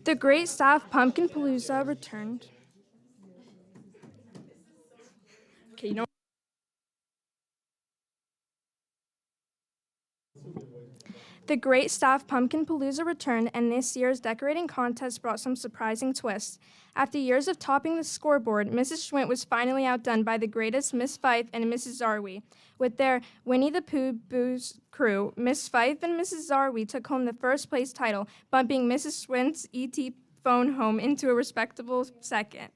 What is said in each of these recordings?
The great staff Pumpkin Palooza returned. Okay, you know. The great staff Pumpkin Palooza returned, and this year's decorating contest brought some surprising twists. After years of topping the scoreboard, Mrs. Schwint was finally outdone by the greatest Miss Fife and Mrs. Zarwi. With their Winnie the Pooh Boo's crew, Miss Fife and Mrs. Zarwi took home the first place title, bumping Mrs. Schwint's ET phone home into a respectable second.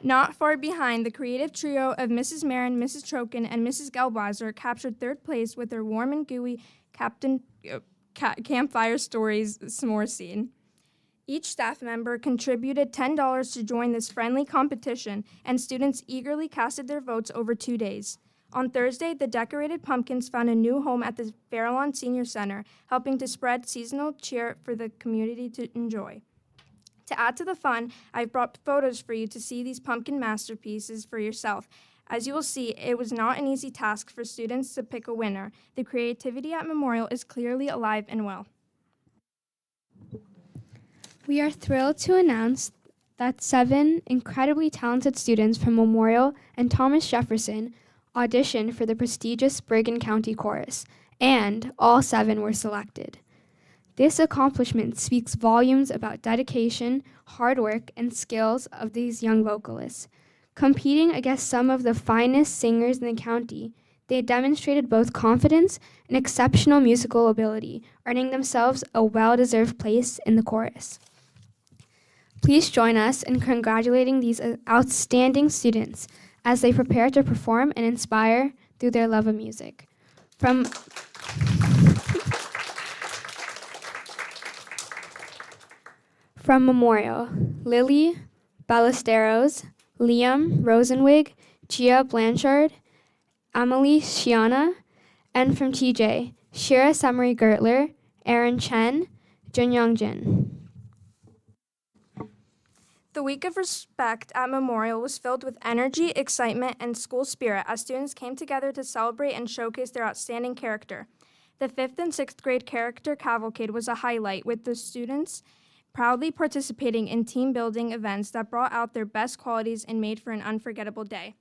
Not far behind, the creative trio of Mrs. Marin, Mrs. Trokin, and Mrs. Gelbweiser captured third place with their warm and gooey campfire stories s'more scene. Each staff member contributed $10 to join this friendly competition, and students eagerly casted their votes over 2 days. On Thursday, the decorated pumpkins found a new home at the Farallon Senior Center, helping to spread seasonal cheer for the community to enjoy. To add to the fun, I've brought photos for you to see these pumpkin masterpieces for yourself. As you will see, it was not an easy task for students to pick a winner. The creativity at Memorial is clearly alive and well. We are thrilled to announce that 7 incredibly talented students from Memorial and Thomas Jefferson auditioned for the prestigious Bergen County Chorus, and all 7 were selected. This accomplishment speaks volumes about dedication, hard work, and skills of these young vocalists. Competing against some of the finest singers in the county, they demonstrated both confidence and exceptional musical ability, earning themselves a well-deserved place in the chorus. Please join us in congratulating these outstanding students as they prepare to perform and inspire through their love of music. From Memorial, Lily Ballesteros, Liam Rosenwig, Gia Blanchard, Amelie Shiana, and from TJ, Shira Summery Gertler, Aaron Chen, Junyoung Jin. The Week of Respect at Memorial was filled with energy, excitement, and school spirit as students came together to celebrate and showcase their outstanding character. The 5th and 6th grade character cavalcade was a highlight, with the students proudly participating in team-building events that brought out their best qualities and made for an unforgettable day.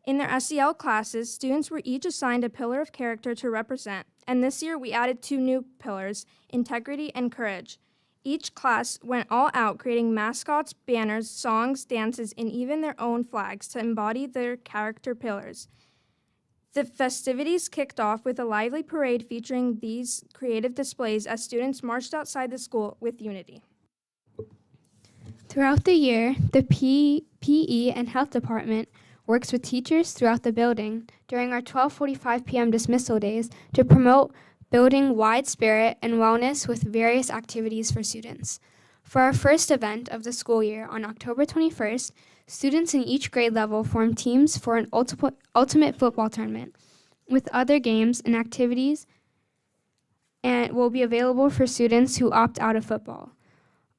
In their SEL classes, students were each assigned a pillar of character to represent, and this year we added 2 new pillars, integrity and courage. Each class went all out, creating mascots, banners, songs, dances, and even their own flags to embody their character pillars. The festivities kicked off with a lively parade featuring these creative displays as students marched outside the school with unity. Throughout the year, the PE and Health Department works with teachers throughout the building during our 12:45 p.m. dismissal days to promote building wide spirit and wellness with various activities for students. For our first event of the school year on October 21st, students in each grade level formed teams for an ultimate football tournament, with other games and activities and will be available for students who opt out of football.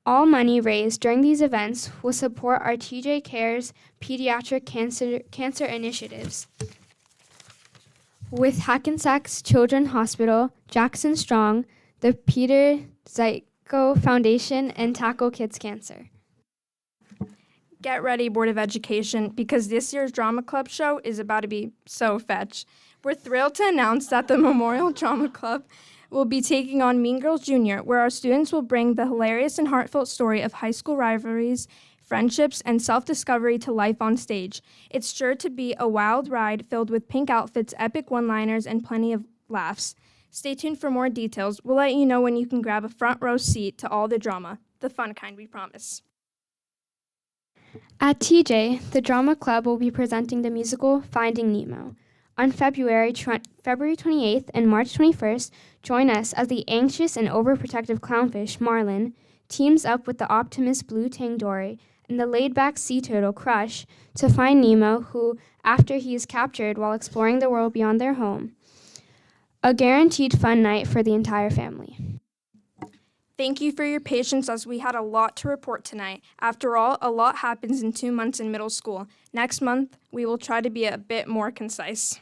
All money raised during these events will support our TJ Cares pediatric cancer initiatives, with Hackensack's Children's Hospital, Jackson Strong, the Peter Zeitko Foundation, and Tackle Kids Cancer. Get ready, Board of Education, because this year's Drama Club show is about to be so fetch. We're thrilled to announce that the Memorial Drama Club will be taking on Mean Girls Junior, where our students will bring the hilarious and heartfelt story of high school rivalries, friendships, and self-discovery to life on stage. It's sure to be a wild ride filled with pink outfits, epic one-liners, and plenty of laughs. Stay tuned for more details. We'll let you know when you can grab a front row seat to all the drama. The fun kind, we promise. At TJ, the Drama Club will be presenting the musical Finding Nemo. On February 28th and March 21st, join us as the anxious and overprotective clownfish, Marlin, teams up with the optimist Blue Tang Dory and the laid-back sea turtle, Crush, to find Nemo, who, after he is captured while exploring the world beyond their home. A guaranteed fun night for the entire family. Thank you for your patience as we had a lot to report tonight. After all, a lot happens in 2 months in middle school. Next month, we will try to be a bit more concise.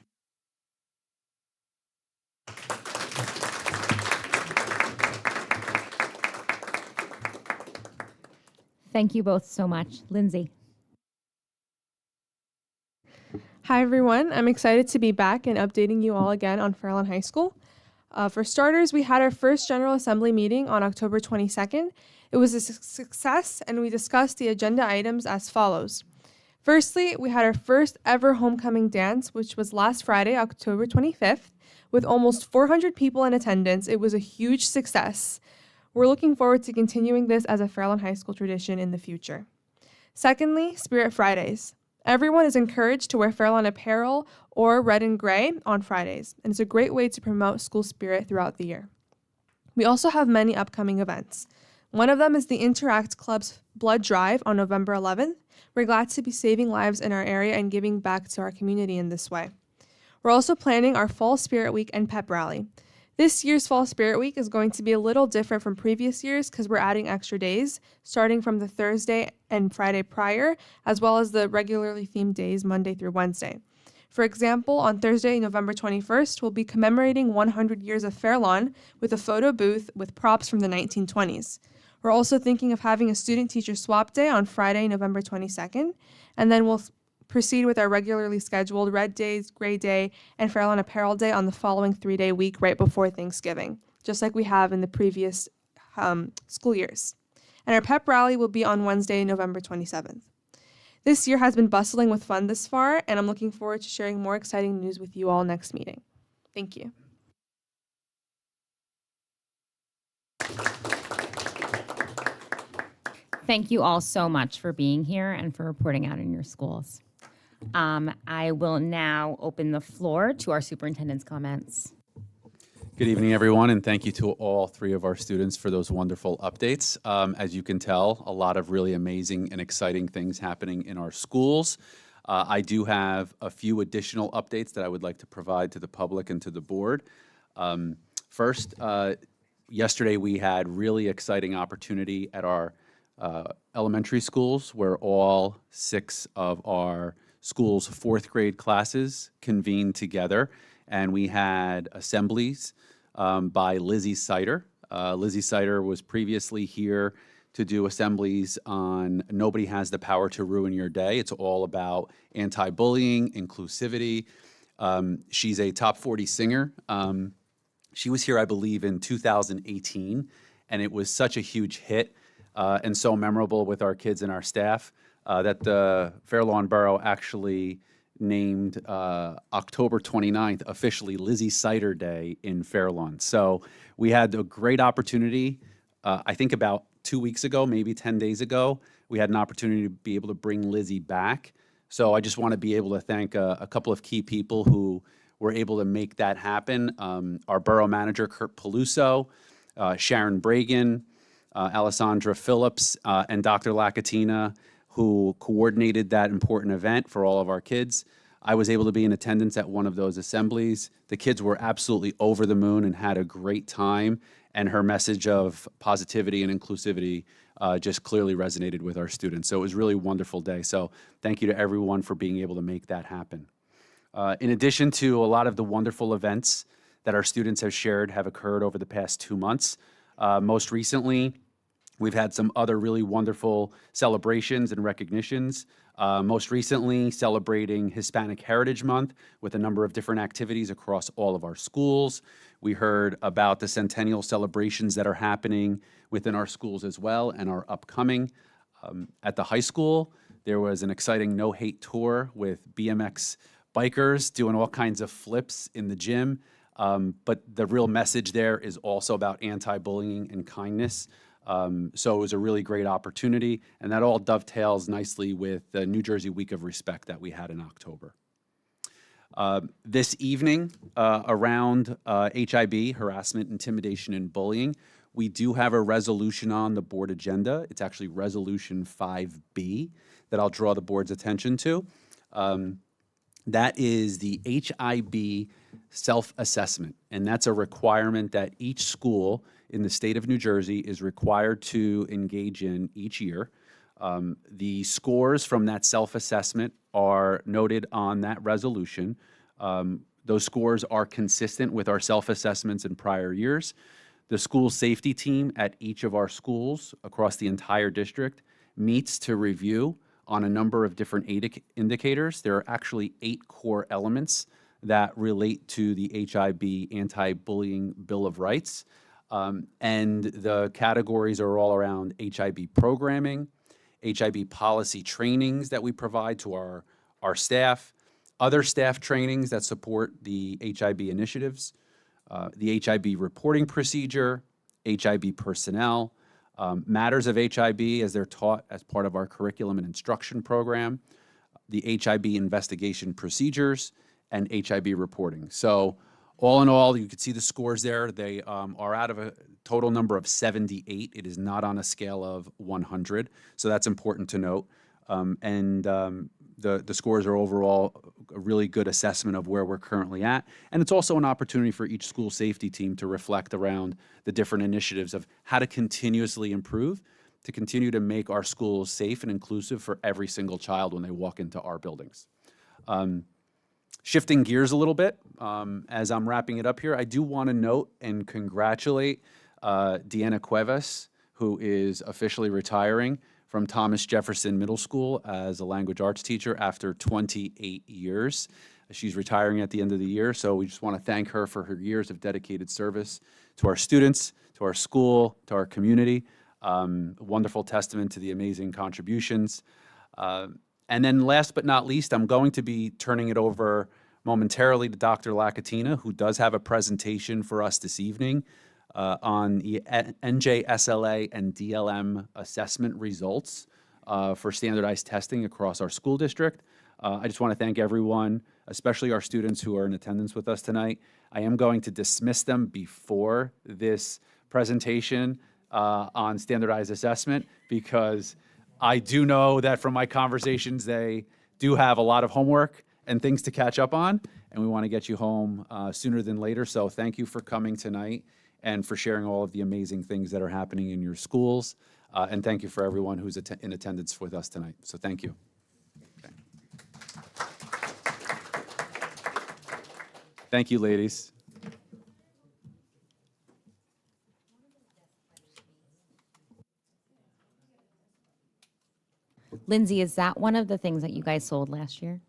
Thank you both so much. Lindsay. Hi, everyone. I'm excited to be back and updating you all again on Fairlawn High School. For starters, we had our first General Assembly meeting on October 22nd. It was a success, and we discussed the agenda items as follows. Firstly, we had our first ever homecoming dance, which was last Friday, October 25th, with almost 400 people in attendance. It was a huge success. We're looking forward to continuing this as a Fairlawn High School tradition in the future. Secondly, Spirit Fridays. Everyone is encouraged to wear Fairlawn apparel or red and gray on Fridays, and it's a great way to promote school spirit throughout the year. We also have many upcoming events. One of them is the Interact Club's Blood Drive on November 11th. We're glad to be saving lives in our area and giving back to our community in this way. We're also planning our Fall Spirit Week and Pep Rally. This year's Fall Spirit Week is going to be a little different from previous years because we're adding extra days, starting from the Thursday and Friday prior, as well as the regularly themed days, Monday through Wednesday. For example, on Thursday, November 21st, we'll be commemorating 100 years of Fairlawn with a photo booth with props from the 1920s. We're also thinking of having a student-teacher swap day on Friday, November 22nd, and then we'll proceed with our regularly scheduled Red Days, Gray Day, and Fairlawn Apparel Day on the following 3-day week right before Thanksgiving, just like we have in the previous school years. And our pep rally will be on Wednesday, November 27th. This year has been bustling with fun this far, and I'm looking forward to sharing more exciting news with you all next meeting. Thank you. Thank you all so much for being here and for reporting out in your schools. I will now open the floor to our superintendent's comments. Good evening, everyone, and thank you to all three of our students for those wonderful updates. As you can tell, a lot of really amazing and exciting things happening in our schools. I do have a few additional updates that I would like to provide to the public and to the board. First, yesterday we had really exciting opportunity at our elementary schools where all 6 of our school's 4th grade classes convened together, and we had assemblies by Lizzie Sider. Lizzie Sider was previously here to do assemblies on Nobody Has the Power to Ruin Your Day. It's all about anti-bullying, inclusivity. She's a top 40 singer. She was here, I believe, in 2018, and it was such a huge hit and so memorable with our kids and our staff that the Fairlawn Borough actually named October 29th officially Lizzie Sider Day in Fairlawn. So we had a great opportunity, I think about 2 weeks ago, maybe 10 days ago, we had an opportunity to be able to bring Lizzie back. So I just want to be able to thank a couple of key people who were able to make that happen. Our borough manager, Kurt Peluso, Sharon Bragan, Alessandra Phillips, and Dr. Lacatina, who coordinated that important event for all of our kids. I was able to be in attendance at one of those assemblies. The kids were absolutely over the moon and had a great time, and her message of positivity and inclusivity just clearly resonated with our students. So it was really a wonderful day. So thank you to everyone for being able to make that happen. In addition to a lot of the wonderful events that our students have shared have occurred over the past 2 months, most recently, we've had some other really wonderful celebrations and recognitions. Most recently, celebrating Hispanic Heritage Month with a number of different activities across all of our schools. We heard about the centennial celebrations that are happening within our schools as well and are upcoming. At the high school, there was an exciting No Hate Tour with BMX bikers doing all kinds of flips in the gym. But the real message there is also about anti-bullying and kindness. So it was a really great opportunity, and that all dovetails nicely with the New Jersey Week of Respect that we had in October. This evening, around HIB, harassment, intimidation, and bullying, we do have a resolution on the board agenda. It's actually Resolution 5B that I'll draw the board's attention to. That is the HIB self-assessment, and that's a requirement that each school in the state of New Jersey is required to engage in each year. The scores from that self-assessment are noted on that resolution. Those scores are consistent with our self-assessments in prior years. The school safety team at each of our schools across the entire district meets to review on a number of different indicators. There are actually 8 core elements that relate to the HIB Anti-Bullying Bill of Rights. And the categories are all around HIB programming, HIB policy trainings that we provide to our staff, other staff trainings that support the HIB initiatives, the HIB reporting procedure, HIB personnel, matters of HIB as they're taught as part of our curriculum and instruction program, the HIB investigation procedures, and HIB reporting. So all in all, you can see the scores there. They are out of a total number of 78. It is not on a scale of 100, so that's important to note. The scores are overall a really good assessment of where we're currently at. And it's also an opportunity for each school safety team to reflect around the different initiatives of how to continuously improve, to continue to make our schools safe and inclusive for every single child when they walk into our buildings. Shifting gears a little bit, as I'm wrapping it up here, I do want to note and congratulate Deanna Cuevas, who is officially retiring from Thomas Jefferson Middle School as a language arts teacher after 28 years. She's retiring at the end of the year, so we just want to thank her for her years of dedicated service to our students, to our school, to our community. A wonderful testament to the amazing contributions. And then last but not least, I'm going to be turning it over momentarily to Dr. Lakatina, who does have a presentation for us this evening on the NJSLA and DLM assessment results for standardized testing across our school district. I just want to thank everyone, especially our students who are in attendance with us tonight. I am going to dismiss them before this presentation on standardized assessment because I do know that from my conversations, they do have a lot of homework and things to catch up on, and we want to get you home sooner than later. So thank you for coming tonight and for sharing all of the amazing things that are happening in your schools. And thank you for everyone who's in attendance with us tonight. So thank you. Okay. Thank you, ladies. Lindsay, is that one of the things that you guys sold last year?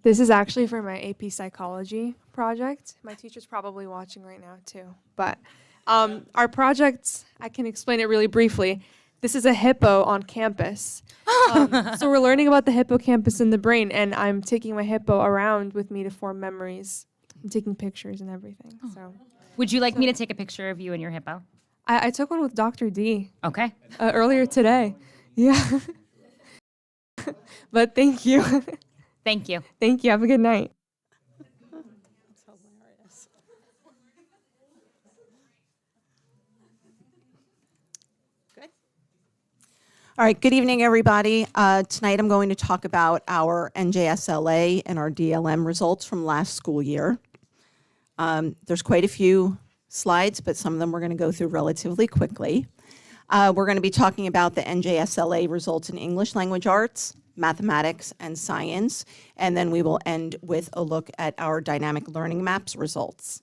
This is actually for my AP Psychology project. My teacher's probably watching right now too. But our project, I can explain it really briefly. This is a hippo on campus. So we're learning about the hippocampus in the brain, and I'm taking my hippo around with me to form memories. I'm taking pictures and everything. So, Would you like me to take a picture of you and your hippo? I took one with Dr. D Okay. earlier today. Yeah. But thank you. Thank you. Thank you. Have a good night. All right, good evening, everybody. Tonight I'm going to talk about our NJSLA and our DLM results from last school year. There's quite a few slides, but some of them we're going to go through relatively quickly. We're going to be talking about the NJSLA results in English language arts, mathematics, and science, and then we will end with a look at our dynamic learning maps results.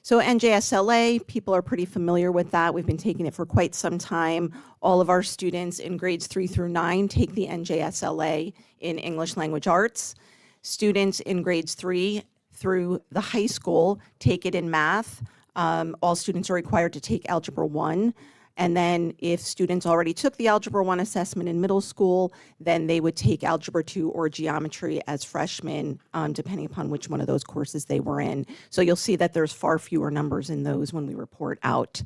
So NJSLA, people are pretty familiar with that. We've been taking it for quite some time. All of our students in grades 3 through 9 take the NJSLA in English language arts. Students in grades 3 through the high school take it in math. All students are required to take Algebra 1. And then if students already took the Algebra 1 assessment in middle school, then they would take Algebra 2 or Geometry as freshmen, depending upon which one of those courses they were in. So you'll see that there's far fewer numbers in those when we report out.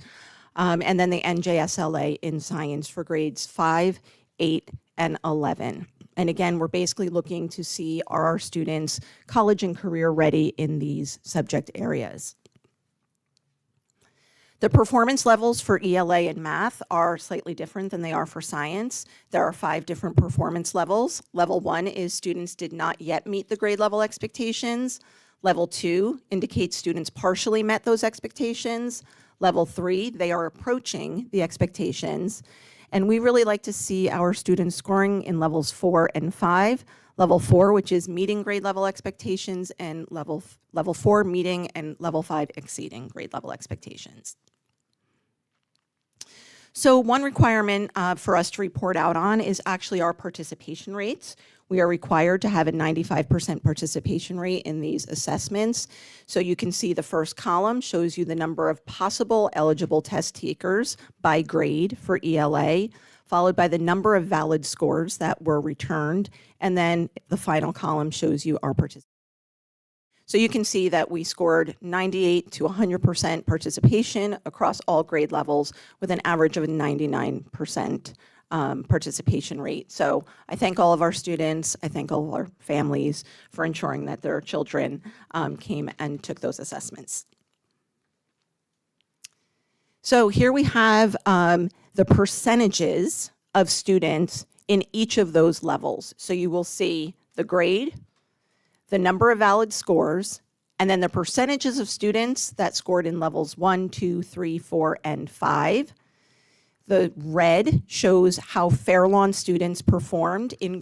And then the NJSLA in science for grades 5, 8, and 11. And again, we're basically looking to see, are our students college and career ready in these subject areas? The performance levels for ELA and math are slightly different than they are for science. There are 5 different performance levels. Level 1 is students did not yet meet the grade level expectations. Level 2 indicates students partially met those expectations. Level 3, they are approaching the expectations. And we really like to see our students scoring in levels 4 and 5. Level 4, which is meeting grade level expectations, and level 4 meeting, and level 5 exceeding grade level expectations. So one requirement for us to report out on is actually our participation rates. We are required to have a 95% participation rate in these assessments. So you can see the first column shows you the number of possible eligible test takers by grade for ELA, followed by the number of valid scores that were returned, and then the final column shows you our participation. So you can see that we scored 98 to 100% participation across all grade levels with an average of a 99% participation rate. So I thank all of our students, I thank all of our families for ensuring that their children came and took those assessments. So here we have the percentages of students in each of those levels. So you will see the grade, the number of valid scores, and then the percentages of students that scored in levels 1, 2, 3, 4, and 5. The red shows how Fair Lawn students performed in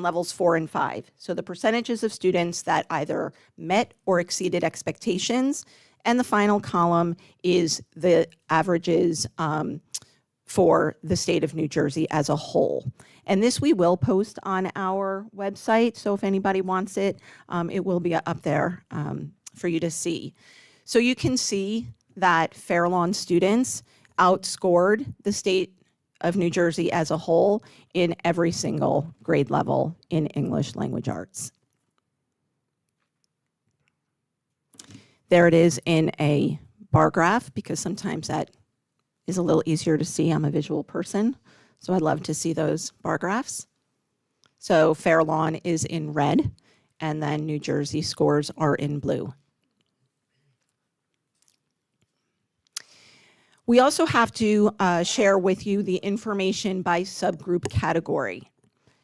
levels 4 and 5. So the percentages of students that either met or exceeded expectations. And the final column is the averages for the state of New Jersey as a whole. And this we will post on our website, so if anybody wants it, it will be up there for you to see. So you can see that Fair Lawn students outscored the state of New Jersey as a whole in every single grade level in English language arts. There it is in a bar graph, because sometimes that is a little easier to see. I'm a visual person, so I'd love to see those bar graphs. So Fair Lawn is in red, and then New Jersey scores are in blue. We also have to share with you the information by subgroup category.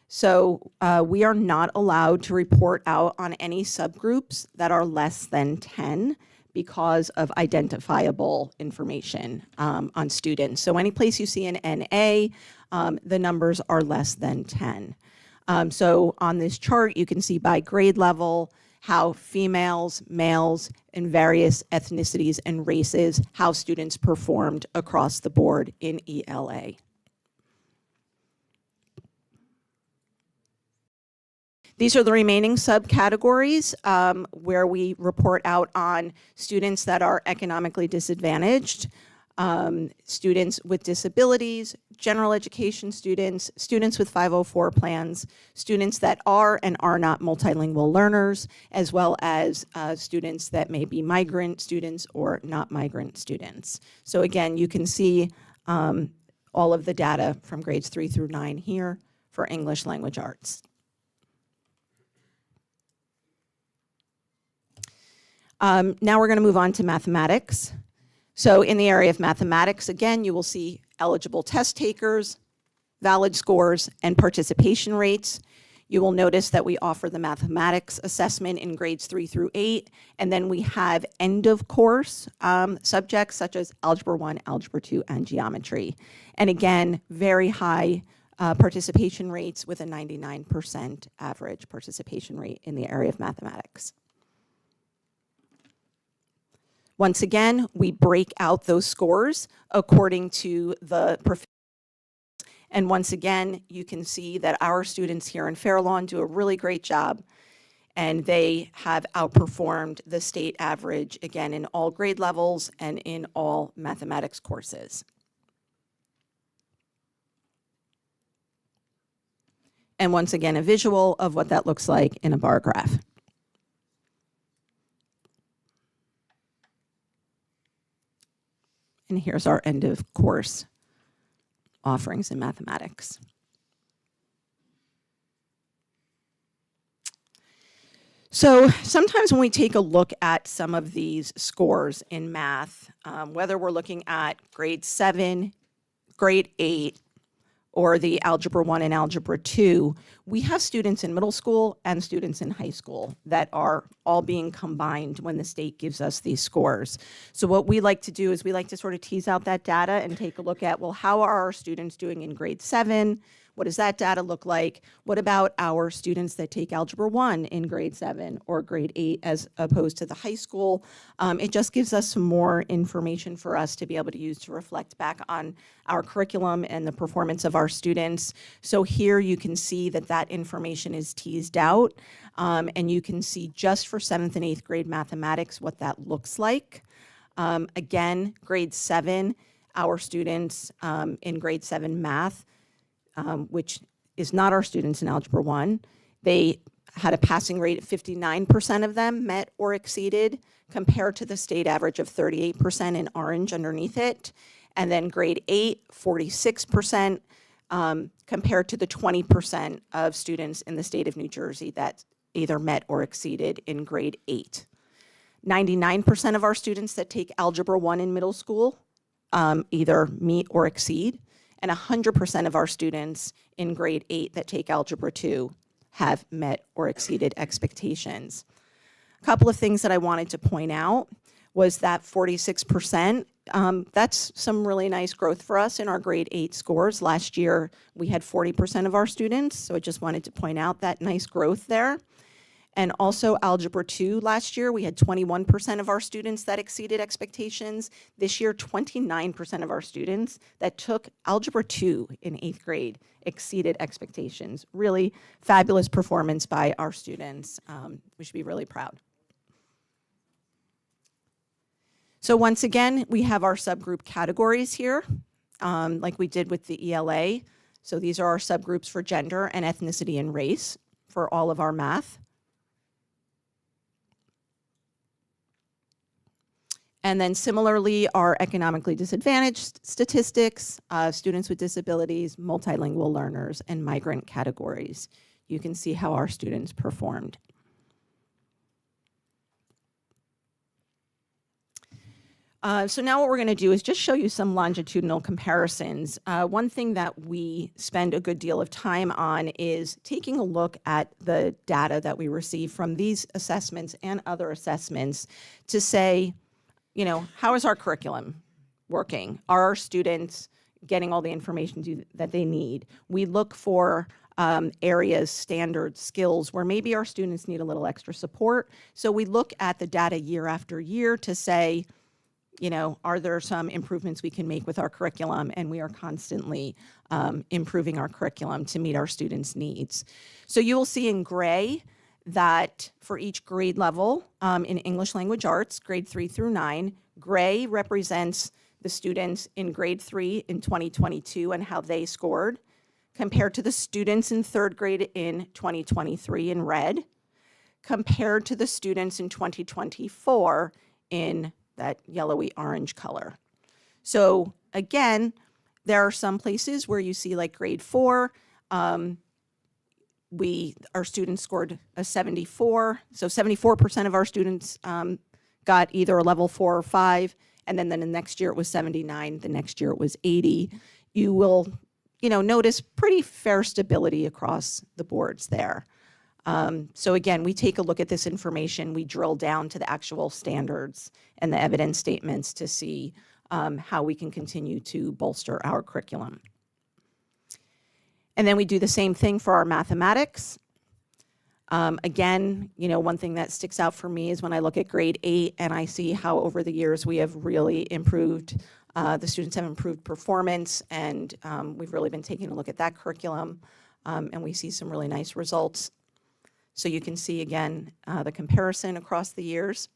So we are not allowed to report out on any subgroups that are less than 10 because of identifiable information on students. So any place you see an NA, the numbers are less than 10. So on this chart, you can see by grade level how females, males, and various ethnicities and races, how students performed across the board in ELA. These are the remaining subcategories where we report out on students that are economically disadvantaged, students with disabilities, general education students, students with 504 plans, students that are and are not multilingual learners, as well as students that may be migrant students or not migrant students. So again, you can see all of the data from grades 3 through 9 here for English language arts. Now we're going to move on to mathematics. So in the area of mathematics, again, you will see eligible test takers, valid scores, and participation rates. You will notice that we offer the mathematics assessment in grades 3 through 8, and then we have end of course subjects such as Algebra 1, Algebra 2, and Geometry. And again, very high participation rates with a 99% average participation rate in the area of mathematics. Once again, we break out those scores according to the proficiency. And once again, you can see that our students here in Fair Lawn do a really great job, and they have outperformed the state average, again, in all grade levels and in all mathematics courses. And once again, a visual of what that looks like in a bar graph. And here's our end of course offerings in mathematics. So sometimes when we take a look at some of these scores in math, whether we're looking at grade 7, grade 8, or the Algebra 1 and Algebra 2, we have students in middle school and students in high school that are all being combined when the state gives us these scores. So what we like to do is we like to sort of tease out that data and take a look at, well, how are our students doing in grade 7 What does that data look like? What about our students that take Algebra 1 in grade 7 or grade 8 as opposed to the high school? It just gives us some more information for us to be able to use to reflect back on our curriculum and the performance of our students. So here you can see that that information is teased out, and you can see just for 7th and 8th grade mathematics what that looks like. Again, grade 7, our students in grade 7 math, which is not our students in Algebra 1, they had a passing rate of 59% of them met or exceeded, compared to the state average of 38% in orange underneath it. And then grade 8, 46%, compared to the 20% of students in the state of New Jersey that either met or exceeded in grade 8. 99% of our students that take Algebra 1 in middle school either meet or exceed, and 100% of our students in grade 8 that take Algebra 2 have met or exceeded expectations. A couple of things that I wanted to point out was that 46%, that's some really nice growth for us in our grade 8 scores. Last year, we had 40% of our students, so I just wanted to point out that nice growth there. And also Algebra 2 last year, we had 21% of our students that exceeded expectations. This year, 29% of our students that took Algebra 2 in 8th grade exceeded expectations. Really fabulous performance by our students. We should be really proud. So once again, we have our subgroup categories here, like we did with the ELA. So these are our subgroups for gender and ethnicity and race for all of our math. And then similarly, our economically disadvantaged statistics, students with disabilities, multilingual learners, and migrant categories. You can see how our students performed. So now what we're going to do is just show you some longitudinal comparisons. One thing that we spend a good deal of time on is taking a look at the data that we receive from these assessments and other assessments to say, you know, how is our curriculum working? Are our students getting all the information that they need? We look for areas, standards, skills where maybe our students need a little extra support. So we look at the data year after year to say, you know, are there some improvements we can make with our curriculum? And we are constantly improving our curriculum to meet our students' needs. So you will see in gray that for each grade level in English Language Arts, grade 3 through 9, gray represents the students in grade 3 in 2022 and how they scored, compared to the students in 3rd grade in 2023 in red, compared to the students in 2024 in that yellowy orange color. So again, there are some places where you see like grade 4, our students scored a 74. So 74% of our students got either a level 4 or 5, and then the next year it was 79, the next year it was 80. You will, you know, notice pretty fair stability across the boards there. So again, we take a look at this information, we drill down to the actual standards and the evidence statements to see how we can continue to bolster our curriculum. And then we do the same thing for our mathematics. Again, you know, one thing that sticks out for me is when I look at grade 8 and I see how over the years we have really improved, the students have improved performance, and we've really been taking a look at that curriculum, and we see some really nice results. So you can see, again, the comparison across the years.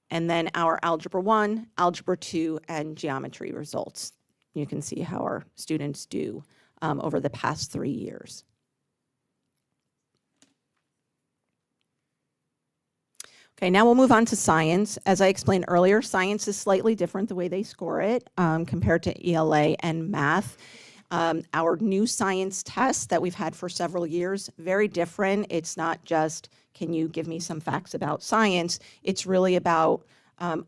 And then our Algebra 1, Algebra 2, and geometry results. You can see how our students do over the past 3 years. Okay, now we'll move on to science. As I explained earlier, science is slightly different the way they score it compared to ELA and math. Our new science test that we've had for several years, very different. It's not just, can you give me some facts about science? It's really about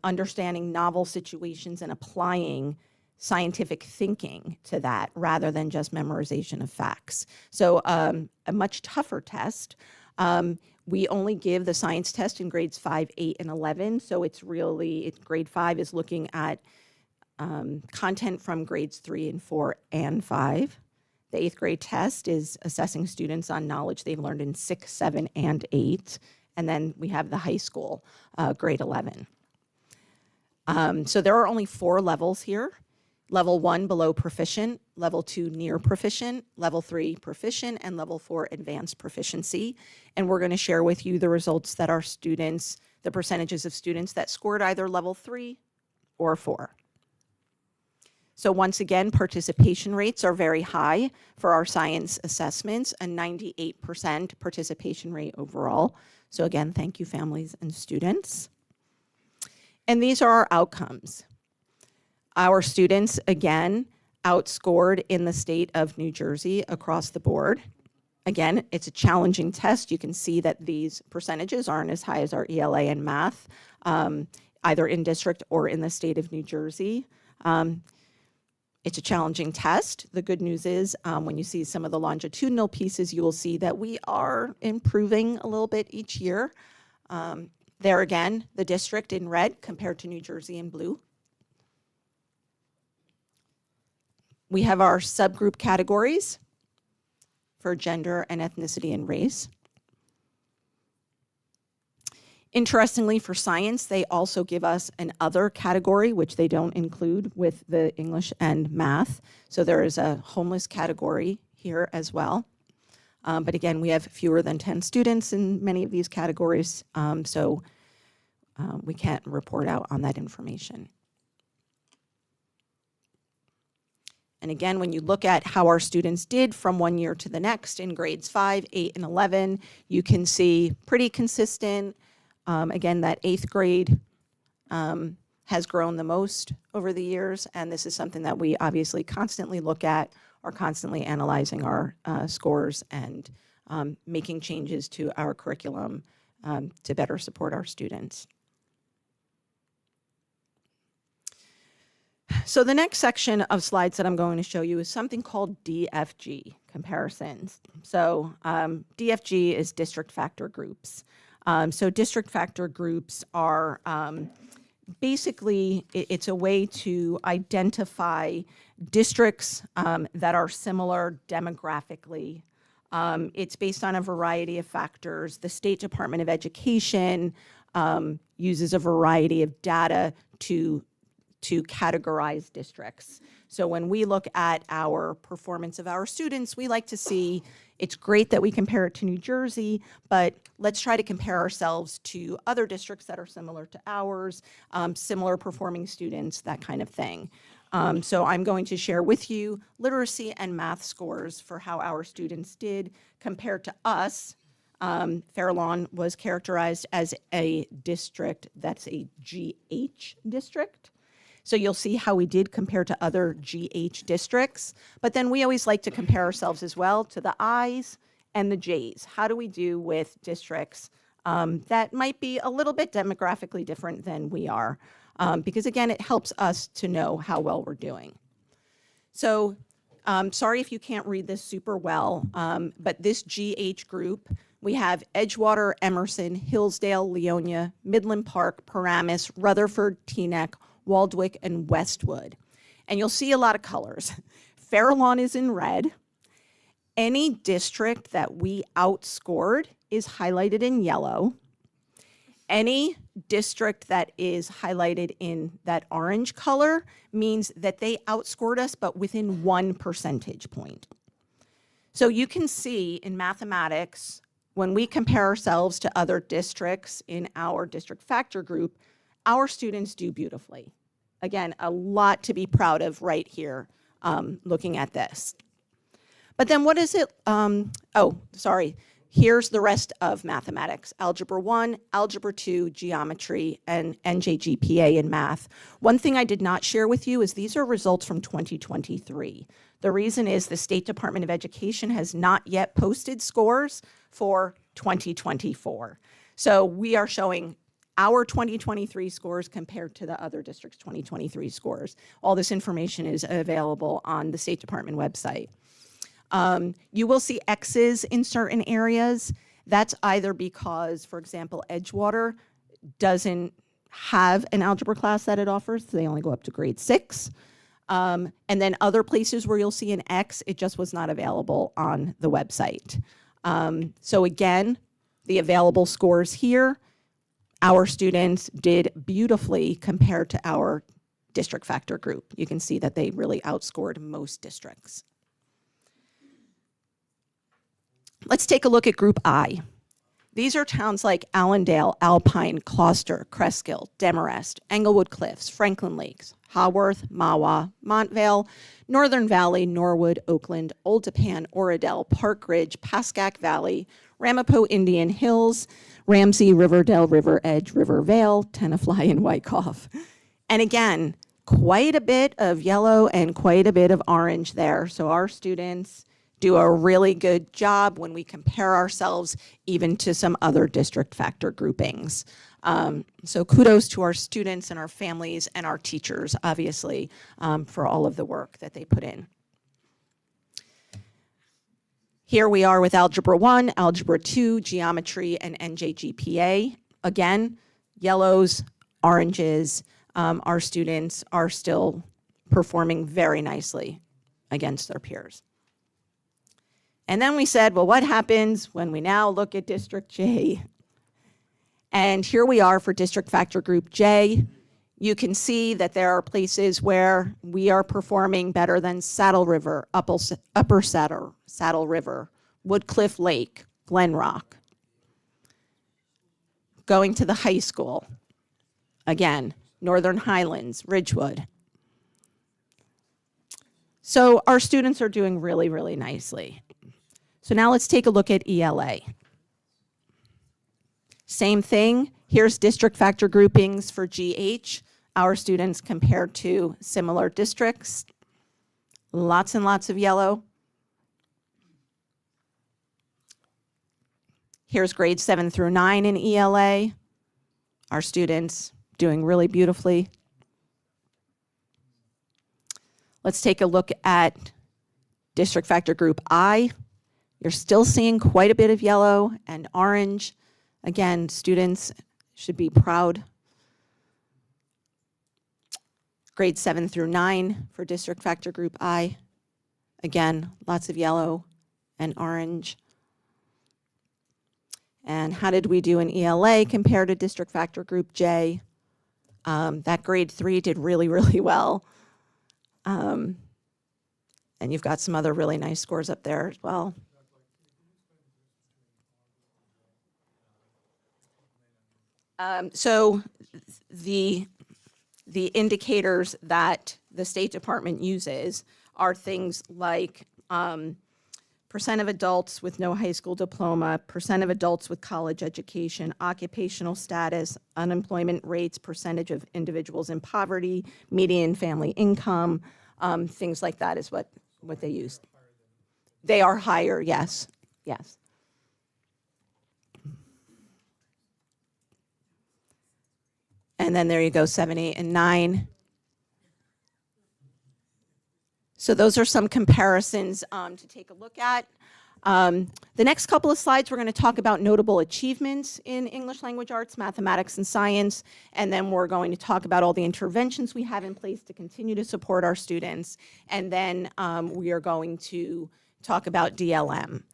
understanding novel situations and applying scientific thinking to that rather than just memorization of facts. So a much tougher test. We only give the science test in grades 5, 8, and 11. So it's really, grade 5 is looking at content from grades 3 and 4 and 5. The 8th grade test is assessing students on knowledge they've learned in 6, 7, and 8. And then we have the high school, grade 11. So there are only 4 levels here. Level 1, below proficient, level 2, near proficient, level 3, proficient, and level 4, advanced proficiency. And we're going to share with you the results that our students, the percentages of students that scored either level 3 or 4. So once again, participation rates are very high for our science assessments, a 98% participation rate overall. So again, thank you, families and students. And these are our outcomes. Our students, again, outscored in the state of New Jersey across the board. Again, it's a challenging test. You can see that these percentages aren't as high as our ELA and math, either in district or in the state of New Jersey. It's a challenging test. The good news is when you see some of the longitudinal pieces, you will see that we are improving a little bit each year. There again, the district in red compared to New Jersey in blue. We have our subgroup categories for gender and ethnicity and race. Interestingly, for science, they also give us an other category, which they don't include with the English and math. So there is a homeless category here as well. But again, we have fewer than 10 students in many of these categories, so we can't report out on that information. And again, when you look at how our students did from one year to the next in grades 5, 8, and 11, you can see pretty consistent. Again, that 8th grade has grown the most over the years, and this is something that we obviously constantly look at, are constantly analyzing our scores and making changes to our curriculum to better support our students. So the next section of slides that I'm going to show you is something called DFG comparisons. So DFG is district factor groups. So district factor groups are basically, it's a way to identify districts that are similar demographically. It's based on a variety of factors. The State Department of Education uses a variety of data to categorize districts. So when we look at our performance of our students, we like to see, it's great that we compare it to New Jersey, but let's try to compare ourselves to other districts that are similar to ours, similar performing students, that kind of thing. So I'm going to share with you literacy and math scores for how our students did compared to us. Fair Lawn was characterized as a district that's a GH district. So you'll see how we did compare to other GH districts. But then we always like to compare ourselves as well to the I's and the J's. How do we do with districts that might be a little bit demographically different than we are? Because again, it helps us to know how well we're doing. So sorry if you can't read this super well, but this GH group, we have Edgewater, Emerson, Hillsdale, Leonia, Midland Park, Paramus, Rutherford, Teaneck, Waldwick, and Westwood. And you'll see a lot of colors. Fair Lawn is in red. Any district that we outscored is highlighted in yellow. Any district that is highlighted in that orange color means that they outscored us, but within 1 percentage point. So you can see in mathematics, when we compare ourselves to other districts in our district factor group, our students do beautifully. Again, a lot to be proud of right here, looking at this. But then what is it? Here's the rest of mathematics. Algebra 1, Algebra 2, Geometry, and NJGPA in math. One thing I did not share with you is these are results from 2023. The reason is the State Department of Education has not yet posted scores for 2024. So we are showing our 2023 scores compared to the other districts' 2023 scores. All this information is available on the State Department website. You will see X's in certain areas. That's either because, for example, Edgewater doesn't have an algebra class that it offers. So they only go up to grade 6. And then other places where you'll see an X, it just was not available on the website. So again, the available scores here, our students did beautifully compared to our district factor group. You can see that they really outscored most districts. Let's take a look at Group I. These are towns like Allendale, Alpine, Gloucester, Cresskill, Demarest, Englewood Cliffs, Franklin Lakes, Haworth, Mahwah, Montvale, Northern Valley, Norwood, Oakland, Old Tappan, Oradell, Park Ridge, Pascack Valley, Ramapo Indian Hills, Ramsey, Riverdale, River Edge, River Vale, Tenafly, and Wyckoff. And again, quite a bit of yellow and quite a bit of orange there. So our students do a really good job when we compare ourselves even to some other district factor groupings. So kudos to our students and our families and our teachers, obviously, for all of the work that they put in. Here we are with Algebra 1, Algebra 2, Geometry, and NJGPA. Again, yellows, oranges, our students are still performing very nicely against their peers. And then we said, well, what happens when we now look at District J? And here we are for District Factor Group J. You can see that there are places where we are performing better than Saddle River, Upper Saddle River, Woodcliff Lake, Glen Rock. Going to the high school, again, Northern Highlands, Ridgewood. So our students are doing really, really nicely. So now let's take a look at ELA. Same thing, here's district factor groupings for GH, our students compared to similar districts. Lots and lots of yellow. Here's grades 7 through 9 in ELA. Our students doing really beautifully. Let's take a look at district factor group I. You're still seeing quite a bit of yellow and orange. Again, students should be proud. Grades 7 through 9 for district factor group I. Again, lots of yellow and orange. And how did we do in ELA compared to district factor group J? That grade 3 did really, really well. And you've got some other really nice scores up there as well. So the indicators that the State Department uses are things like percent of adults with no high school diploma, percent of adults with college education, occupational status, unemployment rates, percentage of individuals in poverty, median family income, things like that is what they use. They are higher, yes, yes. And then there you go, 7, 8, and 9. So those are some comparisons to take a look at. The next couple of slides, we're going to talk about notable achievements in English language arts, mathematics, and science. And then we're going to talk about all the interventions we have in place to continue to support our students. And then we are going to talk about DLM.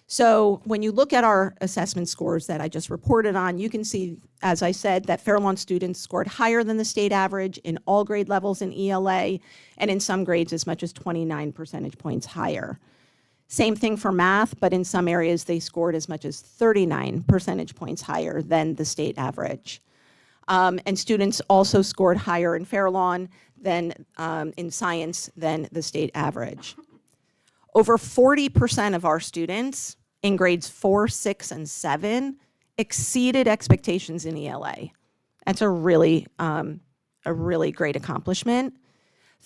So when you look at our assessment scores that I just reported on, you can see, as I said, that Fairlawn students scored higher than the state average in all grade levels in ELA, and in some grades as much as 29 percentage points higher. Same thing for math, but in some areas they scored as much as 39 percentage points higher than the state average. And students also scored higher in Fairlawn than in science than the state average. Over 40% of our students in grades 4, 6, and 7 exceeded expectations in ELA. That's a really great accomplishment.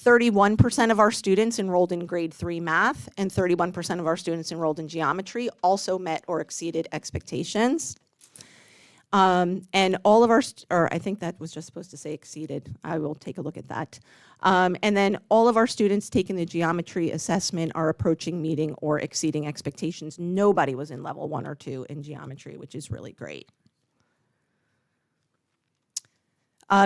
31% of our students enrolled in grade 3 math and 31% of our students enrolled in geometry also met or exceeded expectations. And all of our, or I think that was just supposed to say exceeded. I will take a look at that. And then all of our students taking the geometry assessment are approaching meeting or exceeding expectations. Nobody was in level 1 or 2 in geometry, which is really great.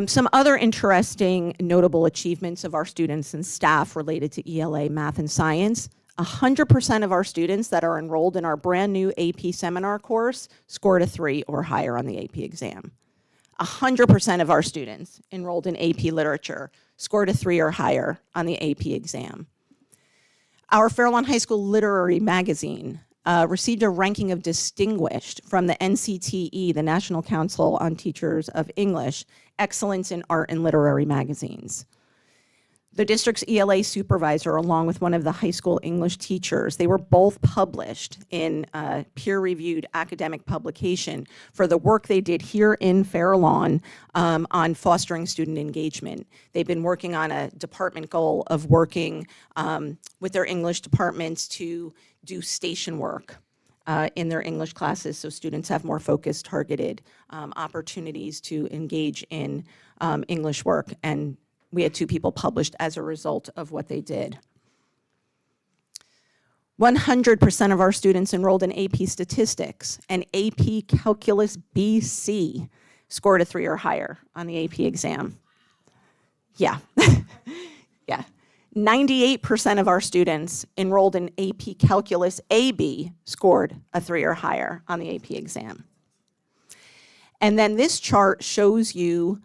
Some other interesting notable achievements of our students and staff related to ELA, math, and science. 100% of our students that are enrolled in our brand new AP seminar course scored a 3 or higher on the AP exam. 100% of our students enrolled in AP literature scored a 3 or higher on the AP exam. Our Fairlawn High School Literary Magazine received a ranking of distinguished from the NCTE, the National Council on Teachers of English, Excellence in Art and Literary Magazines. The district's ELA supervisor, along with one of the high school English teachers, they were both published in a peer-reviewed academic publication for the work they did here in Fairlawn on fostering student engagement. They've been working on a department goal of working with their English departments to do station work in their English classes so students have more focused, targeted opportunities to engage in English work, and we had 2 people published as a result of what they did. 100% of our students enrolled in AP Statistics and AP Calculus BC scored a 3 or higher on the AP exam. Yeah, yeah. 98% of our students enrolled in AP Calculus AB scored a 3 or higher on the AP exam. And then this chart shows you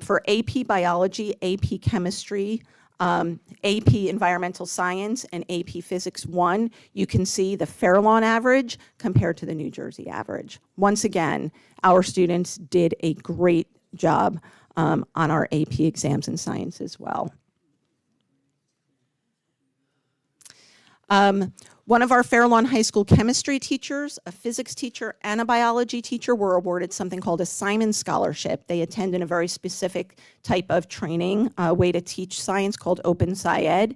for AP Biology, AP Chemistry, AP Environmental Science, and AP Physics 1, you can see the Fairlawn average compared to the New Jersey average. Once again, our students did a great job on our AP exams in science as well. One of our Fairlawn High School chemistry teachers, a physics teacher, and a biology teacher were awarded something called a Simon Scholarship. They attend in a very specific type of training, a way to teach science called Open Sci-Ed.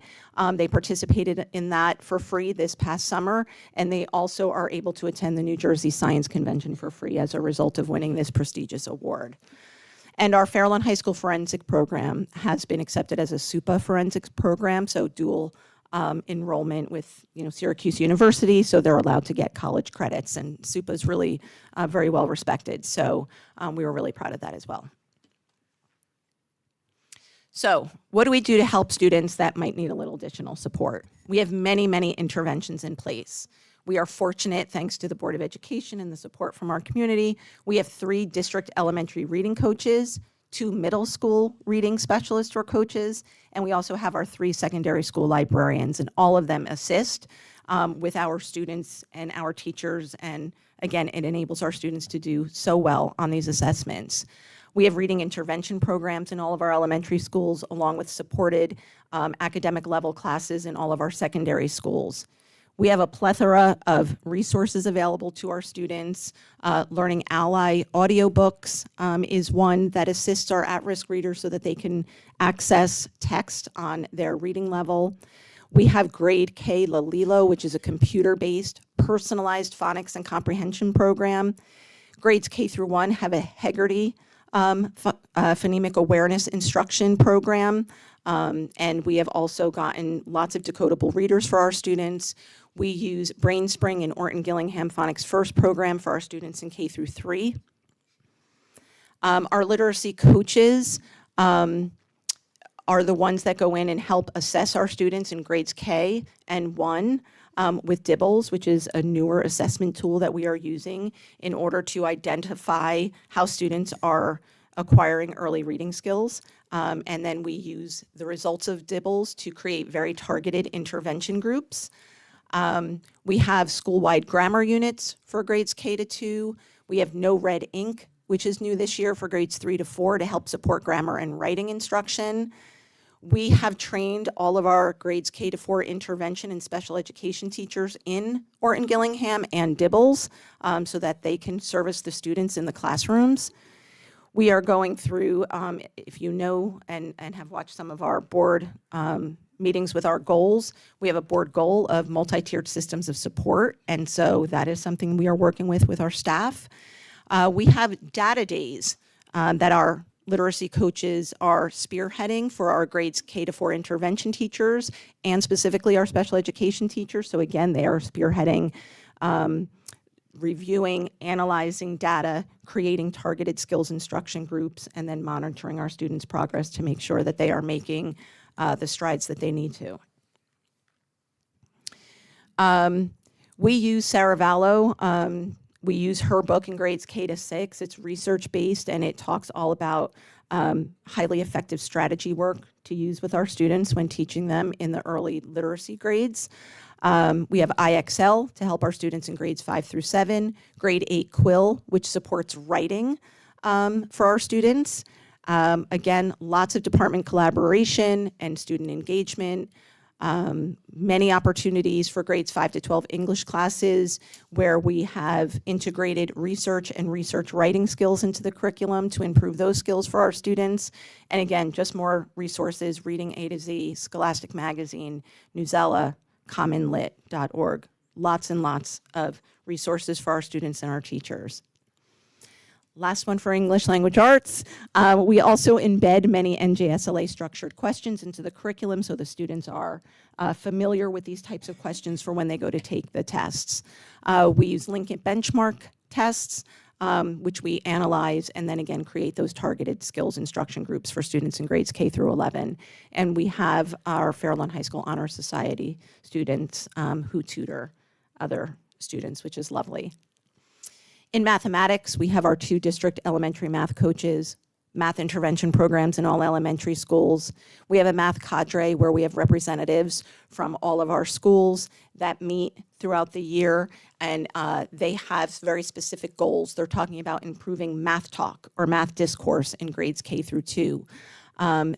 They participated in that for free this past summer, and they also are able to attend the New Jersey Science Convention for free as a result of winning this prestigious award. And our Fairlawn High School forensic program has been accepted as a SUPA forensics program, so dual enrollment with Syracuse University, so they're allowed to get college credits, and SUPA is really very well respected, so we were really proud of that as well. So what do we do to help students that might need a little additional support? We have many, many interventions in place. We are fortunate, thanks to the Board of Education and the support from our community, we have 3 district elementary reading coaches, 2 middle school reading specialists or coaches, and we also have our 3 secondary school librarians, and all of them assist with our students and our teachers, and again, it enables our students to do so well on these assessments. We have reading intervention programs in all of our elementary schools, along with supported academic level classes in all of our secondary schools. We have a plethora of resources available to our students. Learning Ally audiobooks is one that assists our at-risk readers so that they can access text on their reading level. We have Grade K Lalilo, which is a computer-based personalized phonics and comprehension program. Grades K through 1 have a Hegarty phonemic awareness instruction program. And we have also gotten lots of decodable readers for our students. We use BrainSpring and Orton Gillingham Phonics First program for our students in K through 3. Our literacy coaches are the ones that go in and help assess our students in grades K and 1 with DIBBLES, which is a newer assessment tool that we are using in order to identify how students are acquiring early reading skills. And then we use the results of DIBBLES to create very targeted intervention groups. We have school-wide grammar units for grades K to 2. We have No Red Ink, which is new this year for grades 3 to 4 to help support grammar and writing instruction. We have trained all of our grades K to 4 intervention and special education teachers in Orton Gillingham and DIBBLES so that they can service the students in the classrooms. We are going through, if you know and have watched some of our board meetings with our goals, we have a board goal of multi-tiered systems of support, and so that is something we are working with our staff. We have data days that our literacy coaches are spearheading for our grades K to 4 intervention teachers and specifically our special education teachers. So again, they are spearheading reviewing, analyzing data, creating targeted skills instruction groups, and then monitoring our students' progress to make sure that they are making the strides that they need to. We use Sarah Vallow. We use her book in grades K to 6. It's research-based, and it talks all about highly effective strategy work to use with our students when teaching them in the early literacy grades. We have IXL to help our students in grades 5 through 7, grade 8 Quill, which supports writing for our students. Again, lots of department collaboration and student engagement. Many opportunities for grades 5 to 12 English classes where we have integrated research and research writing skills into the curriculum to improve those skills for our students. And again, just more resources, Reading A to Z, Scholastic Magazine, Newsella, commonlit.org. Lots and lots of resources for our students and our teachers. Last one for English language arts. We also embed many NJSLA structured questions into the curriculum so the students are familiar with these types of questions for when they go to take the tests. We use Lincoln benchmark tests, which we analyze and then again create those targeted skills instruction groups for students in grades K through 11. And we have our Fairlawn High School Honor Society students who tutor other students, which is lovely. In mathematics, we have our 2 district elementary math coaches, math intervention programs in all elementary schools. We have a math cadre where we have representatives from all of our schools that meet throughout the year, and they have very specific goals. They're talking about improving math talk or math discourse in grades K through 2.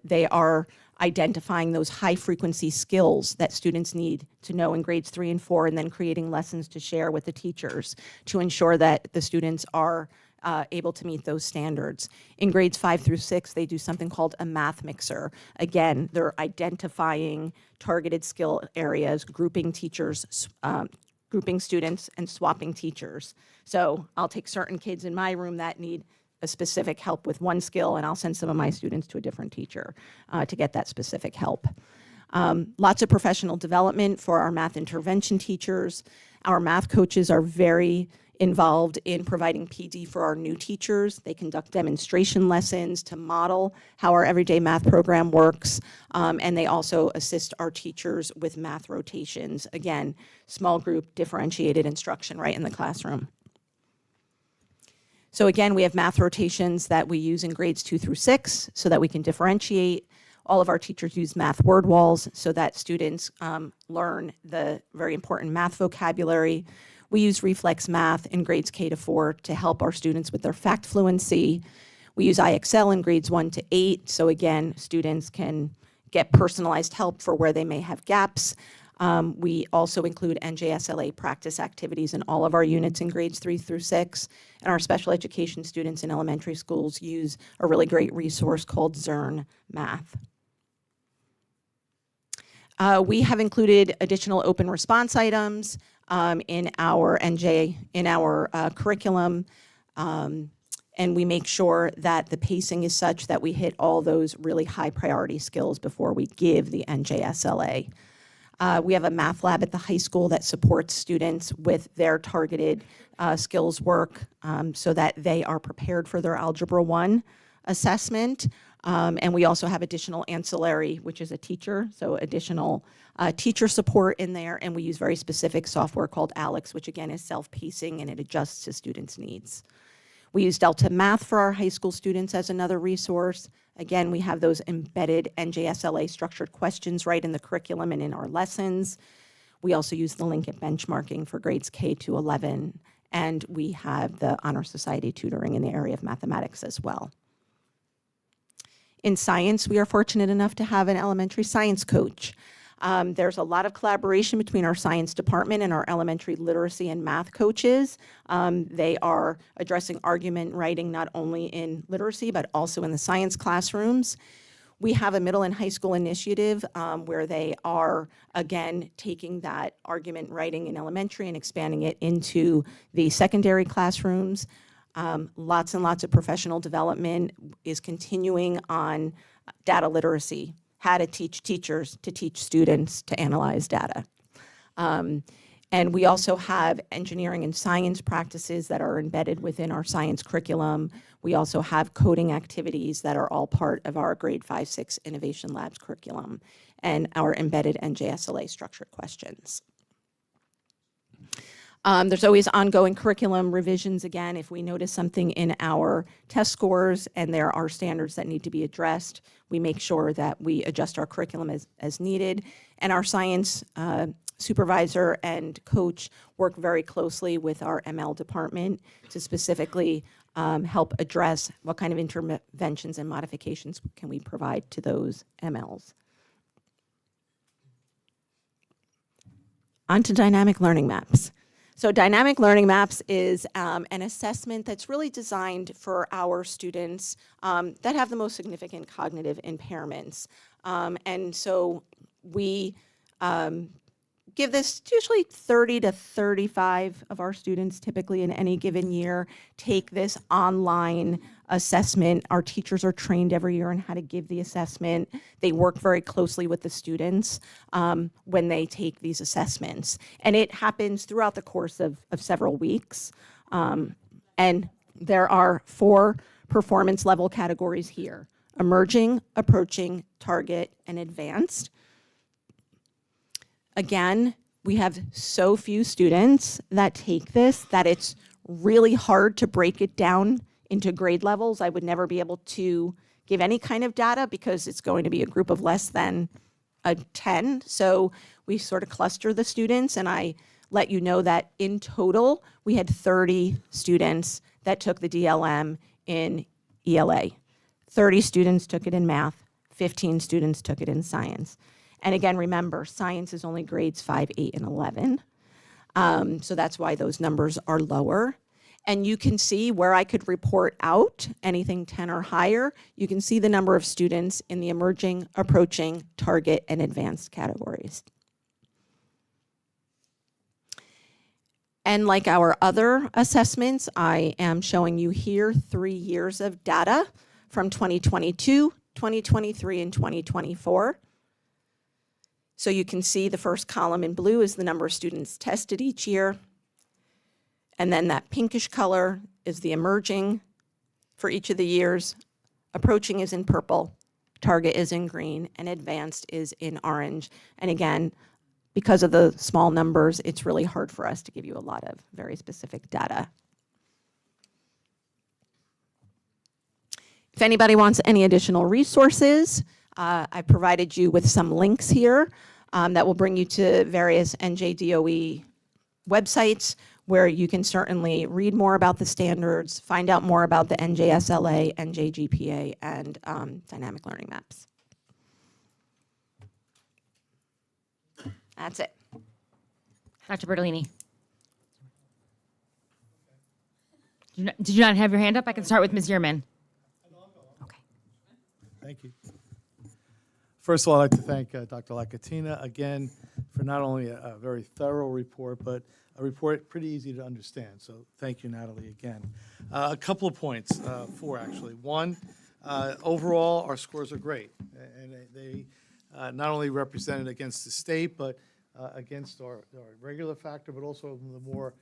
They are identifying those high-frequency skills that students need to know in grades 3 and 4, and then creating lessons to share with the teachers to ensure that the students are able to meet those standards. In grades 5 through 6, they do something called a math mixer. Again, they're identifying targeted skill areas, grouping teachers, grouping students, and swapping teachers. So I'll take certain kids in my room that need a specific help with one skill, and I'll send some of my students to a different teacher to get that specific help. Lots of professional development for our math intervention teachers. Our math coaches are very involved in providing PD for our new teachers. They conduct demonstration lessons to model how our everyday math program works, and they also assist our teachers with math rotations. Again, small group differentiated instruction right in the classroom. So again, we have math rotations that we use in grades 2 through 6 so that we can differentiate. All of our teachers use math word walls so that students learn the very important math vocabulary. We use reflex math in grades K to 4 to help our students with their fact fluency. We use IXL in grades 1 to 8, so again, students can get personalized help for where they may have gaps. We also include NJSLA practice activities in all of our units in grades 3 through 6. And our special education students in elementary schools use a really great resource called Zern Math. We have included additional open response items in our curriculum. And we make sure that the pacing is such that we hit all those really high priority skills before we give the NJSLA. We have a math lab at the high school that supports students with their targeted skills work so that they are prepared for their Algebra 1 assessment. And we also have additional ancillary, which is a teacher, so additional teacher support in there. And we use very specific software called Alex, which again is self-pacing and it adjusts to students' needs. We use Delta Math for our high school students as another resource. Again, we have those embedded NJSLA structured questions right in the curriculum and in our lessons. We also use the Lincoln benchmarking for grades K to 11, and we have the Honor Society tutoring in the area of mathematics as well. In science, we are fortunate enough to have an elementary science coach. There's a lot of collaboration between our science department and our elementary literacy and math coaches. They are addressing argument writing not only in literacy, but also in the science classrooms. We have a middle and high school initiative where they are, again, taking that argument writing in elementary and expanding it into the secondary classrooms. Lots and lots of professional development is continuing on data literacy, how to teach teachers to teach students to analyze data. And we also have engineering and science practices that are embedded within our science curriculum. We also have coding activities that are all part of our grade 5-6 Innovation Labs curriculum and our embedded NJSLA structured questions. There's always ongoing curriculum revisions. Again, if we notice something in our test scores and there are standards that need to be addressed, we make sure that we adjust our curriculum as needed. And our science supervisor and coach work very closely with our ML department to specifically help address what kind of interventions and modifications can we provide to those MLs. On to dynamic learning maps. So dynamic learning maps is an assessment that's really designed for our students that have the most significant cognitive impairments. And so we give this to usually 30 to 35 of our students typically in any given year take this online assessment. Our teachers are trained every year on how to give the assessment. They work very closely with the students when they take these assessments. And it happens throughout the course of several weeks. And there are 4 performance level categories here: emerging, approaching, target, and advanced. Again, we have so few students that take this that it's really hard to break it down into grade levels. I would never be able to give any kind of data because it's going to be a group of less than 10. So we sort of cluster the students, and I let you know that in total, we had 30 students that took the DLM in ELA. 30 students took it in math, 15 students took it in science. And again, remember, science is only grades 5, 8, and 11. So that's why those numbers are lower. And you can see where I could report out anything 10 or higher. You can see the number of students in the emerging, approaching, target, and advanced categories. And like our other assessments, I am showing you here 3 years of data from 2022, 2023, and 2024. So you can see the first column in blue is the number of students tested each year. And then that pinkish color is the emerging for each of the years. Approaching is in purple, target is in green, and advanced is in orange. And again, because of the small numbers, it's really hard for us to give you a lot of very specific data. If anybody wants any additional resources, I provided you with some links here that will bring you to various NJDOE websites where you can certainly read more about the standards, find out more about the NJSLA, NJGPA, and dynamic learning maps. That's it. Dr. Bertolini. Did you not have your hand up? I can start with Ms. Yearman. Okay. Thank you. First of all, I'd like to thank Dr. Lakatina again for not only a very thorough report, but a report pretty easy to understand. So thank you, Natalie, again. A couple of points, 4 actually. One, overall, our scores are great. And they not only represented against the state, but against our regular factor, but also the more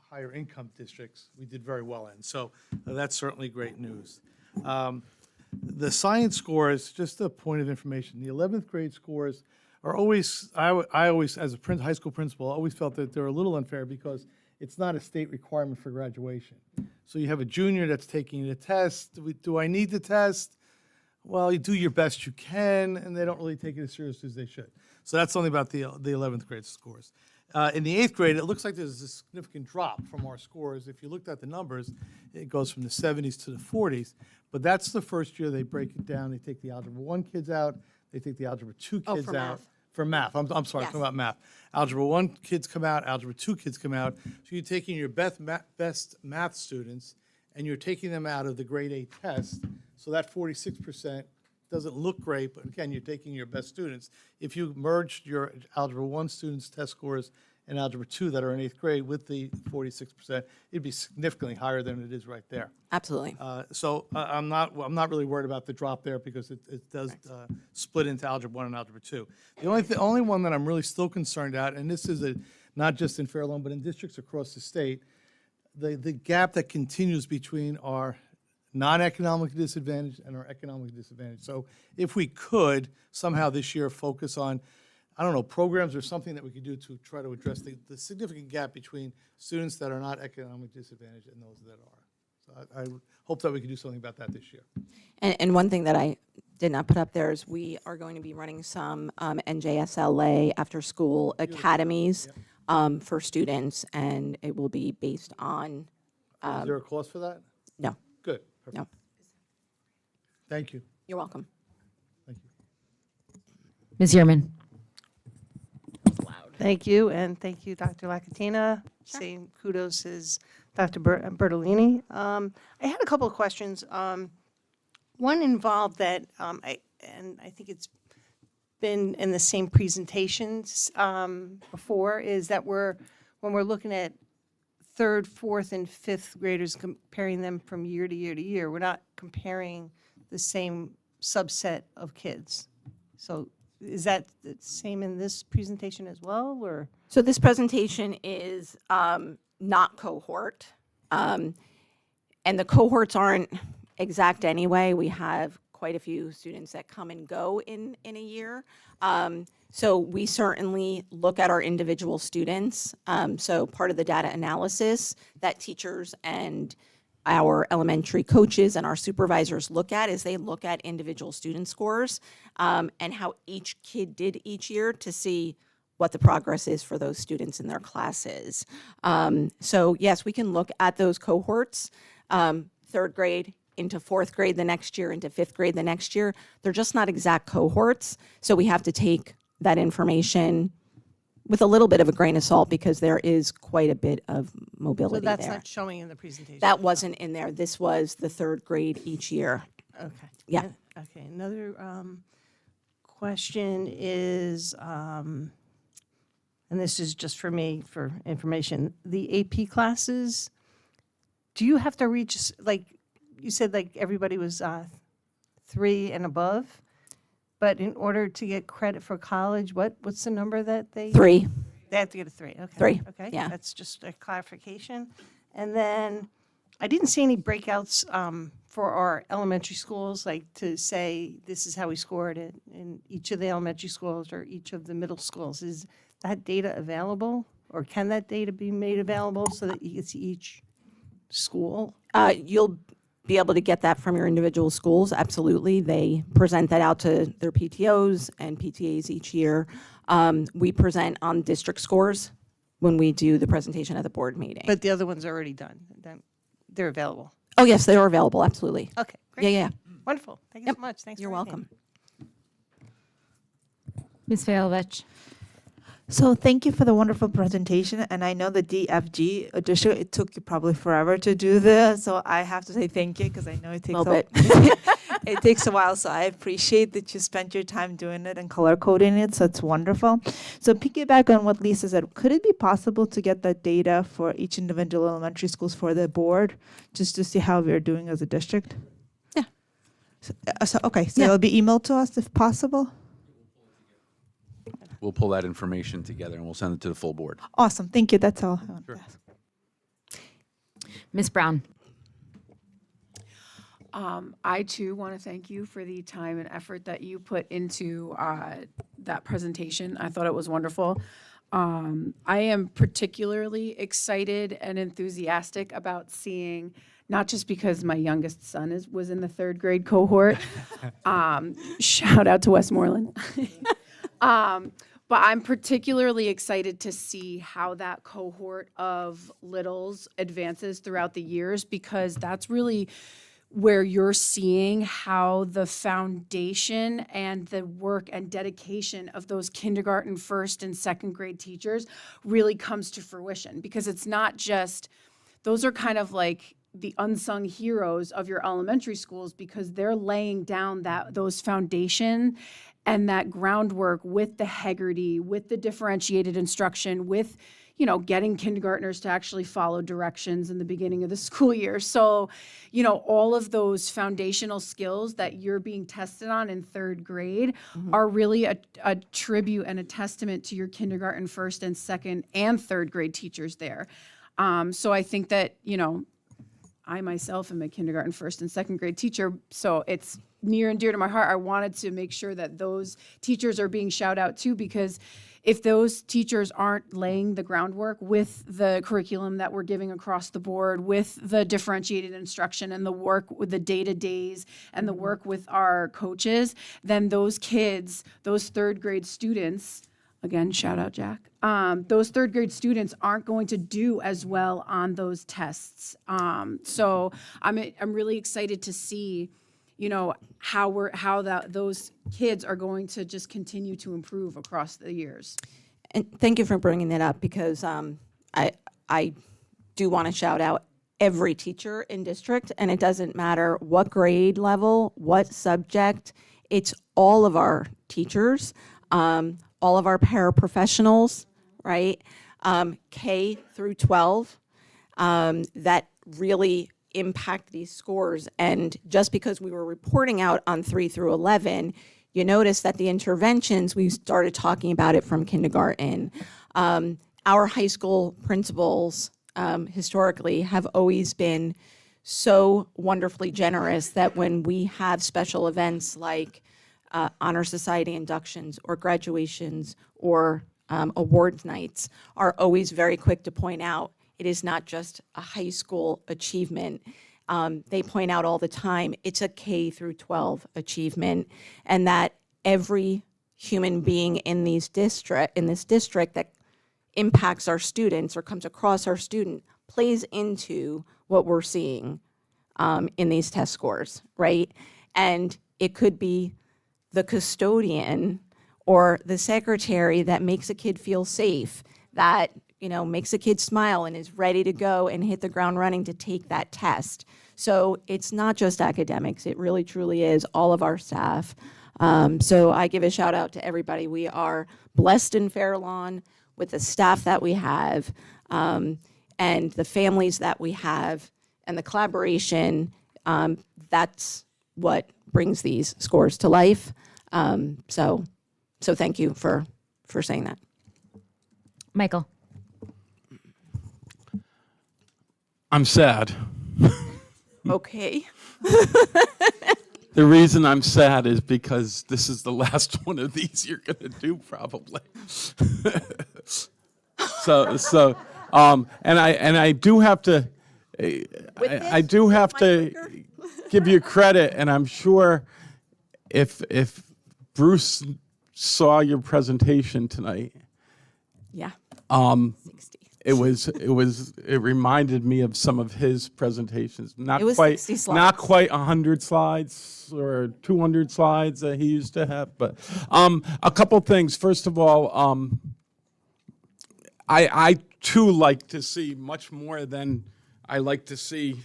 higher income districts we did very well in. So that's certainly great news. The science scores, just a point of information, the 11th grade scores are always, I always, as a high school principal, always felt that they're a little unfair because it's not a state requirement for graduation. So you have a junior that's taking the test. Do I need the test? Well, you do your best you can, and they don't really take it as seriously as they should. So that's only about the 11th grade scores. In the 8th grade, it looks like there's a significant drop from our scores. If you looked at the numbers, it goes from the 70s to the 40s. But that's the first year they break it down. They take the Algebra 1 kids out. They take the Algebra 2 kids out. Math. For math. I'm sorry, Yes. I'm talking about math. Algebra 1 kids come out, Algebra 2 kids come out. So you're taking your best math students and you're taking them out of the grade 8 test. So that 46% doesn't look great, but again, you're taking your best students. If you merged your Algebra 1 students' test scores and Algebra 2 that are in 8th grade with the 46%, it'd be significantly higher than it is right there. Absolutely. So I'm not really worried about the drop there because it does split into Algebra 1 and Algebra 2. The only one that I'm really still concerned about, and this is not just in Fair Lawn, but in districts across the state, the gap that continues between our non-economically disadvantaged and our economically disadvantaged. So if we could somehow this year focus on, I don't know, programs or something that we could do to try to address the significant gap between students that are not economically disadvantaged and those that are. So I hope that we can do something about that this year. And one thing that I did not put up there is we are going to be running some NJSLA after-school academies for students, and it will be based on, Is there a cost for that? no, Good. Perfect. no, Thank you. you're welcome. Thank you. Ms. Yearman. Thank you, and thank you, Dr. Lacatina. Same kudos as Dr. Bertolini. I had a couple of questions. One involved that, I think it's been in the same presentations before, is that when we're looking at third, fourth, and fifth graders, comparing them from year to year to year, we're not comparing the same subset of kids. So is that the same in this presentation as well, or? So this presentation is not cohort, and the cohorts aren't exact anyway. We have quite a few students that come and go in a year. So we certainly look at our individual students. So part of the data analysis that teachers and our elementary coaches and our supervisors look at is they look at individual student scores and how each kid did each year to see what the progress is for those students in their classes. So yes, we can look at those cohorts, third grade into fourth grade the next year, into fifth grade the next year. They're just not exact cohorts. So we have to take that information with a little bit of a grain of salt because there is quite a bit of mobility So that's there. not showing in the presentation? That wasn't in there. This was the third grade each year. Okay. Yeah. Okay, another question is, and this is just for me for information, the AP classes, do you have to reach, like, you said like everybody was 3 and above, but in order to get credit for college, what's the number that they? 3. They have to get a 3, okay. 3, Okay, yeah. that's just a clarification. And then I didn't see any breakouts for our elementary schools, like to say this is how we scored it in each of the elementary schools or each of the middle schools. Is that data available, or can that data be made available so that you can see each school? You'll be able to get that from your individual schools, absolutely. They present that out to their PTOs and PTAs each year. We present on district scores when we do the presentation at the board meeting. But the other ones are already done. They're available. Oh, yes, they are available, absolutely. Okay, Yeah, great. yeah, Wonderful. Thank you Yep. so much. Thanks you're for everything. welcome. Ms. Failovich. So thank you for the wonderful presentation, and I know the DFG edition, it took you probably forever to do this, so I have to say thank you because I know it takes Little bit. it takes a while, so I appreciate that you spent your time doing it and color coding it, so it's wonderful. So piggyback on what Lisa said, could it be possible to get that data for each individual elementary schools for the board, just to see how we're doing as a district? Yeah. So okay, so Yeah. it'll be emailed to us if possible? We'll pull that information together and we'll send it to the full board. Awesome, thank you, that's all I wanted to Sure. ask. Ms. Brown. I too want to thank you for the time and effort that you put into that presentation. I thought it was wonderful. I am particularly excited and enthusiastic about seeing, not just because my youngest son was in the third grade cohort. Shout out to Westmoreland. But I'm particularly excited to see how that cohort of littles advances throughout the years, because that's really where you're seeing how the foundation and the work and dedication of those kindergarten, first and second grade teachers really comes to fruition. Because it's not just, those are kind of like the unsung heroes of your elementary schools, because they're laying down those foundation and that groundwork with the Hegarty, with the differentiated instruction, with, getting kindergartners to actually follow directions in the beginning of the school year. So, all of those foundational skills that you're being tested on in third grade are really a tribute and a testament to your kindergarten, first and second and third grade teachers there. So I think that, I myself am a kindergarten, first and second grade teacher, so it's near and dear to my heart. I wanted to make sure that those teachers are being shouted out too, because if those teachers aren't laying the groundwork with the curriculum that we're giving across the board, with the differentiated instruction and the work with the day-to-days and the work with our coaches, then those kids, those third grade students, again, shout out Jack, those third grade students aren't going to do as well on those tests. So I'm really excited to see, how those kids are going to just continue to improve across the years. And thank you for bringing that up, because I do want to shout out every teacher in district, and it doesn't matter what grade level, what subject. It's all of our teachers, all of our paraprofessionals, right? K through 12, that really impact these scores. And just because we were reporting out on 3 through 11, you notice that the interventions, we started talking about it from kindergarten. Our high school principals historically have always been so wonderfully generous that when we have special events like Honor Society inductions or graduations or awards nights, are always very quick to point out it is not just a high school achievement. They point out all the time, it's a K through 12 achievement, and that every human being in this district that impacts our students or comes across our student plays into what we're seeing in these test scores, right? And it could be the custodian or the secretary that makes a kid feel safe, that makes a kid smile and is ready to go and hit the ground running to take that test. So it's not just academics. It really, truly is all of our staff. So I give a shout out to everybody. We are blessed in Fair Lawn with the staff that we have, and the families that we have, and the collaboration. That's what brings these scores to life. So thank you for saying that. Michael. I'm sad. Okay. The reason I'm sad is because this is the last one of these you're going to do, probably. And I do have to, I do have to give you credit, and I'm sure if Bruce saw your presentation tonight, Yeah. 60. it reminded me of some of his presentations. Not It was quite 60 slides. not quite 100 slides or 200 slides that he used to have, but a couple things. First of all, I too like to see much more than I like to see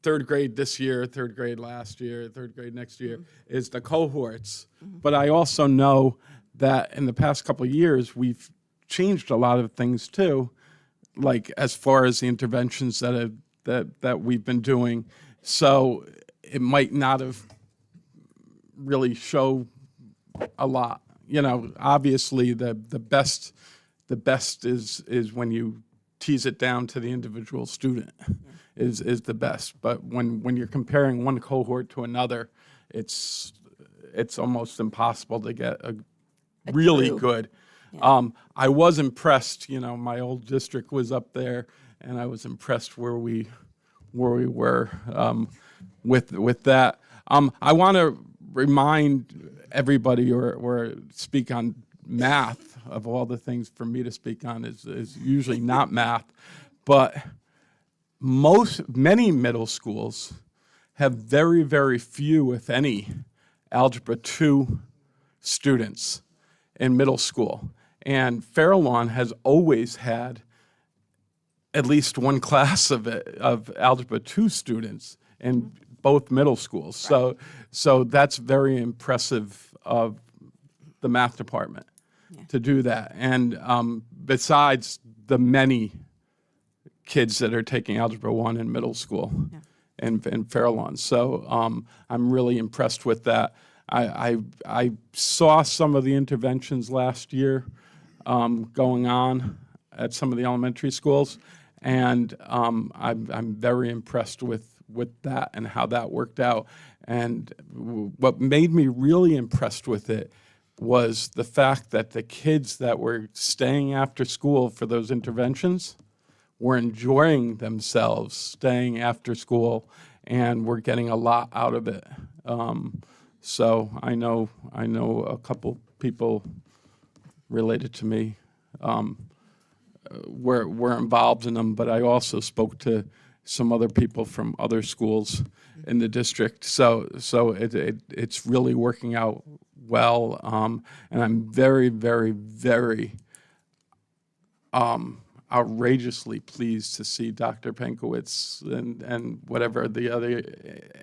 third grade this year, third grade last year, third grade next year, is the cohorts. But I also know that in the past couple of years, we've changed a lot of things too, like as far as the interventions that we've been doing. So it might not have really show a lot. Obviously the best is when you tease it down to the individual student is the best. But when you're comparing one cohort to another, it's almost impossible to get a really true. good. I was impressed, my old district was up there, and I was impressed where we were with that. I want to remind everybody or speak on math. Of all the things for me to speak on is usually not math, but many middle schools have very, very few, if any, Algebra 2 students in middle school. And Fair Lawn has always had at least one class of Algebra 2 students in both middle schools. Right. So that's very impressive of the math department to do that. And besides the many kids that are taking Algebra 1 in middle school in Fairlawn. So I'm really impressed with that. I saw some of the interventions last year going on at some of the elementary schools, and I'm very impressed with that and how that worked out. And what made me really impressed with it was the fact that the kids that were staying after school for those interventions were enjoying themselves staying after school and were getting a lot out of it. So I know a couple people related to me were involved in them, but I also spoke to some other people from other schools in the district. So it's really working out well, and I'm very, very, very outrageously pleased to see Dr. Penkowitz and whatever the other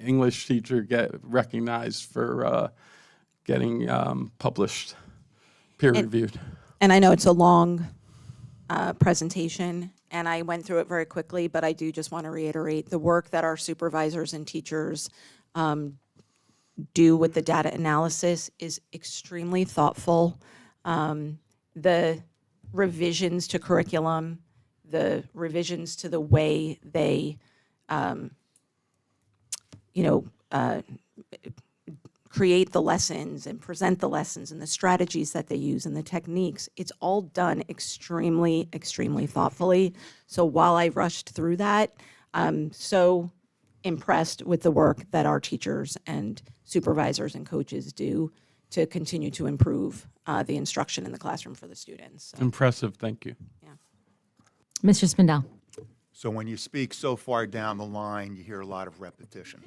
English teacher get recognized for getting published, peer-reviewed. And I know it's a long presentation, and I went through it very quickly, but I do just want to reiterate the work that our supervisors and teachers do with the data analysis is extremely thoughtful. The revisions to curriculum, the revisions to the way they, create the lessons and present the lessons and the strategies that they use and the techniques, it's all done extremely, extremely thoughtfully. So while I rushed through that, I'm so impressed with the work that our teachers and supervisors and coaches do to continue to improve the instruction in the classroom for the students. So, Impressive, thank you. Mr. Spindell. So when you speak so far down the line, you hear a lot of repetition.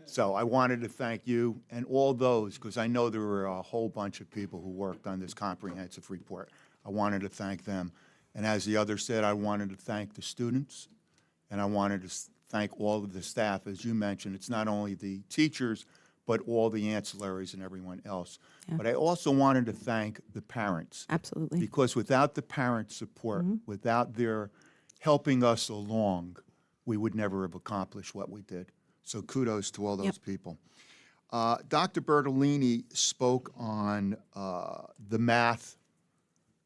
So I wanted to thank you and all those, because I know there were a whole bunch of people who worked on this comprehensive report. I wanted to thank them. And as the other said, I wanted to thank the students, and I wanted to thank all of the staff. As you mentioned, it's not only the teachers, but all the ancillaries and everyone else. Yeah. But I also wanted to thank the parents. absolutely. Because without the parent support, without their helping us along, we would never have accomplished what we did. So kudos to all those people. Dr. Bertolini spoke on the math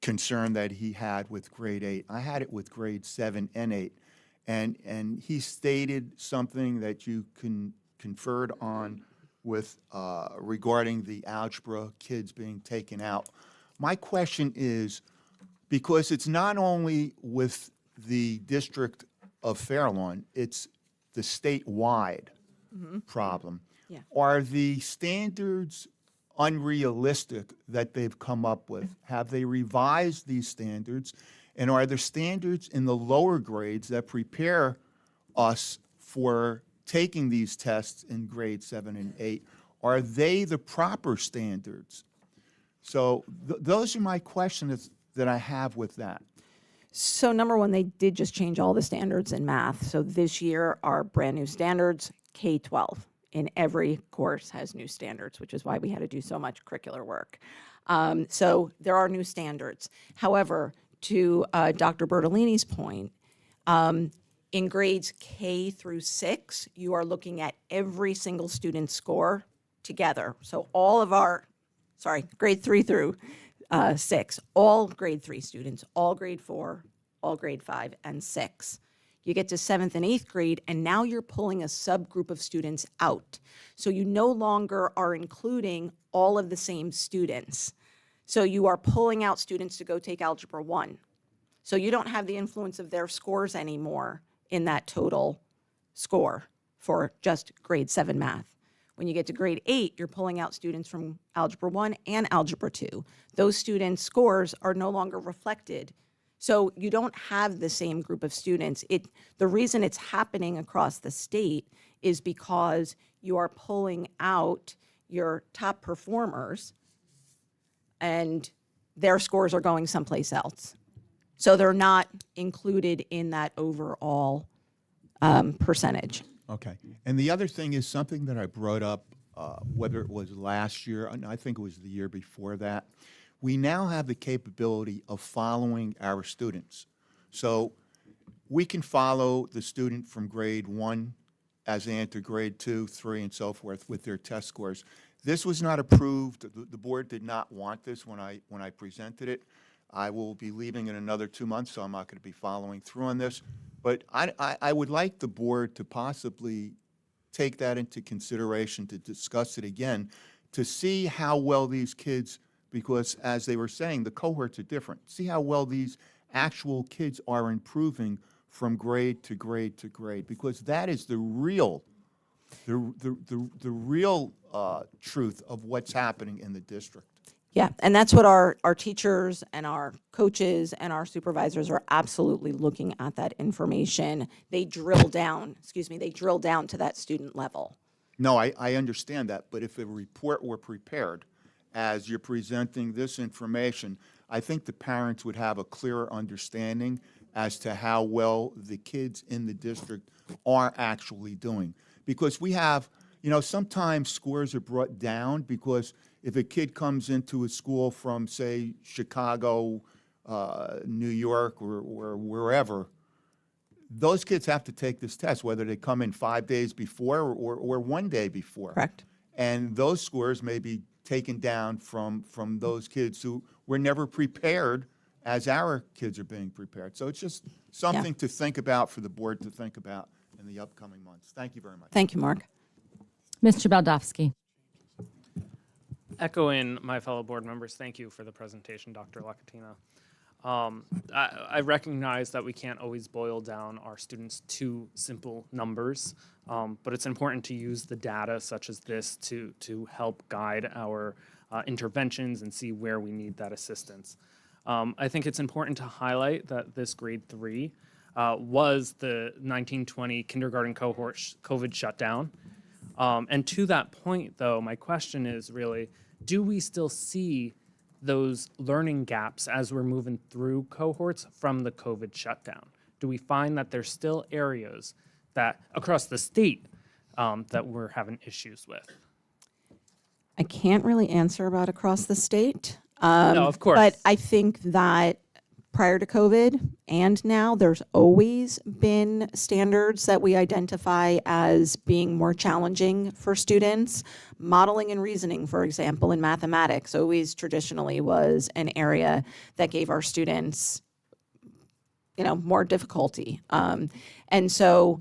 concern that he had with grade 8. I had it with grade 7 and 8. And he stated something that you conferred on with regarding the algebra kids being taken out. My question is, because it's not only with the District of Fairlawn, it's the statewide problem. Yeah. Are the standards unrealistic that they've come up with? Have they revised these standards? And are there standards in the lower grades that prepare us for taking these tests in grade 7 and 8? Are they the proper standards? So those are my questions that I have with that. So number one, they did just change all the standards in math. So this year, our brand new standards, K-12 in every course has new standards, which is why we had to do so much curricular work. So there are new standards. However, to Dr. Bertolini's point, in grades K through 6, you are looking at every single student's score together. So all of our, grade 3 through 6, all grade 3 students, all grade 4, all grade 5, and 6. You get to 7th and 8th grade, and now you're pulling a subgroup of students out. So you no longer are including all of the same students. So you are pulling out students to go take Algebra 1. So you don't have the influence of their scores anymore in that total score for just grade 7 math. When you get to grade 8, you're pulling out students from Algebra 1 and Algebra 2. Those students' scores are no longer reflected. So you don't have the same group of students. The reason it's happening across the state is because you are pulling out your top performers and their scores are going someplace else. So they're not included in that overall percentage. Okay. And the other thing is something that I brought up, whether it was last year, and I think it was the year before that. We now have the capability of following our students. So we can follow the student from grade 1 as they enter grade 2, 3, and so forth with their test scores. This was not approved. The board did not want this when I presented it. I will be leaving in another 2 months, so I'm not going to be following through on this. But I would like the board to possibly take that into consideration, to discuss it again, to see how well these kids, because as they were saying, the cohorts are different. See how well these actual kids are improving from grade to grade to grade, because that is the real truth of what's happening in the district. Yeah, and that's what our teachers and our coaches and our supervisors are absolutely looking at, that information. They drill down to that student level. No, I understand that, but if a report were prepared as you're presenting this information, I think the parents would have a clearer understanding as to how well the kids in the district are actually doing. Because we have, sometimes scores are brought down because if a kid comes into a school from, say, Chicago, New York, or wherever, those kids have to take this test, whether they come in 5 days before or 1 day before. Correct. And those scores may be taken down from those kids who were never prepared as our kids are being prepared. So it's just something to think about for the board to think about in the upcoming months. Thank you very much. Thank you, Mark. Mr. Baldowski. Echoing my fellow board members, thank you for the presentation, Dr. Lacatina. I recognize that we can't always boil down our students to simple numbers, but it's important to use the data such as this to help guide our interventions and see where we need that assistance. I think it's important to highlight that this grade 3 was the 1920 kindergarten cohort COVID shutdown. And to that point, though, my question is really, do we still see those learning gaps as we're moving through cohorts from the COVID shutdown? Do we find that there's still areas that across the state that we're having issues with? I can't really answer about across the state. No, of course. But I think that prior to COVID and now, there's always been standards that we identify as being more challenging for students. Modeling and reasoning, for example, in mathematics always traditionally was an area that gave our students, more difficulty. And so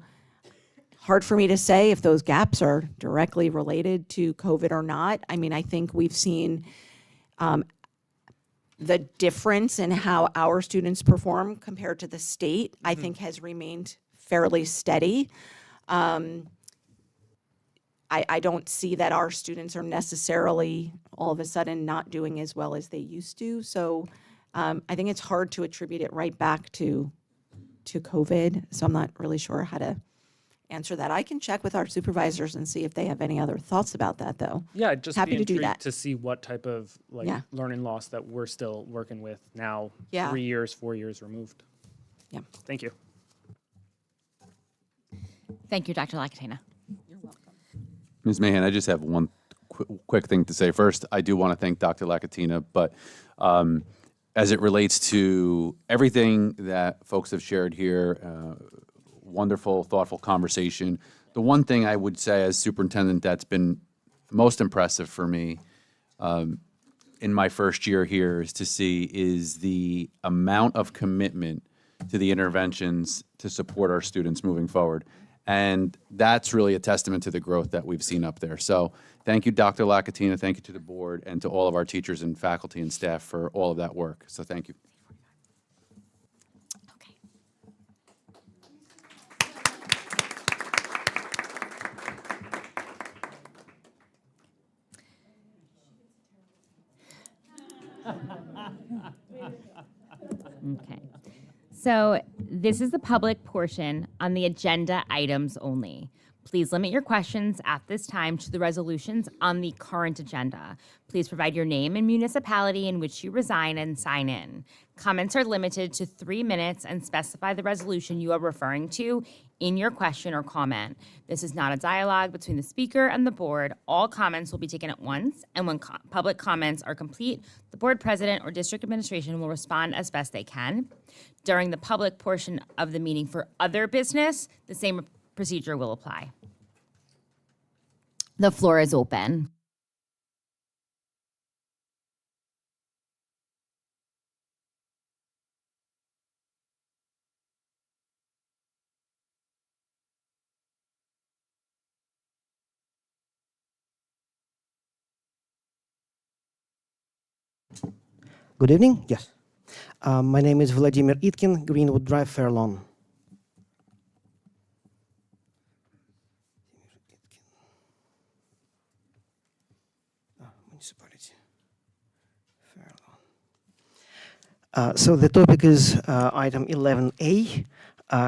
hard for me to say if those gaps are directly related to COVID or not. I mean, I think we've seen the difference in how our students perform compared to the state, I think has remained fairly steady. I don't see that our students are necessarily all of a sudden not doing as well as they used to. So I think it's hard to attribute it right back to COVID. So I'm not really sure how to answer that. I can check with our supervisors and see if they have any other thoughts about that, though. Yeah, I'd just Happy be to do intrigued that. to see what type of learning loss that we're still working with now, 3 years, 4 years removed. Yeah. Thank you. Thank you, Dr. Lacatina. Ms. Mahan, I just have one quick thing to say. First, I do want to thank Dr. Lacatina, but as it relates to everything that folks have shared here, wonderful, thoughtful conversation. The one thing I would say as superintendent that's been most impressive for me in my first year here is the amount of commitment to the interventions to support our students moving forward. And that's really a testament to the growth that we've seen up there. So thank you, Dr. Lacatina. Thank you to the board and to all of our teachers and faculty and staff for all of that work. So thank you. Okay. So this is the public portion on the agenda items only. Please limit your questions at this time to the resolutions on the current agenda. Please provide your name and municipality in which you reside and sign in. Comments are limited to 3 minutes and specify the resolution you are referring to in your question or comment. This is not a dialogue between the speaker and the board. All comments will be taken at once, and when public comments are complete, the board president or district administration will respond as best they can. During the public portion of the meeting for other business, the same procedure will apply. The floor is open. Good evening. Yes. My name is Vladimir Itkin, Greenwood Drive, Fair Lawn. Municipality. Fair Lawn. So the topic is item 11A,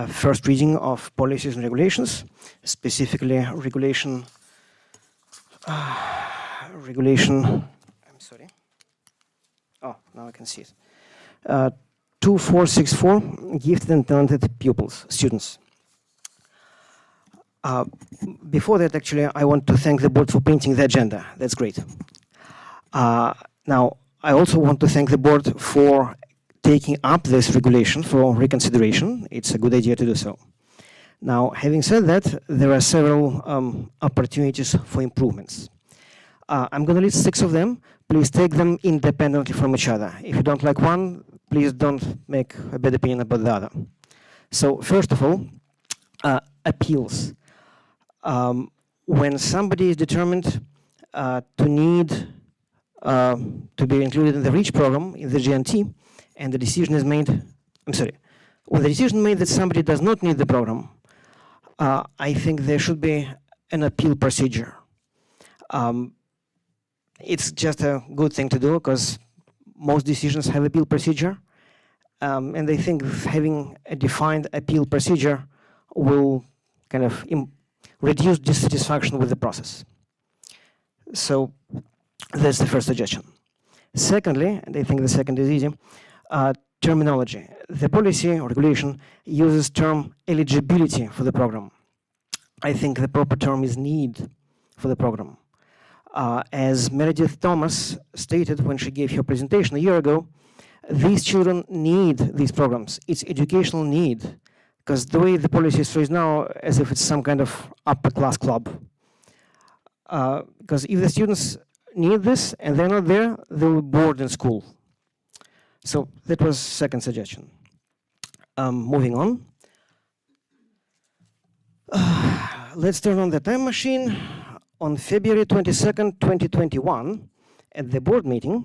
first reading of policies and regulations, specifically regulation. I'm sorry. Oh, now I can see it. 2464, gifted and talented pupils, students. Before that, actually, I want to thank the board for printing the agenda. That's great. Now, I also want to thank the board for taking up this regulation for reconsideration. It's a good idea to do so. Now, having said that, there are several opportunities for improvements. I'm going to list 6 of them. Please take them independently from each other. If you don't like one, please don't make a bad opinion about the other. So first of all, appeals. When somebody is determined to need to be included in the REACH program, in the GNT, and the decision is made, when the decision is made that somebody does not need the program, I think there should be an appeal procedure. It's just a good thing to do because most decisions have appeal procedure. And I think having a defined appeal procedure will kind of reduce dissatisfaction with the process. So that's the first suggestion. Secondly, and I think the second is easy, terminology. The policy or regulation uses term eligibility for the program. I think the proper term is need for the program. As Meredith Thomas stated when she gave her presentation a year ago, these children need these programs. It's educational need, because the way the policy is phrased now, as if it's some kind of upper class club. Because if the students need this and they're not there, they will be bored in school. So that was second suggestion. Moving on. Let's turn on the time machine. On February 22nd, 2021, at the board meeting,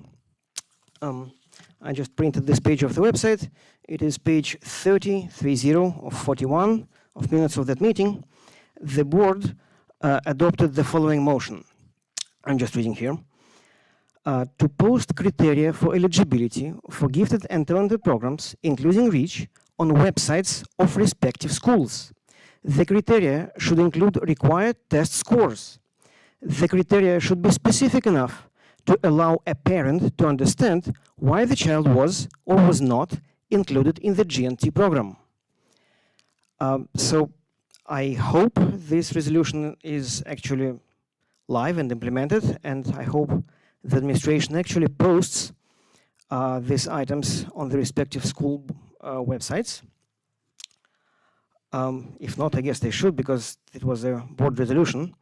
I just printed this page of the website. It is page 30 of 41 of minutes of that meeting. The board adopted the following motion. I'm just reading here. To post criteria for eligibility for gifted and talented programs, including REACH, on websites of respective schools. The criteria should include required test scores. The criteria should be specific enough to allow a parent to understand why the child was or was not included in the GNT program. So I hope this resolution is actually live and implemented, and I hope the administration actually posts these items on the respective school websites. If not, I guess they should, because it was a board resolution.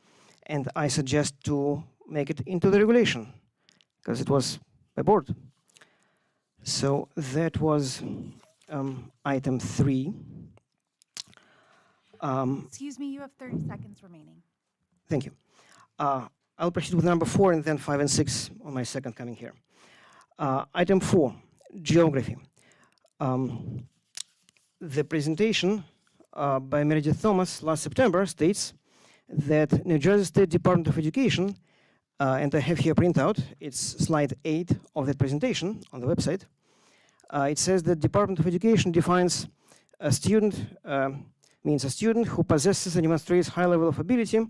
And I suggest to make it into the regulation, because it was by board. So that was item 3. Excuse me, you have 30 seconds remaining. Thank you. I'll proceed with number 4 and then 5 and 6 on my second coming here. Item 4, geography. The presentation by Meredith Thomas last September states that New Jersey State Department of Education, and I have here a printout, it's slide 8 of that presentation on the website. It says that Department of Education defines a student means a student who possesses and demonstrates high level of ability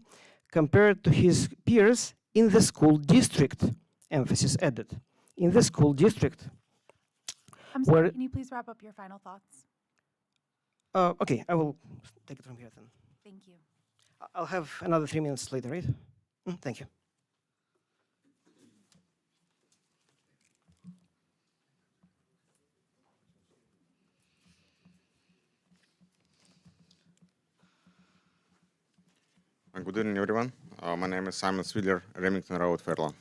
compared to his peers in the school district, emphasis added, in the school district. I'm sorry, Where- can you please wrap up your final thoughts? Okay, I will take it from here then. Thank you. I'll have another 3 minutes later, right? Thank you. Good evening, everyone. My name is Simon Swiller, Remington Road, Fairlawn.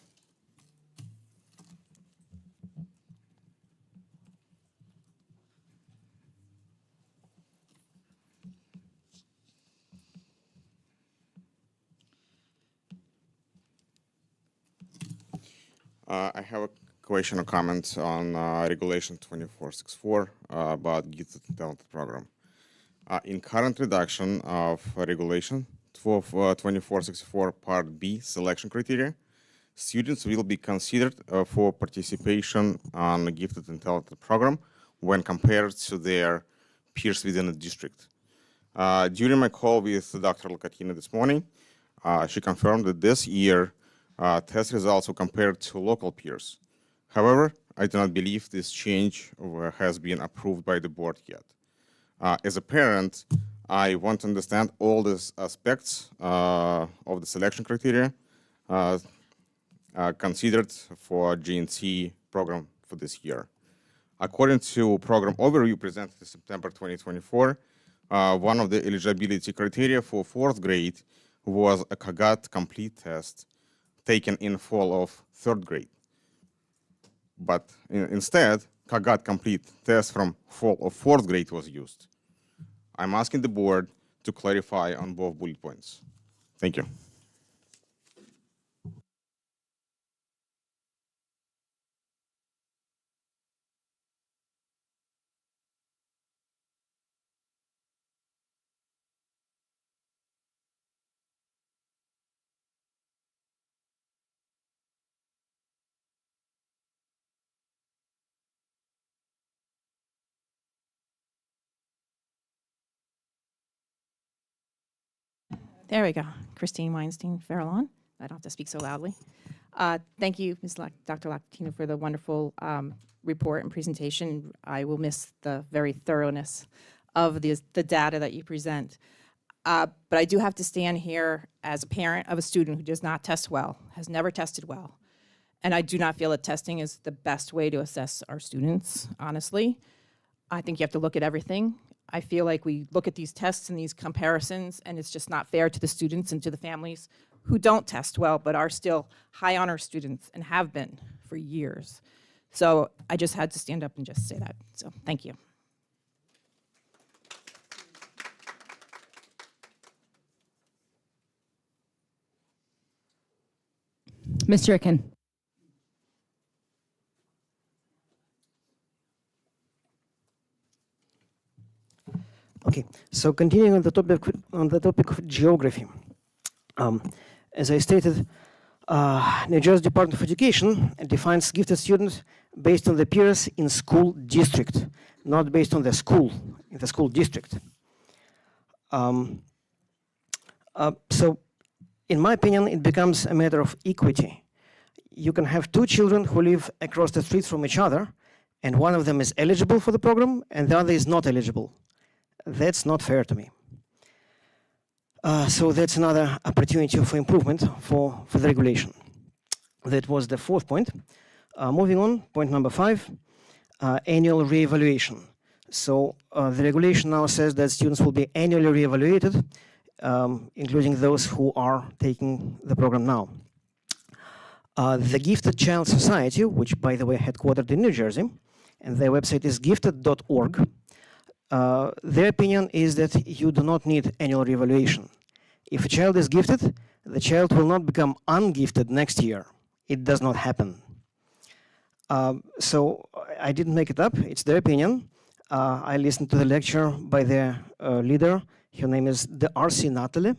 I have a question or comment on Regulation 2464 about Gifted and Talented Program. In current redaction of Regulation 2464 Part B selection criteria, students will be considered for participation on a Gifted and Talented Program when compared to their peers within the district. During my call with Dr. Locatina this morning, she confirmed that this year test results were compared to local peers. However, I do not believe this change has been approved by the board yet. As a parent, I want to understand all these aspects of the selection criteria considered for GNC program for this year. According to program overview presented in September 2024, one of the eligibility criteria for 4th grade was a CAGAT complete test taken in fall of 3rd grade. But instead, CAGAT complete test from fall of 4th grade was used. I'm asking the board to clarify on both bullet points. Thank you. There we go. Christine Weinstein, Farallon. I don't have to speak so loudly. Thank you, Dr. Locatina, for the wonderful report and presentation. I will miss the very thoroughness of the data that you present. But I do have to stand here as a parent of a student who does not test well, has never tested well. And I do not feel that testing is the best way to assess our students, honestly. I think you have to look at everything. I feel like we look at these tests and these comparisons, and it's just not fair to the students and to the families who don't test well but are still high honor students and have been for years. So I just had to stand up and just say that. So thank you. Mr. Icken. Okay, so continuing on the topic of geography. As I stated, New Jersey Department of Education defines gifted students based on the peers in school district, not based on the school, in the school district. So, in my opinion, it becomes a matter of equity. You can have two children who live across the street from each other, and one of them is eligible for the program, and the other is not eligible. That's not fair to me. So that's another opportunity for improvement for the regulation. That was the fourth point. Moving on, point number 5, annual reevaluation. So the regulation now says that students will be annually reevaluated, including those who are taking the program now. The Gifted Child Society, which by the way headquartered in New Jersey, and their website is gifted.org, their opinion is that you do not need annual reevaluation. If a child is gifted, the child will not become ungifted next year. It does not happen. So I didn't make it up. It's their opinion. I listened to the lecture by their leader. Her name is R.C. Natalie.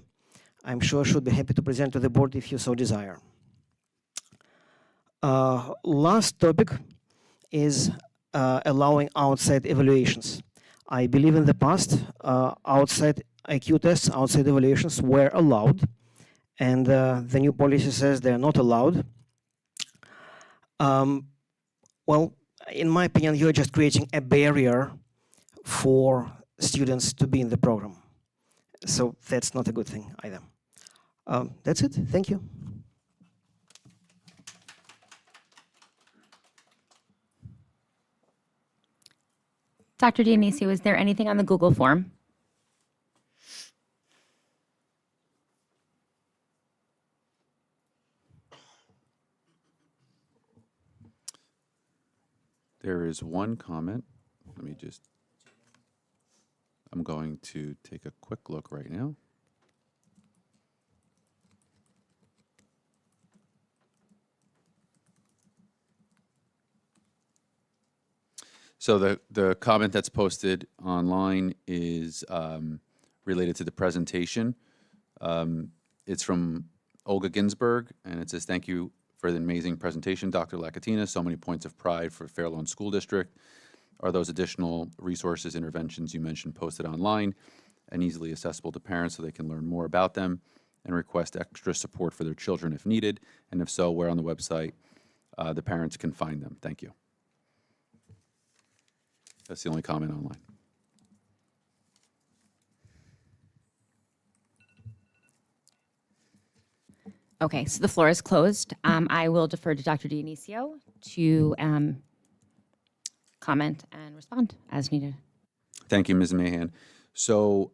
I'm sure she'll be happy to present to the board if you so desire. Last topic is allowing outside evaluations. I believe in the past, outside IQ tests, outside evaluations were allowed, and the new policy says they're not allowed. Well, in my opinion, you're just creating a barrier for students to be in the program. So that's not a good thing either. That's it. Thank you. Dr. Dionisio, is there anything on the Google form? There is one comment. I'm going to take a quick look right now. So the comment that's posted online is related to the presentation. It's from Olga Ginsburg, and it says, "Thank you for the amazing presentation, Dr. Lakatina. So many points of pride for Fair Lawn School District. Are those additional resources, interventions you mentioned posted online and easily accessible to parents so they can learn more about them and request extra support for their children if needed? And if so, where on the website the parents can find them? Thank you." That's the only comment online. Okay, so the floor is closed. I will defer to Dr. Dionisio to comment and respond as needed. Thank you, Ms. Mahan. So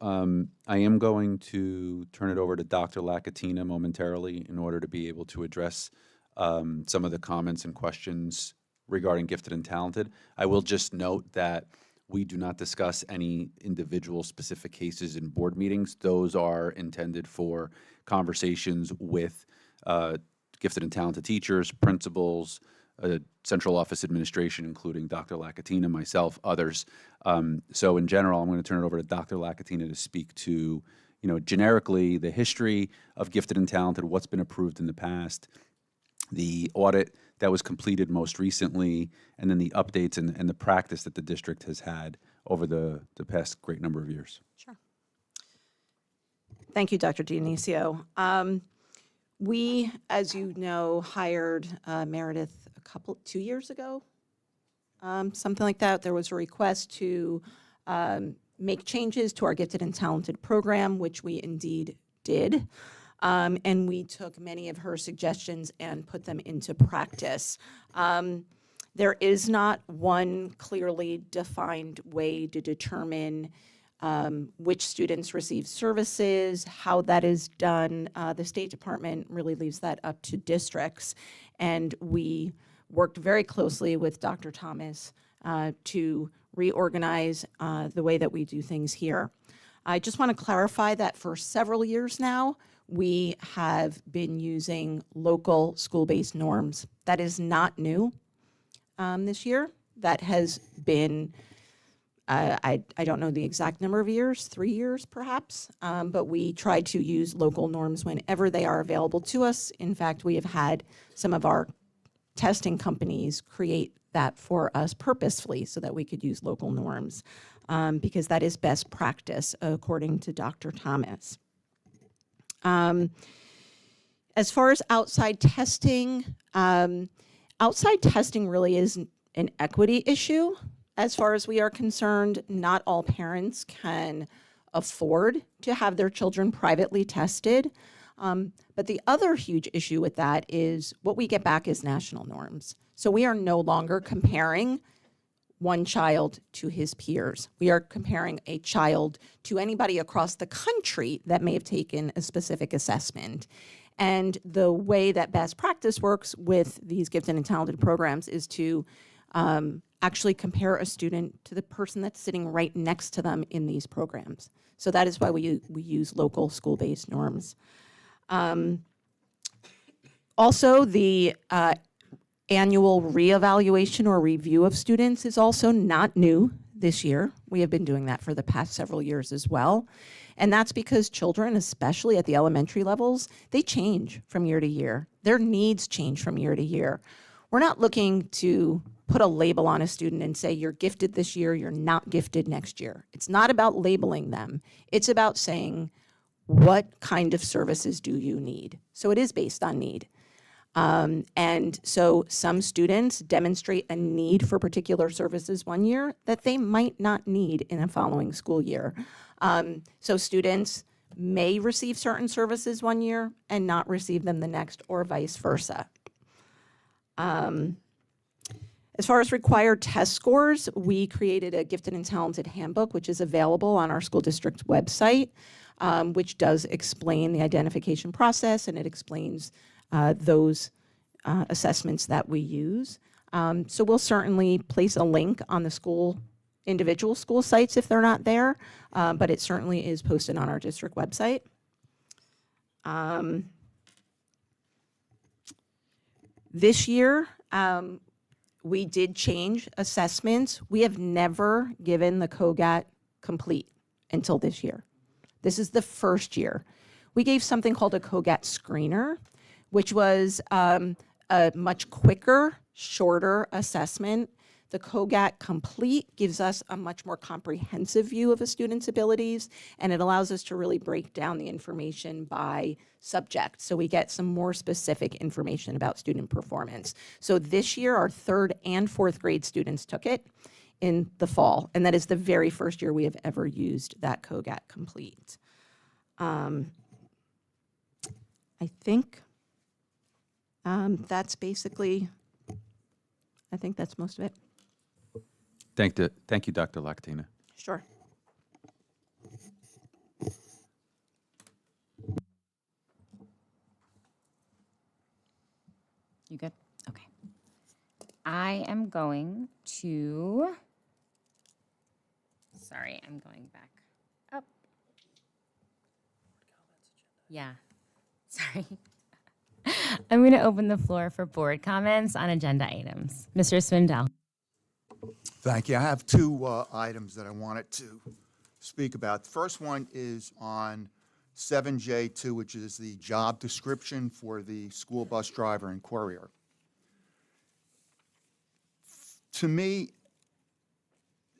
I am going to turn it over to Dr. Lakatina momentarily in order to be able to address some of the comments and questions regarding gifted and talented. I will just note that we do not discuss any individual specific cases in board meetings. Those are intended for conversations with gifted and talented teachers, principals, central office administration, including Dr. Lakatina, myself, others. So in general, I'm going to turn it over to Dr. Lakatina to speak to, generically the history of gifted and talented, what's been approved in the past, the audit that was completed most recently, and then the updates and the practice that the district has had over the past great number of years. Sure. Thank you, Dr. Dionisio. We, as you know, hired Meredith 2 years ago, something like that. There was a request to make changes to our gifted and talented program, which we indeed did. And we took many of her suggestions and put them into practice. There is not one clearly defined way to determine which students receive services, how that is done. The State Department really leaves that up to districts. And we worked very closely with Dr. Thomas to reorganize the way that we do things here. I just want to clarify that for several years now, we have been using local school-based norms. That is not new this year. That has been, I don't know the exact number of years, 3 years perhaps, but we try to use local norms whenever they are available to us. In fact, we have had some of our testing companies create that for us purposefully so that we could use local norms because that is best practice according to Dr. Thomas. As far as outside testing really is an equity issue. As far as we are concerned, not all parents can afford to have their children privately tested. But the other huge issue with that is what we get back is national norms. So we are no longer comparing one child to his peers. We are comparing a child to anybody across the country that may have taken a specific assessment. And the way that best practice works with these gifted and talented programs is to actually compare a student to the person that's sitting right next to them in these programs. So that is why we use local school-based norms. Also, the annual reevaluation or review of students is also not new this year. We have been doing that for the past several years as well. And that's because children, especially at the elementary levels, they change from year to year. Their needs change from year to year. We're not looking to put a label on a student and say, you're gifted this year, you're not gifted next year. It's not about labeling them. It's about saying, what kind of services do you need? So it is based on need. And so some students demonstrate a need for particular services one year that they might not need in a following school year. So students may receive certain services one year and not receive them the next, or vice versa. As far as required test scores, we created a gifted and talented handbook, which is available on our school district website, which does explain the identification process, and it explains those assessments that we use. So we'll certainly place a link on the individual school sites if they're not there, but it certainly is posted on our district website. This year, we did change assessments. We have never given the COGAT complete until this year. This is the first year. We gave something called a COGAT screener, which was a much quicker, shorter assessment. The COGAT complete gives us a much more comprehensive view of a student's abilities, and it allows us to really break down the information by subject. So we get some more specific information about student performance. So this year, our 3rd and 4th grade students took it in the fall, and that is the very first year we have ever used that COGAT complete. I think that's basically, I think that's most of it. Thank you, Dr. Lackatina. Sure. You good? Okay. I am going to, sorry, I'm going back up. Yeah, sorry. I'm going to open the floor for board comments on agenda items. Mr. Swindell. Thank you. I have 2 items that I wanted to speak about. The first one is on 7J2, which is the job description for the school bus driver and courier. To me,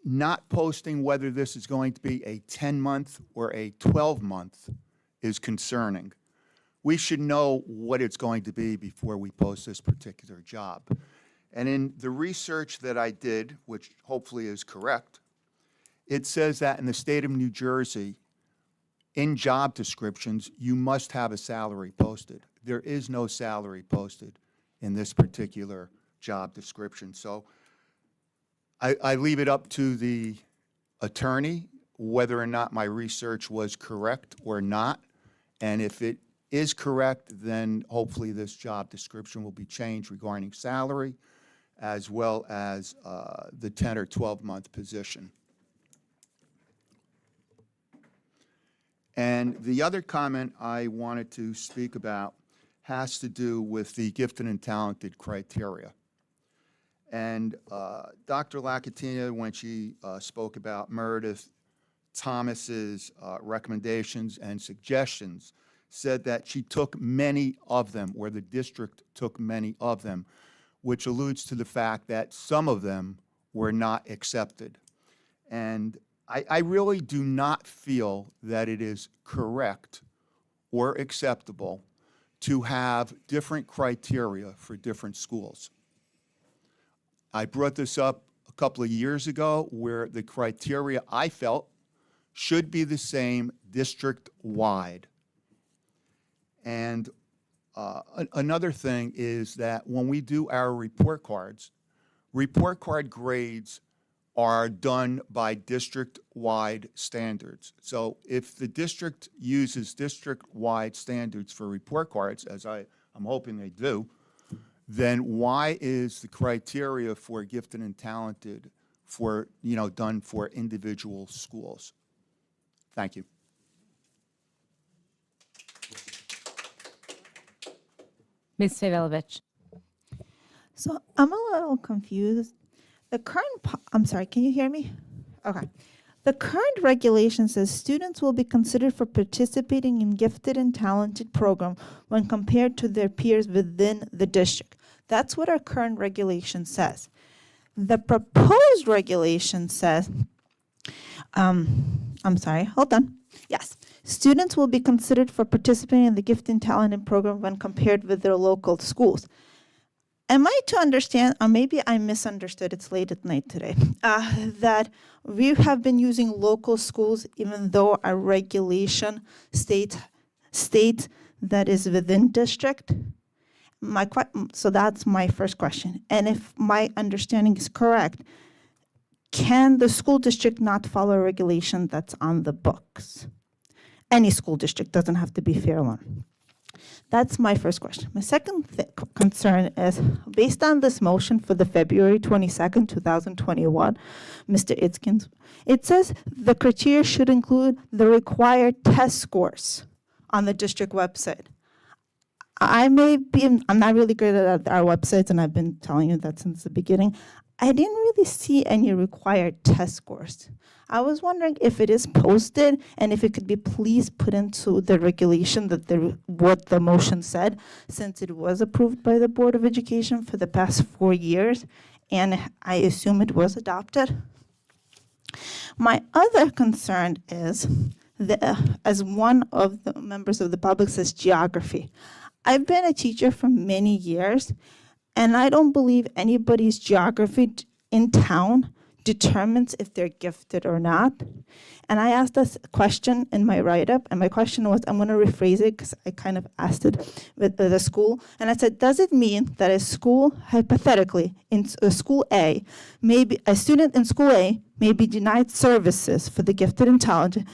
not posting whether this is going to be a 10-month or a 12-month is concerning. We should know what it's going to be before we post this particular job. And in the research that I did, which hopefully is correct, it says that in the state of New Jersey, in job descriptions, you must have a salary posted. There is no salary posted in this particular job description. So I leave it up to the attorney whether or not my research was correct or not. And if it is correct, then hopefully this job description will be changed regarding salary, as well as the 10 or 12-month position. And the other comment I wanted to speak about has to do with the gifted and talented criteria. And Dr. Lackatina, when she spoke about Meredith Thomas's recommendations and suggestions, said that she took many of them, or the district took many of them, which alludes to the fact that some of them were not accepted. And I really do not feel that it is correct or acceptable to have different criteria for different schools. I brought this up a couple of years ago where the criteria I felt should be the same district-wide. And another thing is that when we do our report card grades are done by district-wide standards. So if the district uses district-wide standards for report cards, as I'm hoping they do, then why is the criteria for gifted and talented done for individual schools? Thank you. Ms. Favelovich. So I'm a little confused. The current, I'm sorry, can you hear me? Okay. The current regulation says students will be considered for participating in gifted and talented program when compared to their peers within the district. That's what our current regulation says. The proposed regulation says, I'm sorry, hold on. Yes, students will be considered for participating in the Gifted Talent program when compared with their local schools. Am I to understand, or maybe I misunderstood, it's late at night today, that we have been using local schools even though our regulation states that is within district? So that's my first question. And if my understanding is correct, can the school district not follow a regulation that's on the books? Any school district, doesn't have to be Fairlawn. That's my first question. My second concern is, based on this motion for the February 22nd, 2021, Mr. Itzkins, it says the criteria should include the required test scores on the district website. I'm not really good at our websites, and I've been telling you that since the beginning. I didn't really see any required test scores. I was wondering if it is posted and if it could be please put into the regulation that what the motion said, since it was approved by the Board of Education for the past 4 years, and I assume it was adopted. My other concern is, as one of the members of the public says, geography. I've been a teacher for many years, and I don't believe anybody's geography in town determines if they're gifted or not. And I asked this question in my write-up, and my question was, I'm going to rephrase it because I kind of asked it with the school. And I said, does it mean that a school, hypothetically, in school A, maybe a student in school A may be denied services for the gifted and talented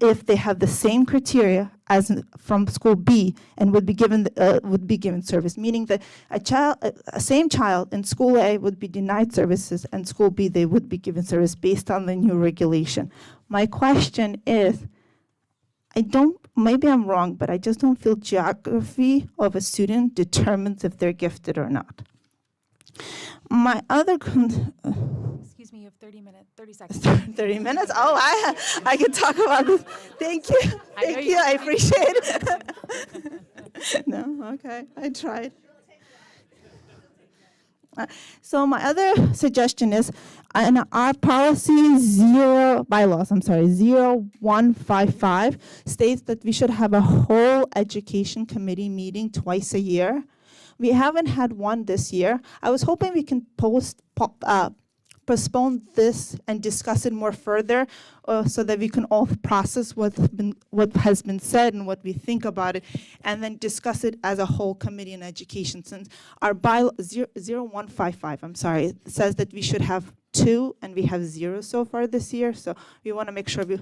if they have the same criteria as from school B and would be given service, meaning that a same child in school A would be denied services and school B they would be given service based on the new regulation. My question is, maybe I'm wrong, but I just don't feel geography of a student determines if they're gifted or not. My other Excuse me, you have 30 seconds. 30 minutes? Oh, I can talk about this. Thank you. Thank you. I appreciate it. No, okay. I tried. So my other suggestion is, in our policy 0155 states that we should have a whole education committee meeting twice a year. We haven't had one this year. I was hoping we can postpone this and discuss it more further so that we can all process what has been said and what we think about it, and then discuss it as a whole committee in education. Since our bylaw 0155, says that we should have 2, and we have 0 so far this year. So we want to make sure we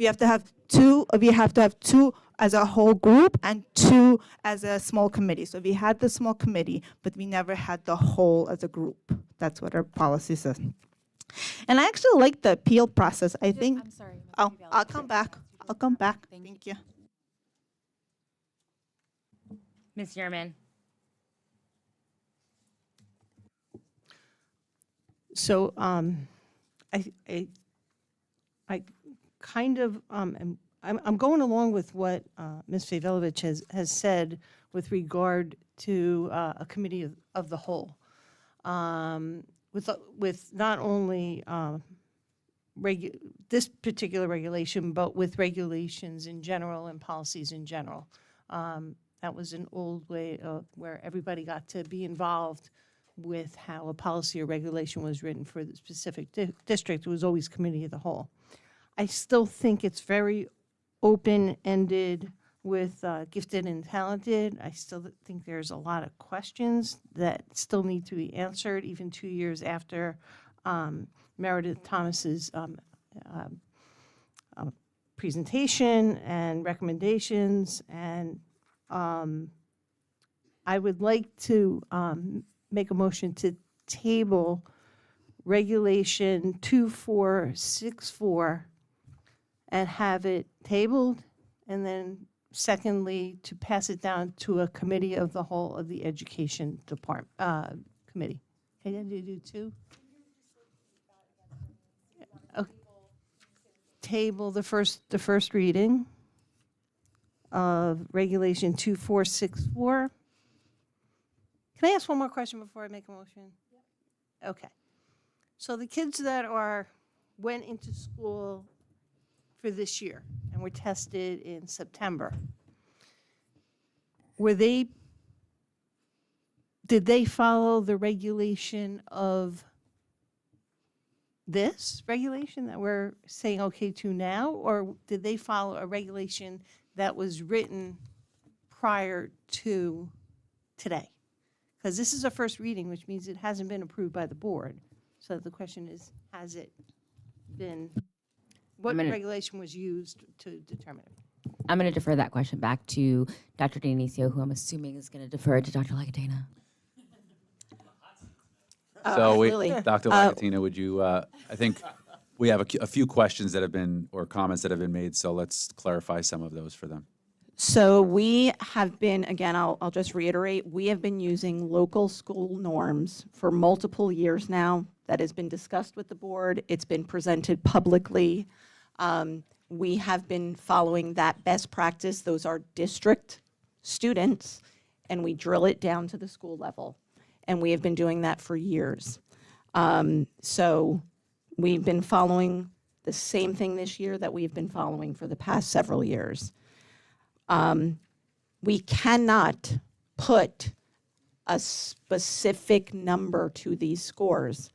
have to have 2. We have to have 2 as a whole group and 2 as a small committee. So we had the small committee, but we never had the whole as a group. That's what our policy says. And I actually like the appeal process. I think. I'm sorry. I'll come back. I'll come back. Thank you. Ms. Yerman. So I kind of I'm going along with what Ms. Favelovich has said with regard to a committee of the whole, with not only this particular regulation, but with regulations in general and policies in general. That was an old way of where everybody got to be involved with how a policy or regulation was written for the specific district. It was always committee of the whole. I still think it's very open-ended with gifted and talented. I still think there's a lot of questions that still need to be answered, even 2 years after Meredith Thomas's presentation and recommendations. And I would like to make a motion to table Regulation 2464 and have it tabled, and then secondly, to pass it down to a committee of the whole of the education department committee. Okay, then you do 2? Okay. Table the first reading of Regulation 2464 Can I ask one more question before I make a motion? Okay. So the kids that went into school for this year and were tested in September, did they follow the regulation of this regulation that we're saying okay to now, or did they follow a regulation that was written prior to today? Because this is a first reading, which means it hasn't been approved by the board. So the question is, has it been, what regulation was used to determine it? I'm going to defer that question back to Dr. Dionisio, who I'm assuming is going to defer to Dr. Lagatina. So, really? Dr. Lagatina, would you, I think we have a few questions that have been, or comments that have been made, so let's clarify some of those for them. So we have been, again, I'll just reiterate, we have been using local school norms for multiple years now. That has been discussed with the board. It's been presented publicly. We have been following that best practice. Those are district students, and we drill it down to the school level. And we have been doing that for years. So we've been following the same thing this year that we've been following for the past several years. We cannot put a specific number to these scores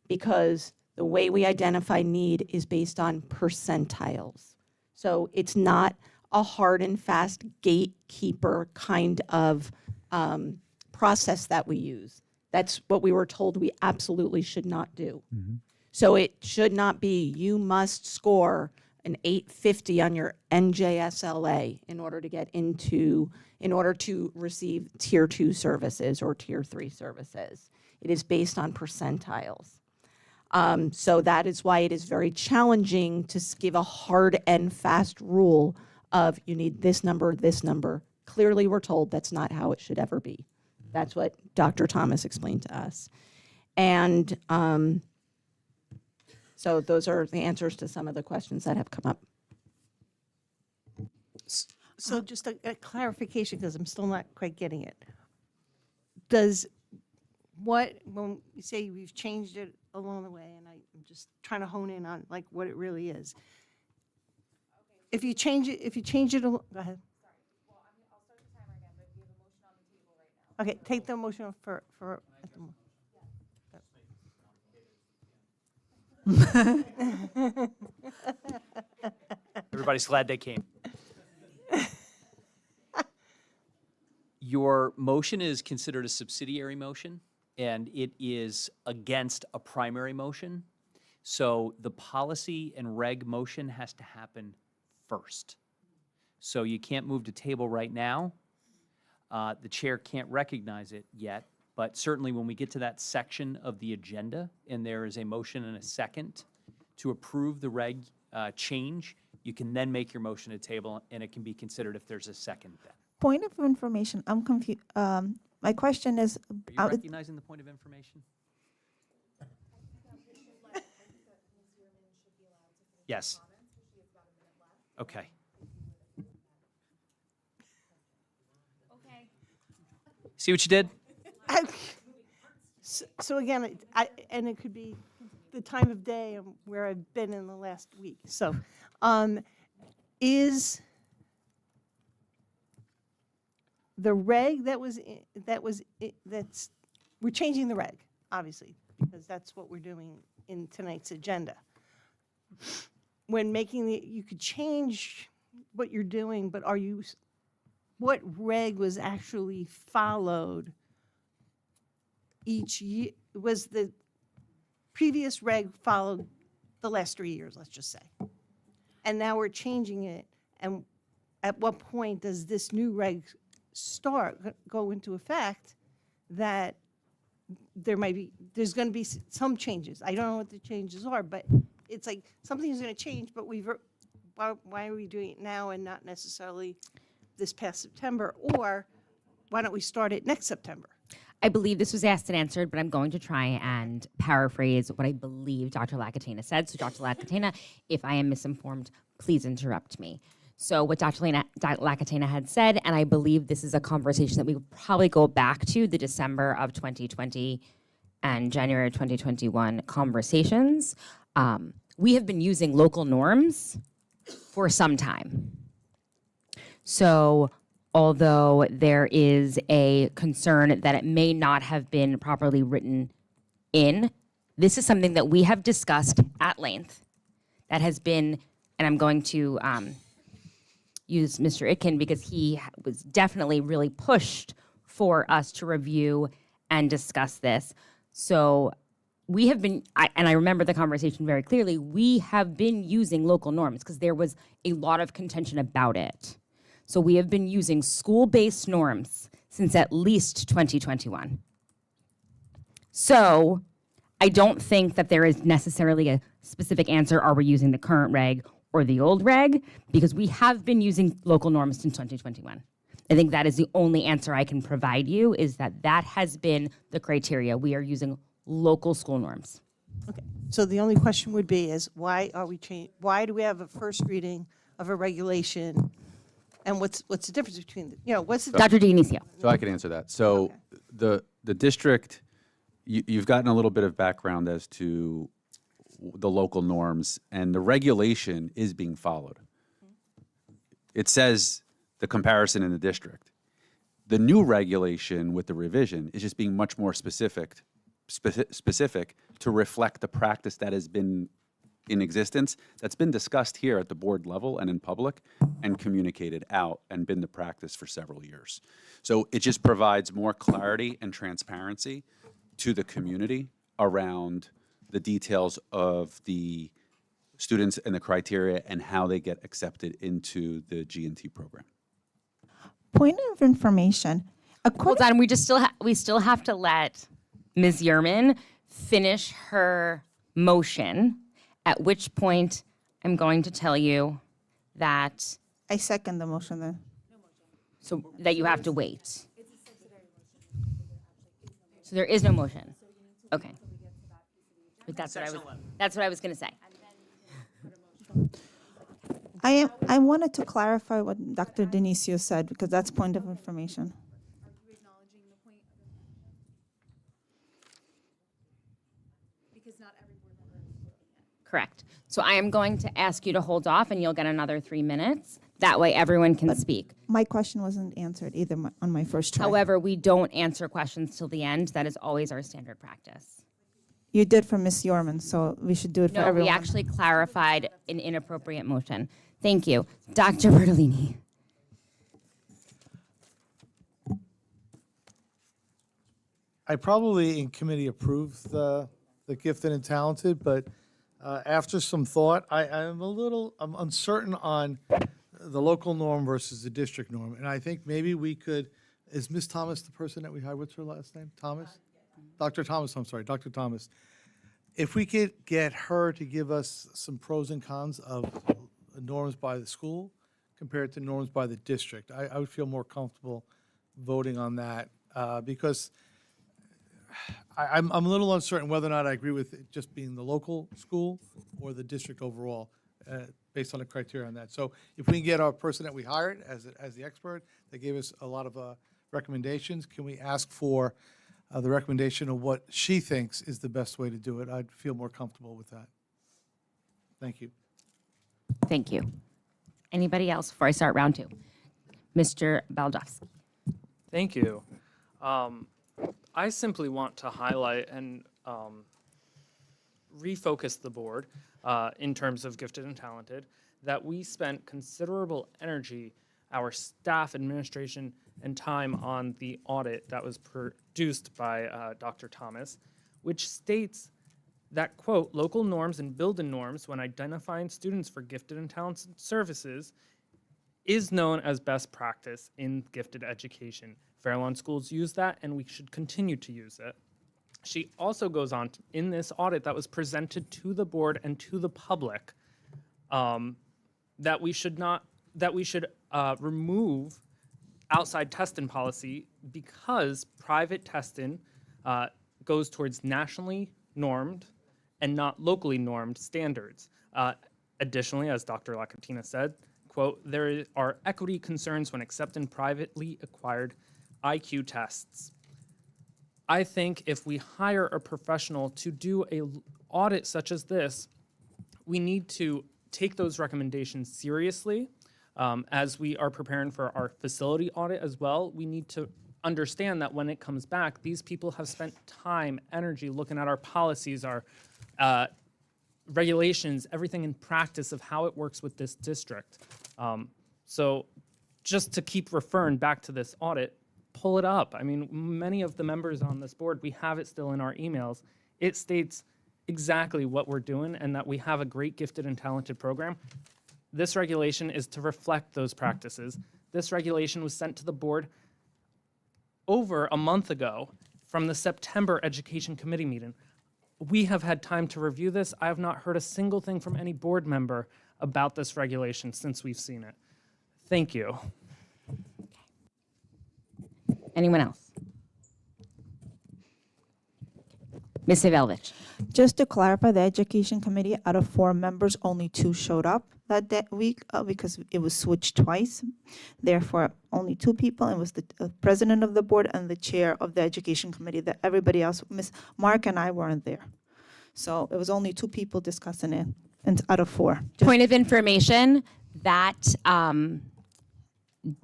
because the way we identify need is based on percentiles. So it's not a hard and fast gatekeeper kind of process that we use. That's what we were told we absolutely should not do. So it should not be, you must score an 850 on your NJSLA in order to receive tier 2 services or tier 3 services. It is based on percentiles. So that is why it is very challenging to give a hard and fast rule of you need this number, this number. Clearly we're told that's not how it should ever be. That's what Dr. Thomas explained to us. And so those are the answers to some of the questions that have come up. So just a clarification, because I'm still not quite getting it. When you say we've changed it along the way, and I'm just trying to hone in on like what it really is. If you change it, go ahead. Okay, take the motion for at the moment. Everybody's glad they came. Your motion is considered a subsidiary motion, and it is against a primary motion. So the policy and reg motion has to happen first. So you can't move to table right now. The chair can't recognize it yet, but certainly when we get to that section of the agenda and there is a motion and a second to approve the reg change, you can then make your motion to table and it can be considered if there's a second then. Point of information, I'm confused. My question is, Are you recognizing the point of information? Yes. Okay. See what you did? So again, and it could be the time of day and where I've been in the last week. So, is the reg we're changing the reg, obviously, because that's what we're doing in tonight's agenda. When making you could change what you're doing, but what reg was actually followed each year? Was the previous reg followed the last 3 years, let's just say? And now we're changing it, and at what point does this new reg go into effect that there's going to be some changes? I don't know what the changes are, but it's like something's going to change, but why are we doing it now and not necessarily this past September, or why don't we start it next September? I believe this was asked and answered, but I'm going to try and paraphrase what I believe Dr. Lagatina said. So Dr. Lagatina, if I am misinformed, please interrupt me. So what Dr. Lacatena had said, and I believe this is a conversation that we would probably go back to the December of 2020 and January 2021 conversations. We have been using local norms for some time. So although there is a concern that it may not have been properly written in, this is something that we have discussed at length that has been, and I'm going to use Mr. Itkin because he was definitely really pushed for us to review and discuss this. So we have been, and I remember the conversation very clearly, we have been using local norms because there was a lot of contention about it. So we have been using school-based norms since at least 2021. So I don't think that there is necessarily a specific answer, are we using the current reg or the old reg? Because we have been using local norms since 2021. I think that is the only answer I can provide you, is that that has been the criteria. We are using local school norms. Okay. So the only question would be is why are we why do we have a first reading of a regulation, and what's the difference between what's the Dr. Dionisio. So I can answer that. So the district, you've gotten a little bit of background as to the local norms, and the regulation is being followed. It says the comparison in the district. The new regulation with the revision is just being much more specific to reflect the practice that has been in existence, that's been discussed here at the board level and in public and communicated out and been the practice for several years. So it just provides more clarity and transparency to the community around the details of the students and the criteria and how they get accepted into the G&T program. Point of information. Hold on, we still have to let Ms. Yerman finish her motion, at which point I'm going to tell you that I second the motion then. so that you have to wait. So there is no motion. Okay. But that's what I was going to say. I wanted to clarify what Dr. Dionisio said because that's point of information. Correct. So I am going to ask you to hold off and you'll get another 3 minutes. That way everyone can speak. My question wasn't answered either on my first try. However, we don't answer questions till the end. That is always our standard practice. You did for Ms. Yorman, so we should do it for No, everyone. we actually clarified an inappropriate motion. Thank you. Dr. Bertolini. I probably in committee approved the gifted and talented, but after some thought, I'm uncertain on the local norm versus the district norm. And I think maybe we could, is Ms. Thomas the person that we hired? What's her last name? Thomas? Dr. Thomas, I'm sorry, Dr. Thomas. If we could get her to give us some pros and cons of norms by the school compared to norms by the district, I would feel more comfortable voting on that because I'm a little uncertain whether or not I agree with it just being the local school or the district overall, based on the criteria on that. So if we can get our person that we hired as the expert, that gave us a lot of recommendations, can we ask for the recommendation of what she thinks is the best way to do it? I'd feel more comfortable with that. Thank you. Thank you. Anybody else before I start round two? Mr. Baldowski. Thank you. I simply want to highlight and refocus the board in terms of gifted and talented, that we spent considerable energy, our staff, administration, and time on the audit that was produced by Dr. Thomas, which states that, quote, local norms and build-in norms when identifying students for gifted and talented services is known as best practice in gifted education. Fairlawn schools use that, and we should continue to use it. She also goes on in this audit that was presented to the board and to the public that we should remove outside testing policy because private testing goes towards nationally normed and not locally normed standards. Additionally, as Dr. Lacatena said, quote, there are equity concerns when accepting privately acquired IQ tests. I think if we hire a professional to do a audit such as this, we need to take those recommendations seriously. As we are preparing for our facility audit as well, we need to understand that when it comes back, these people have spent time, energy looking at our policies, our regulations, everything in practice of how it works with this district. So just to keep referring back to this audit, pull it up. I mean, many of the members on this board, we have it still in our emails. It states exactly what we're doing and that we have a great gifted and talented program. This regulation is to reflect those practices. This regulation was sent to the board over a month ago from the September Education Committee meeting. We have had time to review this. I have not heard a single thing from any board member about this regulation since we've seen it. Thank you. Anyone else? Ms. Savelovich. Just to clarify, the Education Committee, out of 4 members, only 2 showed up that week because it was switched twice. Therefore, only 2 people. It was the president of the board and the chair of the Education Committee. That everybody else, Ms. Mark and I weren't there. So it was only 2 people discussing it, and out of 4. Point of information, that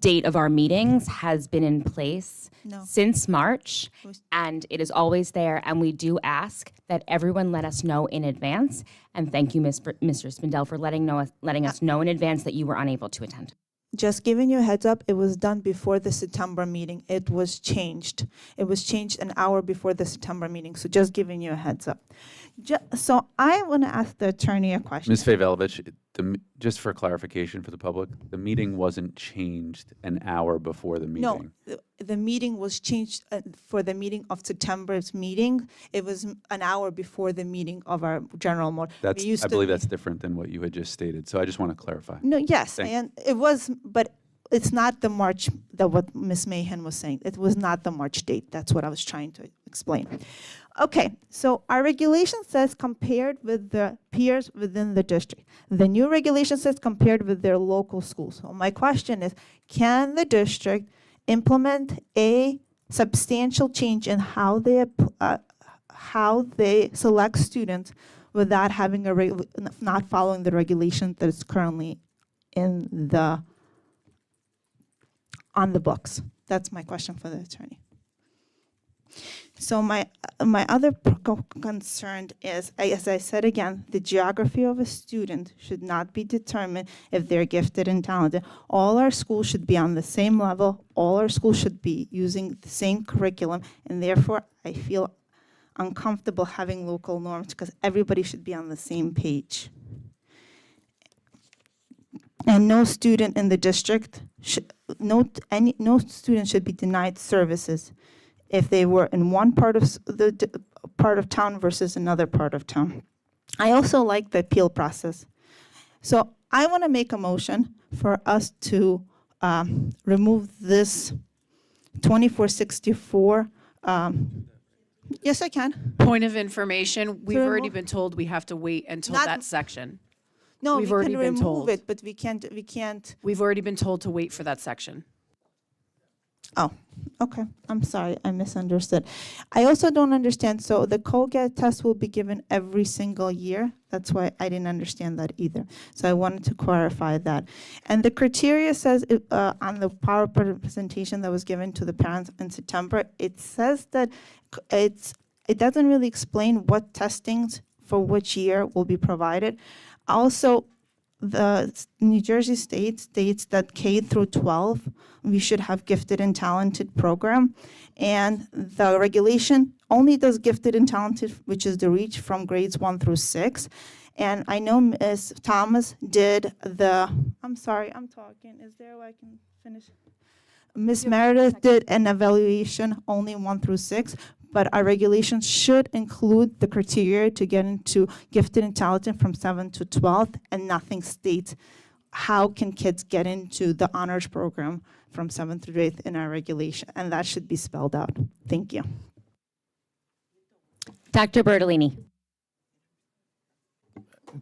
date of our meetings has been in place since March, and it is always there, and we do ask that everyone let us know in advance, and thank you, Mr. Spindell, for letting us know in advance that you were unable to attend. Just giving you a heads up, it was done before the September meeting. It was changed. It was changed an hour before the September meeting, so just giving you a heads up. So I want to ask the attorney a question. Ms. Favelovich, just for clarification for the public, the meeting wasn't changed an hour before the meeting. No, the meeting was changed for the meeting of September's meeting. It was an hour before the meeting of our general board. I believe that's different than what you had just stated, so I just want to clarify. No, yes, and it was, but it's not the March, what Ms. Mahan was saying. It was not the March date. That's what I was trying to explain. Okay, so our regulation says compared with the peers within the district. The new regulation says compared with their local schools. So my question is, can the district implement a substantial change in how they select students without having not following the regulation that is currently on the books? That's my question for the attorney. So my other concern is, as I said again, the geography of a student should not be determined if they're gifted and talented. All our schools should be on the same level. All our schools should be using the same curriculum, and therefore I feel uncomfortable having local norms because everybody should be on the same page. And no student in the district no student should be denied services if they were in one part of town versus another part of town. I also like the appeal process. So I want to make a motion for us to remove this 2464. Yes, I can. Point of information, we've To already remove- been told we have to wait until Not- that section. No, We've we already can been remove told. it, but we can't. We've already been told to wait for that section. Oh, okay. I'm sorry. I misunderstood. I also don't understand. So the COGAT test will be given every single year. That's why I didn't understand that either. So I wanted to clarify that. And the criteria says on the PowerPoint presentation that was given to the parents in September, it says that it doesn't really explain what testings for which year will be provided. Also, the New Jersey state states that K through 12, we should have gifted and talented program. And the regulation only does gifted and talented, which is the reach from grades 1 through 6. And I know Ms. Thomas did I'm sorry, I'm talking. Is there a way I can finish? Ms. Meredith did an evaluation only 1 through 6, but our regulations should include the criteria to get into gifted and talented from 7 to 12, and nothing states how can kids get into the honors program from 7th through 8th in our regulation, and that should be spelled out. Thank you. Dr. Bertolini.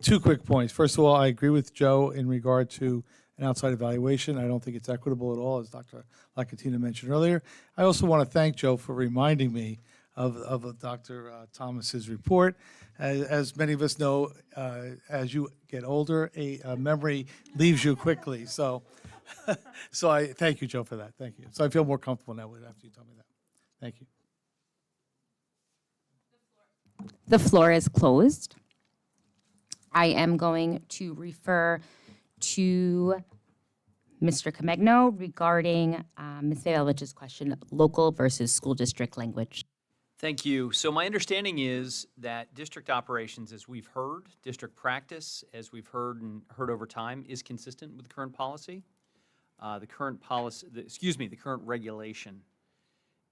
2 quick points. First of all, I agree with Joe in regard to an outside evaluation. I don't think it's equitable at all, as Dr. Lacatina mentioned earlier. I also want to thank Joe for reminding me of Dr. Thomas's report. As many of us know, as you get older, a memory leaves you quickly. So, so I thank you, Joe, for that. Thank you. So I feel more comfortable now after you told me that. Thank you. The floor is closed. I am going to refer to Mr. Comegno regarding Ms. Vailovich's question, local versus school district language. Thank you. So my understanding is that district operations, as we've heard, district practice, as we've heard and heard over time, is consistent with the current policy. The current regulation.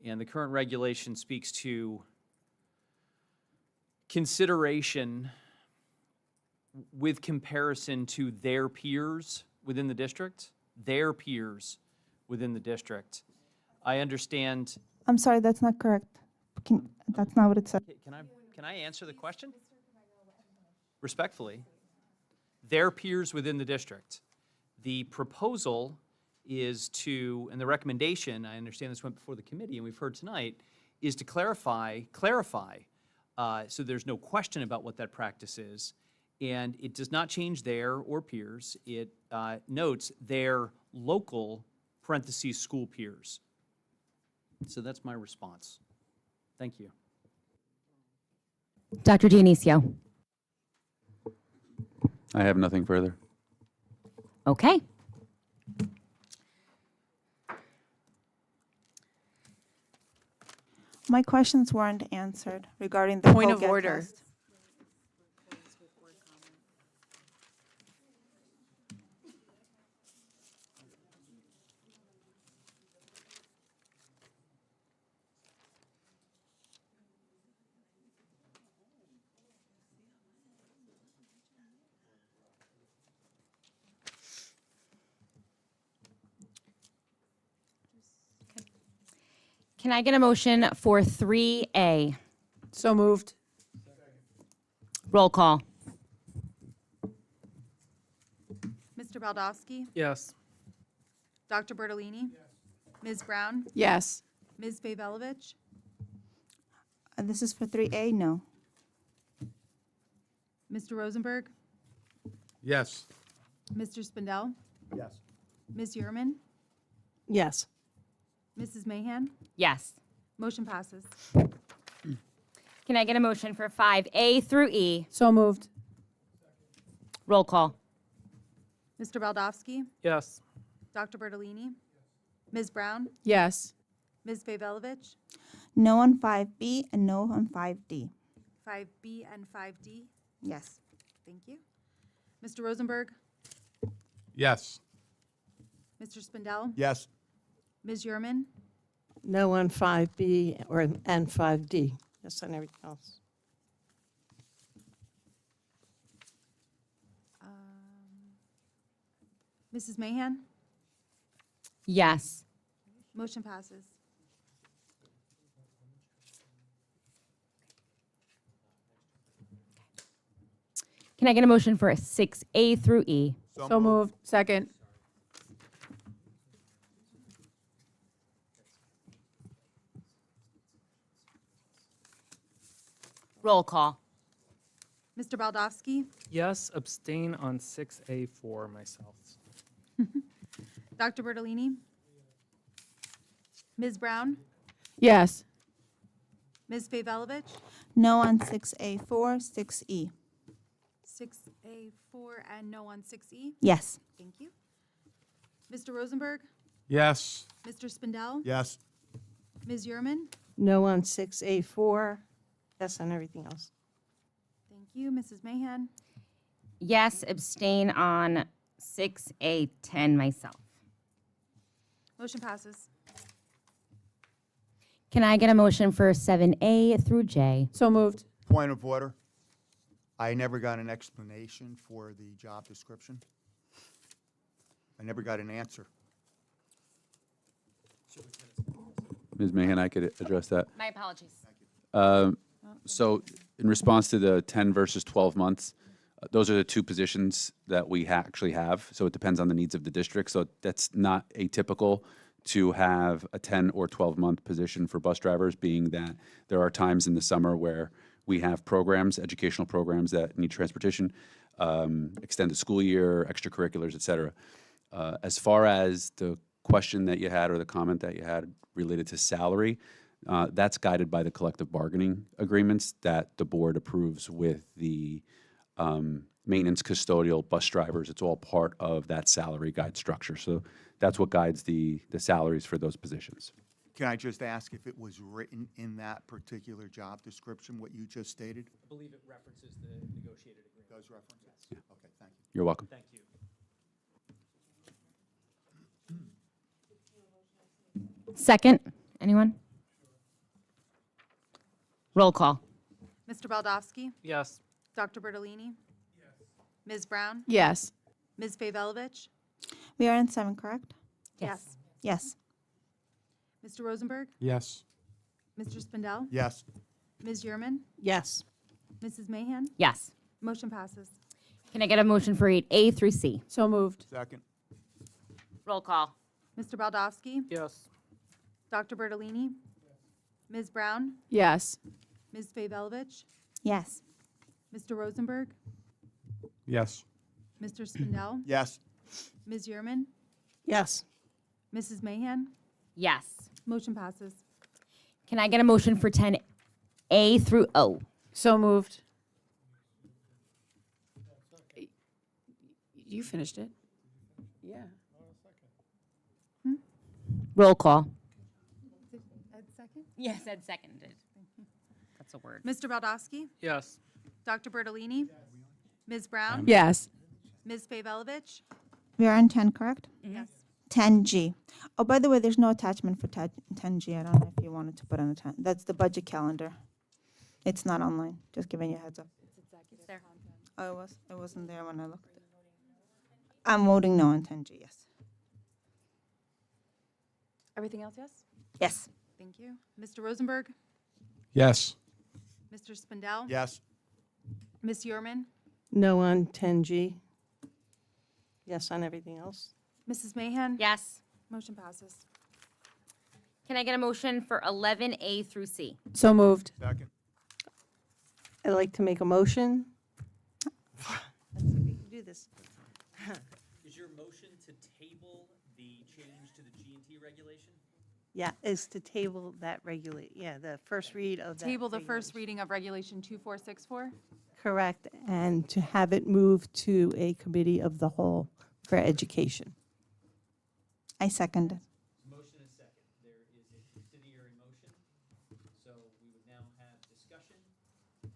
And the current regulation speaks to consideration with comparison to their peers within the district, I understand. I'm sorry, that's not correct. That's not what it said. Can I answer the question? Respectfully, their peers within the district. The proposal is to, and the recommendation, I understand this went before the committee and we've heard tonight, is to clarify, so there's no question about what that practice is. And it does not change their or peers. It notes their local parentheses school peers. So that's my response. Thank you. Dr. Dionisio. I have nothing further. Okay. My questions weren't answered regarding the Point of Colgate order. test. Can I get a motion for 3A? So moved. Roll call. Mr. Baldowski? Yes. Dr. Bertolini? Ms. Brown? Yes. Ms. Vailovic? This is for 3A? No. Mr. Rosenberg? Yes. Mr. Spindell? Yes. Ms. Yerman? Yes. Mrs. Mahan? Yes. Motion passes. Can I get a motion for 5A through E? So moved. Roll call. Mr. Baldowski? Yes. Dr. Bertolini? Ms. Brown? Yes. Ms. Vailovic? No on 5B and no on 5D. 5B and 5D? Yes. Thank you. Mr. Rosenberg? Yes. Mr. Spindell? Yes. Ms. Yerman? No on 5B and 5D. Yes on everything else. Mrs. Mahan? Yes. Motion passes. Can I get a motion for 6A through E? So moved. Second. Roll call. Mr. Baldowski? Yes, abstain on 6A4 myself. Dr. Bertolini? Ms. Brown? Yes. Ms. Vailovic? No on 6A4, 6E. 6A4 and no on 6E? Yes. Thank you. Mr. Rosenberg? Yes. Mr. Spindell? Yes. Ms. Yerman? No on 6A4. Yes on everything else. Thank you. Mrs. Mahan? Yes, abstain on 6A10 myself. Motion passes. Can I get a motion for 7A through J? So moved. Point of order. I never got an explanation for the job description. I never got an answer. Ms. Mahan, I could address that. My apologies. So in response to the 10 versus 12 months, Those are the two positions that we actually have. So it depends on the needs of the district. So that's not atypical to have a 10 or 12-month position for bus drivers, being that there are times in the summer where we have programs, educational programs that need transportation, extended school year, extracurriculars, et cetera. As far as the question that you had or the comment that you had related to salary, that's guided by the collective bargaining agreements that the board approves with the maintenance, custodial, bus drivers. It's all part of that salary guide structure. So that's what guides the salaries for those positions. Can I just ask if it was written in that particular job description, what you just stated? I believe it references the negotiated agreement. Does reference? Yes. Yeah. Okay, thank you. You're welcome. Thank you. Second, anyone? Roll call. Mr. Baldowski? Yes. Dr. Bertolini? Yes. Ms. Brown? Yes. Ms. Pavelovich? We are in 7, correct? Yes. Yes. Mr. Rosenberg? Yes. Mr. Spindell? Yes. Ms. Yerman? Yes. Mrs. Mahan? Yes. Motion passes. Can I get a motion for 8A through C? So moved. Second. Roll call. Mr. Baldowski? Yes. Dr. Bertolini? Ms. Brown? Yes. Ms. Pavelovich? Yes. Mr. Rosenberg? Yes. Mr. Spindell? Yes. Ms. Yerman? Yes. Mrs. Mahan? Yes. Motion passes. Can I get a motion for 10A through O? So moved. You finished it. Yeah. Roll call. Ed second? Yes, Ed seconded. That's a word. Mr. Baldowski? Yes. Dr. Bertolini? Ms. Brown? Yes. Ms. Pavelovich? We are in 10, correct? Yes. 10G. Oh, by the way, there's no attachment for 10G. I don't know if you wanted to put on a 10. That's the budget calendar. It's not online. Just giving you a heads up. It's there. Oh, it was. It wasn't there when I looked. I'm voting no on 10G. Yes. Everything else, yes? Yes. Thank you. Mr. Rosenberg? Yes. Mr. Spindell? Yes. Ms. Yerman? No on 10G. Yes on everything else. Mrs. Mahan? Yes. Motion passes. Can I get a motion for 11A through C? So moved. Second. I'd like to make a motion. Let's see if we can do this. Is your motion to table the change to the G&T regulation? Yeah, is to table that the first read of that. Table the first regulation. reading of Regulation 2464. Correct, and to have it moved to a committee of the whole for education. I second it. Motion is second. There is a subsidiary motion. So we would now have discussion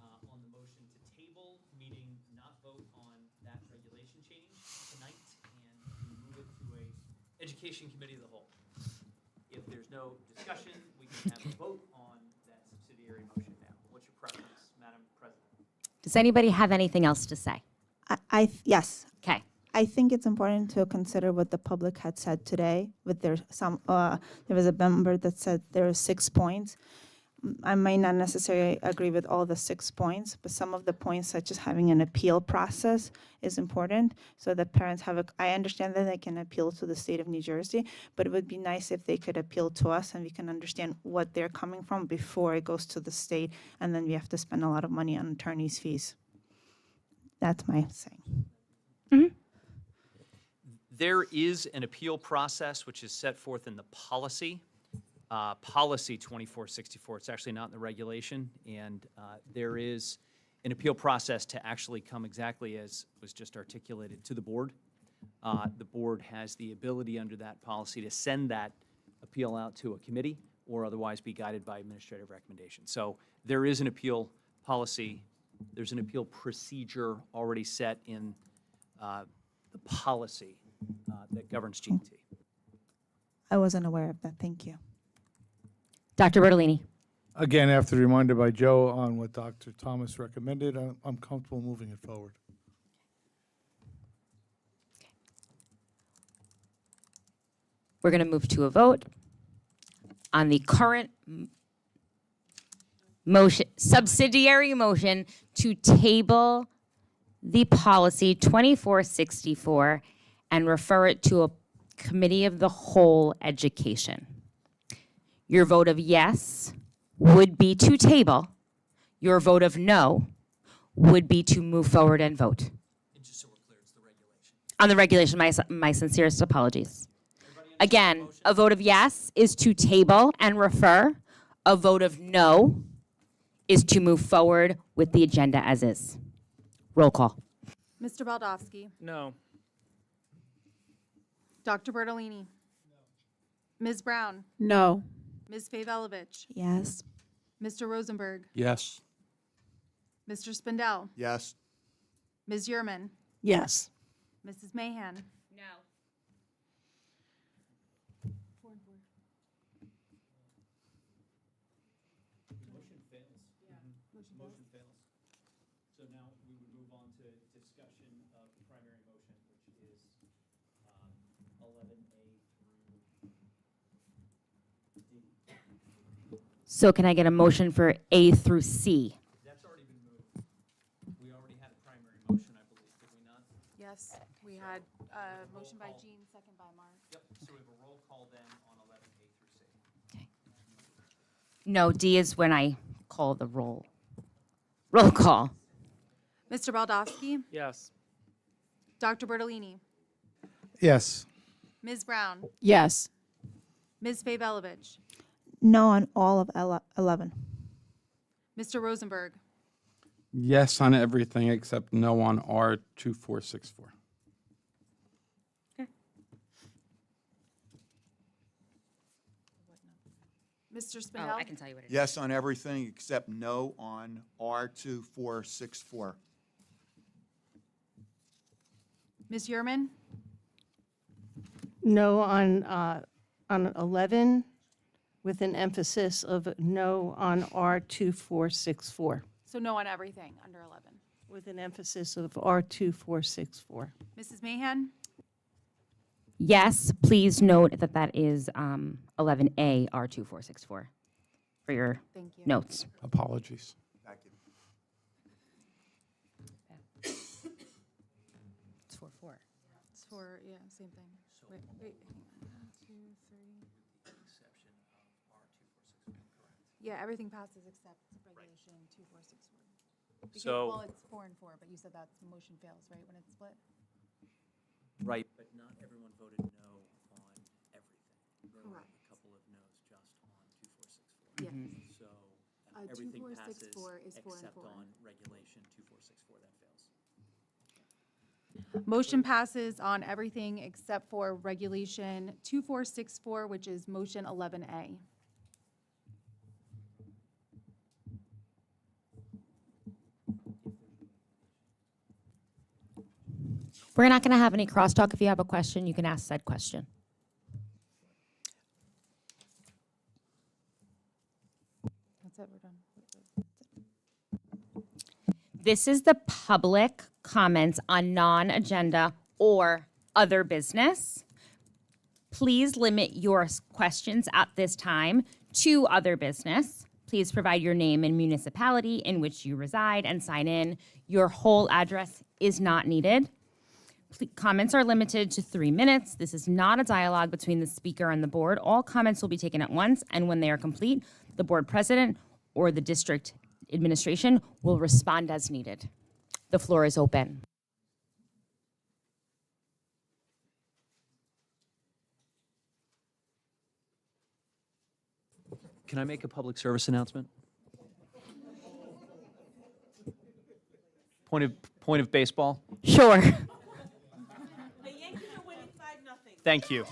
on the motion to table, meaning not vote on that regulation change tonight, and we move it to a education committee of the whole. If there's no discussion, we can have a vote on that subsidiary motion now. What's your preference, Madam President? Does anybody have anything else to say? Yes. Okay. I think it's important to consider what the public had said today. With there was a member that said there are 6 points. I might not necessarily agree with all the 6 points, but some of the points, such as having an appeal process, is important. So that parents have I understand that they can appeal to the state of New Jersey, but it would be nice if they could appeal to us and we can understand what they're coming from before it goes to the state, and then we have to spend a lot of money on attorney's fees. That's my saying. There is an appeal process which is set forth in the policy, policy 2464. It's actually not in the regulation, and there is an appeal process to actually come exactly as was just articulated to the board. The board has the ability under that policy to send that appeal out to a committee or otherwise be guided by administrative recommendation. So there is an appeal policy. There's an appeal procedure already set in the policy that governs G&T. I wasn't aware of that. Thank you. Dr. Bertolini. Again, after the reminder by Joe on what Dr. Thomas recommended, I'm comfortable moving it forward. We're going to move to a vote on the current motion, subsidiary motion to table the policy 2464 and refer it to a committee of the whole education. Your vote of yes would be to table. Your vote of no would be to move forward and vote. And just so we're clear, it's the regulation. On the regulation, my sincerest apologies. Again, a vote of yes is to table and refer. A vote of no is to move forward with the agenda as is. Roll call. Mr. Baldowski. No. Dr. Bertolini. No. Ms. Brown. No. Ms. Favolovich. Yes. Mr. Rosenberg. Yes. Mr. Spindell. Yes. Ms. Yerman. Yes. Mrs. Mahan. No. Motion fails. Motion fails. So now we would move on to discussion of the primary motion, which is 11A through D. So can I get a motion for A through C? That's already been moved. We already had a primary motion, I believe, did we not? Yes, we had a motion by Jean, second by Mark. Yep, so we have a roll call then on 11A through C. No, D is when I call the roll. Roll call. Mr. Baldowski. Yes. Dr. Bertolini. Yes. Ms. Brown. Yes. Ms. Favolovich. No on all of 11. Mr. Rosenberg. Yes on everything except no on R2464. Mr. Oh, Spindell. I can tell you what it is. Yes on everything except no on R2464. Ms. Yerman. No on 11, with an emphasis of no on R2464, So no on everything under 11. with an emphasis of R2464. Mrs. Mahan. Yes, please note that that is 11A R2464 for your Thank you. notes. Apologies. Thank you. It's 4-4. It's for, yeah, same thing. Wait, hang on. 1, 2, 3. Exception of R2464, correct? Yeah, everything passes except regulation 2464. Because, So- well, it's 4 and 4, but you said that motion fails, right, when it's split? Right, but not everyone voted no on everything. There were Correct. a couple of no's just on 2464. Yeah. So Uh, everything passes 2464 is 4 and except 4. on regulation 2464, that fails. Motion passes on everything except for regulation 2464, which is motion 11A. We're not going to have any crosstalk. If you have a question, you can ask said question. That's it, we're done. This is the public comments on non-agenda or other business. Please limit your questions at this time to other business. Please provide your name and municipality in which you reside and sign in. Your whole address is not needed. Comments are limited to 3 minutes. This is not a dialogue between the speaker and the board. All comments will be taken at once, and when they are complete, the board president or the district administration will respond as needed. The floor is open. Can I make a public service announcement? Point of baseball. Sure. The Yankees are winning 5-0. Thank you.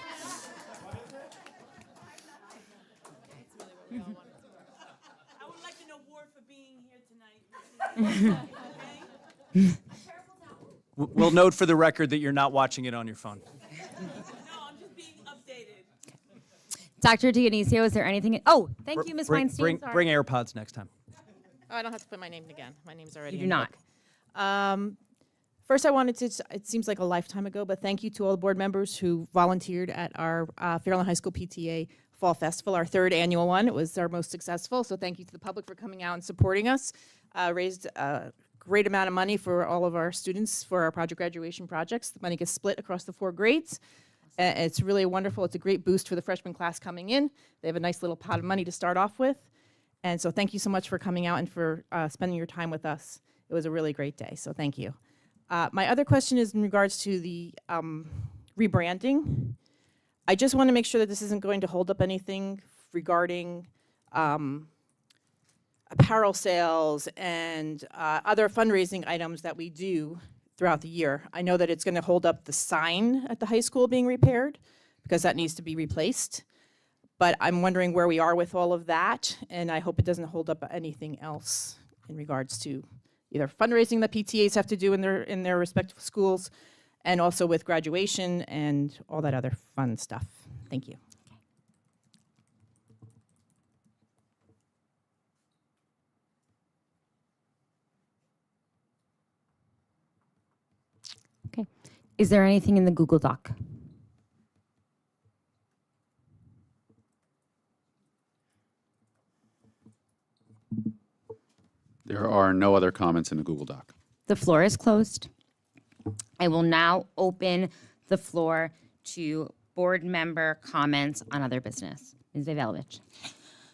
I would like an award for being here tonight. Okay? We'll note for the record that you're not watching it on your phone. No, I'm just being updated. Dr. Dionisio, is there anything? Oh, thank you, Ms. Weinstein. Sorry. Bring AirPods next time. Oh, I don't have to put my name again. My name's already You in do the not. book. First, I wanted to, it seems like a lifetime ago, but thank you to all the board members who volunteered at our Fairlawn High School PTA Fall Festival, our 3rd annual one. It was our most successful, so thank you to the public for coming out and supporting us. Raised great amount of money for all of our students for our project graduation projects. The money gets split across the 4 grades. It's really wonderful. It's a great boost for the freshman class coming in. They have a nice little pot of money to start off with. And so thank you so much for coming out and for spending your time with us. It was a really great day, so thank you. My other question is in regards to the rebranding. I just want to make sure that this isn't going to hold up anything regarding apparel sales and other fundraising items that we do throughout the year. I know that it's going to hold up the sign at the high school being repaired because that needs to be replaced. But I'm wondering where we are with all of that, and I hope it doesn't hold up anything else in regards to either fundraising that PTAs have to do in their respective schools, and also with graduation and all that other fun stuff. Thank you. Okay. Is there anything in the Google Doc? There are no other comments in the Google Doc. The floor is closed. I will now open the floor to board member comments on other business. Ms. Vevalovich.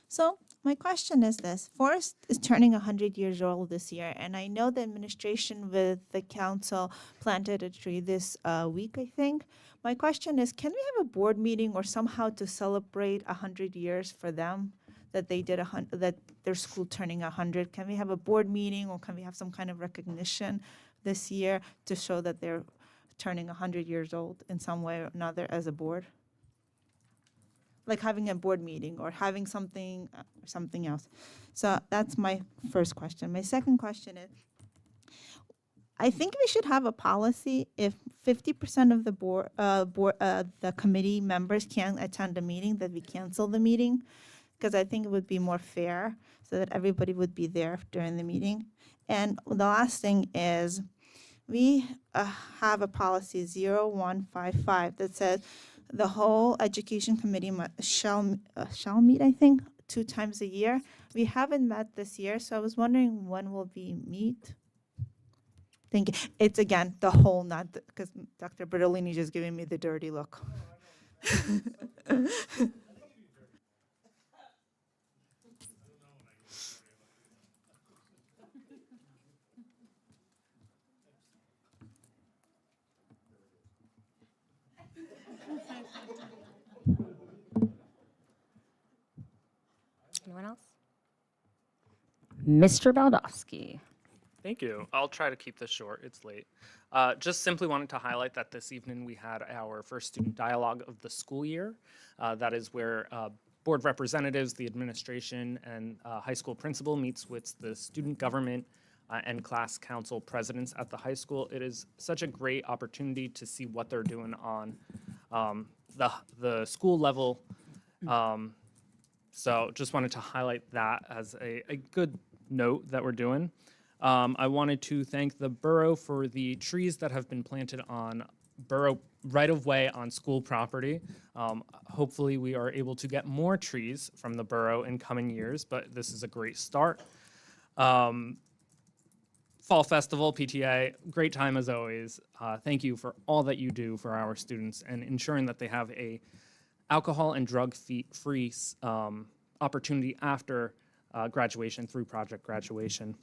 So my question is this. Forest is turning 100 years old this year, and I know the administration with the council planted a tree this week, I think. My question is, can we have a board meeting or somehow to celebrate 100 years for them? That they did that their school turning 100. Can we have a board meeting or can we have some kind of recognition this year to show that they're turning 100 years old in some way or another as a board? Like having a board meeting or having something else. So that's my first question. My second question is, I think we should have a policy if 50% of the the committee members can't attend a meeting, that we cancel the meeting. Because I think it would be more fair so that everybody would be there during the meeting. And the last thing is we have a policy 0155 that says the whole education committee shall meet, I think, 2 times a year. We haven't met this year, so I was wondering when will we meet? Thank you. It's again, the whole, not because Dr. Bertolini just giving me the dirty look. Anyone else? Mr. Baldowski. Thank you. I'll try to keep this short. It's late. Just simply wanted to highlight that this evening we had our first student dialogue of the school year. That is where board representatives, the administration, and high school principal meets with the student government and class council presidents at the high school. It is such a great opportunity to see what they're doing on the school level. So just wanted to highlight that as a good note that we're doing. I wanted to thank the borough for the trees that have been planted on borough right-of-way on school property. Hopefully we are able to get more trees from the borough in coming years, but this is a great start. Fall Festival, PTA, great time as always. Thank you for all that you do for our students and ensuring that they have a alcohol and drug-free opportunity after graduation through project graduation.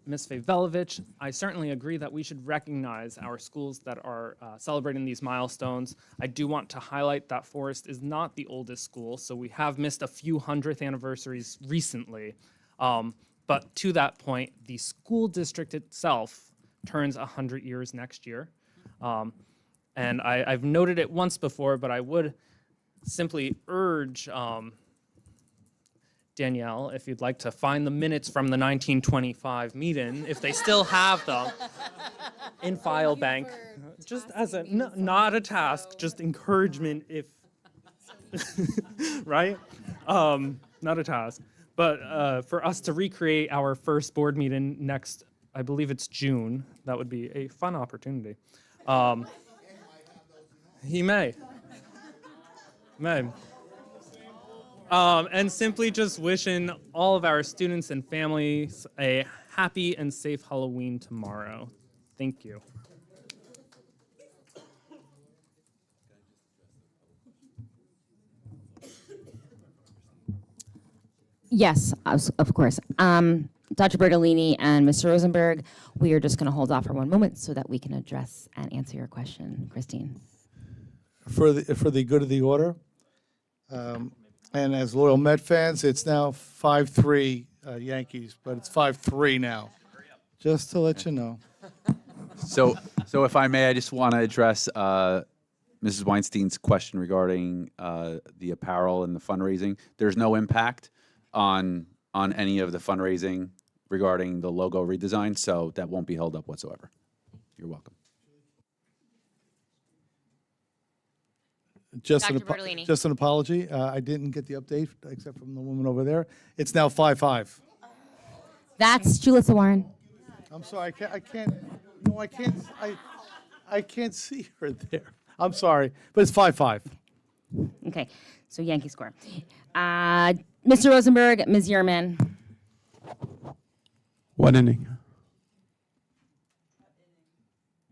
Ms. Vevalovich, I certainly agree that we should recognize our schools that are celebrating these milestones. I do want to highlight that Forest is not the oldest school, so we have missed a few 100th anniversaries recently. But to that point, the school district itself turns 100 years next year. And I've noted it once before, but I would simply urge Danielle, if you'd like to find the minutes from the 1925 meeting, if they still have them, in file bank, just as a, not a task, just encouragement if, right? Not a task. But for us to recreate our first board meeting next, I believe it's June, that would be a fun opportunity. He may. And simply just wishing all of our students and families a happy and safe Halloween tomorrow. Thank you. Yes, of course. Dr. Bertolini and Mr. Rosenberg, we are just going to hold off for one moment so that we can address and answer your question. Christine. For the good of the order, and as loyal Met fans, it's now 5-3 Yankees, but it's 5-3 now. Just to let you know. So if I may, I just want to address Mrs. Weinstein's question regarding the apparel and the fundraising. There's no impact on any of the fundraising regarding the logo redesign, so that won't be held up whatsoever. You're welcome. Just Dr. Bertolini. just an apology. I didn't get the update except from the woman over there. It's now 5-5. That's Julissa Warren. I'm sorry. I can't. No, I can't. I can't see her there. I'm sorry, but it's 5-5. Okay, so Yankee score. Mr. Rosenberg, Ms. Yerman. 1 inning.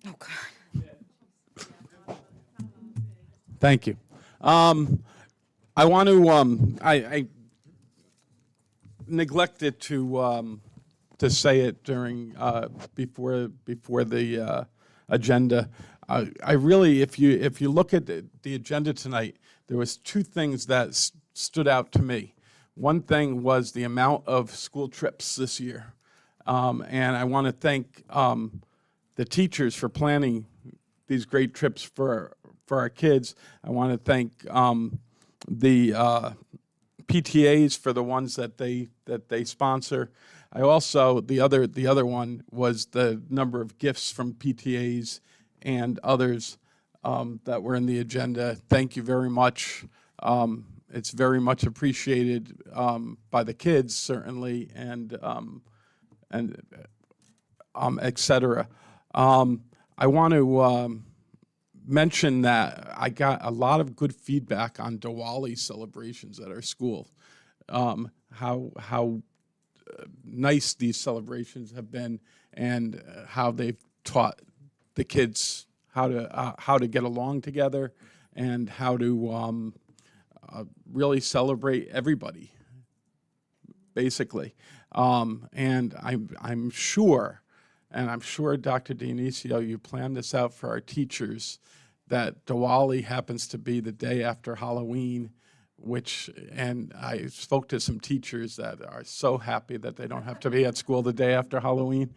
Oh, God. Thank you. I want to. I neglected to say it during before the agenda. I really, if you look at the agenda tonight, there was 2 things that stood out to me. One thing was the amount of school trips this year, and I want to thank the teachers for planning these great trips for our kids. I want to thank the PTAs for the ones that they sponsor. I also the other one was the number of gifts from PTAs and others that were in the agenda. Thank you very much. It's very much appreciated by the kids, certainly, and et cetera. I want to mention that I got a lot of good feedback on Diwali celebrations at our school. How nice these celebrations have been, and how they've taught the kids how to get along together, and how to really celebrate everybody, basically. And I'm sure, Dr. Dionisio, you planned this out for our teachers, that Diwali happens to be the day after Halloween, and I spoke to some teachers that are so happy that they don't have to be at school the day after Halloween.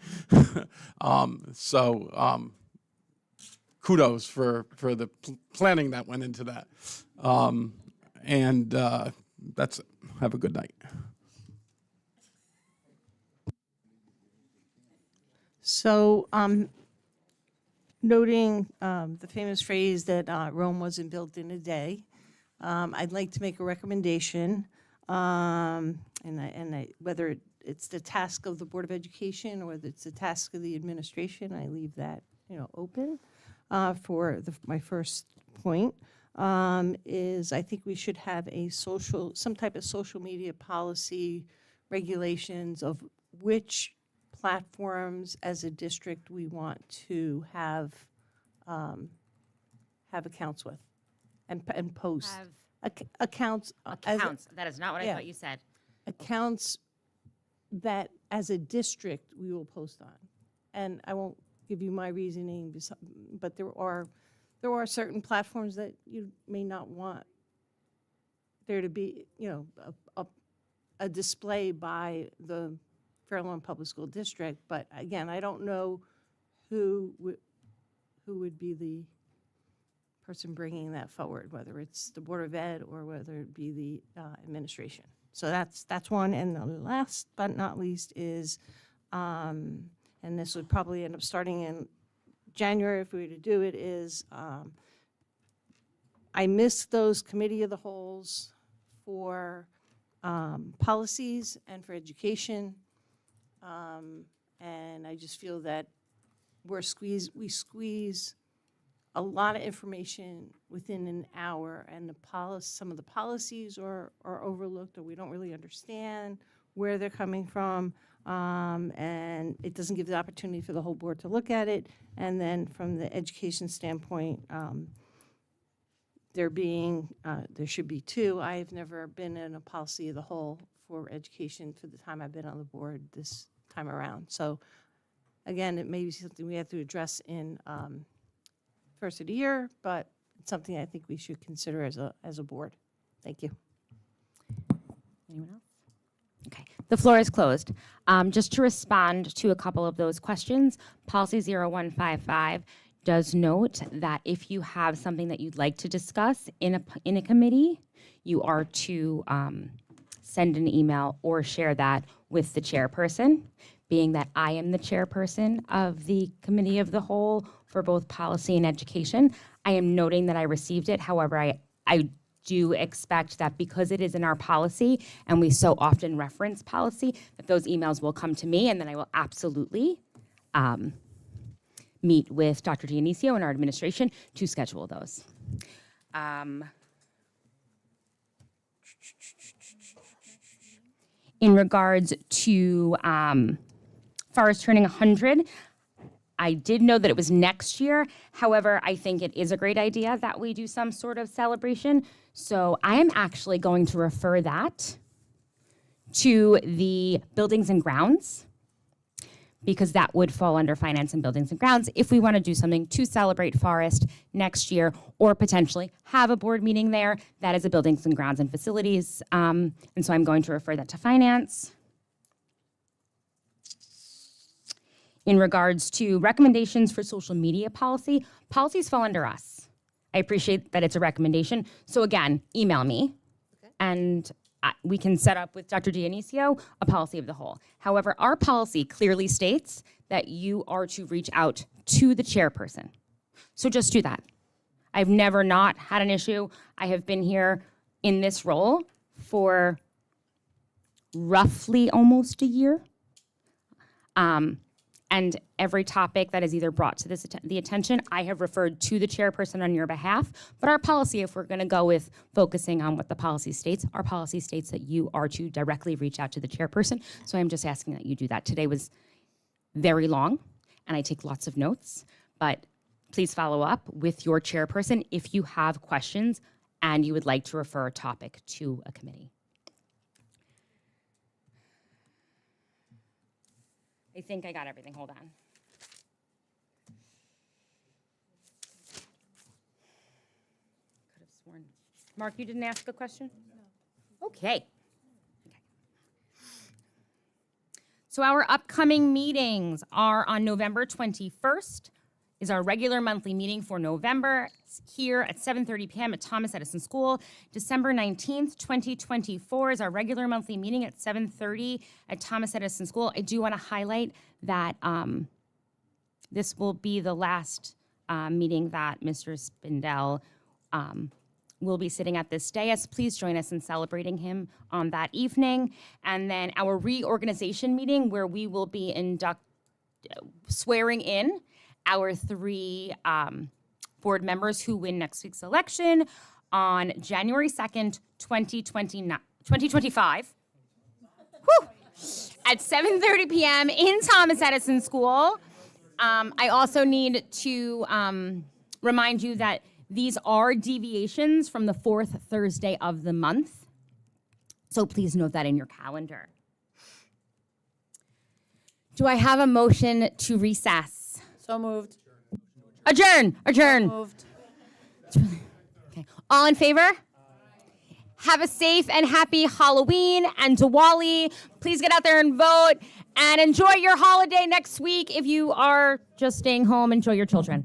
Kudos for the planning that went into that. And that's it. Have a good night. So, noting the famous phrase that Rome wasn't built in a day, I'd like to make a recommendation, whether it's the task of the Board of Education or whether it's the task of the administration, I leave that open. For my first point is I think we should have some type of social media policy regulations of which platforms as a district we want to have accounts with and post accounts. That is not what I thought you said. Accounts that as a district we will post on, and I won't give you my reasoning, but there are certain platforms that you may not want there to be a display by the Fairlawn Public School District. But again, I don't know who would be the person bringing that forward, whether it's the Board of Ed or whether it be the administration. So that's one. And the last but not least is, and this would probably end up starting in January if we were to do it, is I missed those committee of the wholes for policies and for education. And I just feel that we squeeze a lot of information within an hour, and some of the policies are overlooked, or we don't really understand where they're coming from, and it doesn't give the opportunity for the whole board to look at it. And then from the education standpoint, there should be two. I've never been in a policy of the whole for education for the time I've been on the board this time around. So again, it may be something we have to address in first of the year, but it's something I think we should consider as a board. Thank you. Anyone else? Okay, the floor is closed. Just to respond to a couple of those questions, policy 0155 does note that if you have something that you'd like to discuss in a committee, you are to send an email or share that with the chairperson. Being that I am the chairperson of the committee of the whole for both policy and education, I am noting that I received it. However, I do expect that because it is in our policy and we so often reference policy, that those emails will come to me, and then I will absolutely meet with Dr. Dionisio and our administration to schedule those. In regards to Forest turning 100, I did know that it was next year. However, I think it is a great idea that we do some sort of celebration. So I am actually going to refer that to the Buildings and Grounds, because that would fall under Finance and Buildings and Grounds if we want to do something to celebrate Forest next year, or potentially have a board meeting there. That is a Buildings and Grounds and Facilities. And so I'm going to refer that to Finance. In regards to recommendations for social media policy, policies fall under us. I appreciate that it's a recommendation. So again, email me, and we can set up with Dr. Dionisio a policy of the whole. However, our policy clearly states that you are to reach out to the chairperson. So just do that. I've never not had an issue. I have been here in this role for roughly almost a year. And every topic that is either brought to the attention, I have referred to the chairperson on your behalf. But our policy, if we're going to go with focusing on what the policy states, our policy states that you are to directly reach out to the chairperson. So I'm just asking that you do that. Today was very long, and I take lots of notes. But please follow up with your chairperson if you have questions and you would like to refer a topic to a committee. I think I got everything. Hold on. Could have sworn. Mark, you didn't ask a question? No. Okay. So our upcoming meetings are on November 21st is our regular monthly meeting for November. It's here at 7:30 p.m. at Thomas Edison School. December 19th, 2024 is our regular monthly meeting at 7:30 at Thomas Edison School. I do want to highlight that this will be the last meeting that Mr. Spindell will be sitting at this dais. Please join us in celebrating him on that evening. And then our reorganization meeting, where we will be swearing in our 3 board members who win next week's election on January 2nd, 2025. Whew. At 7:30 p.m. in Thomas Edison School. I also need to remind you that these are deviations from the 4th Thursday of the month. So please note that in your calendar. Do I have a motion to recess? So moved. Adjourn. So moved. Okay. All in favor? Have a safe and happy Halloween and Diwali. Please get out there and vote and enjoy your holiday next week. If you are just staying home, enjoy your children.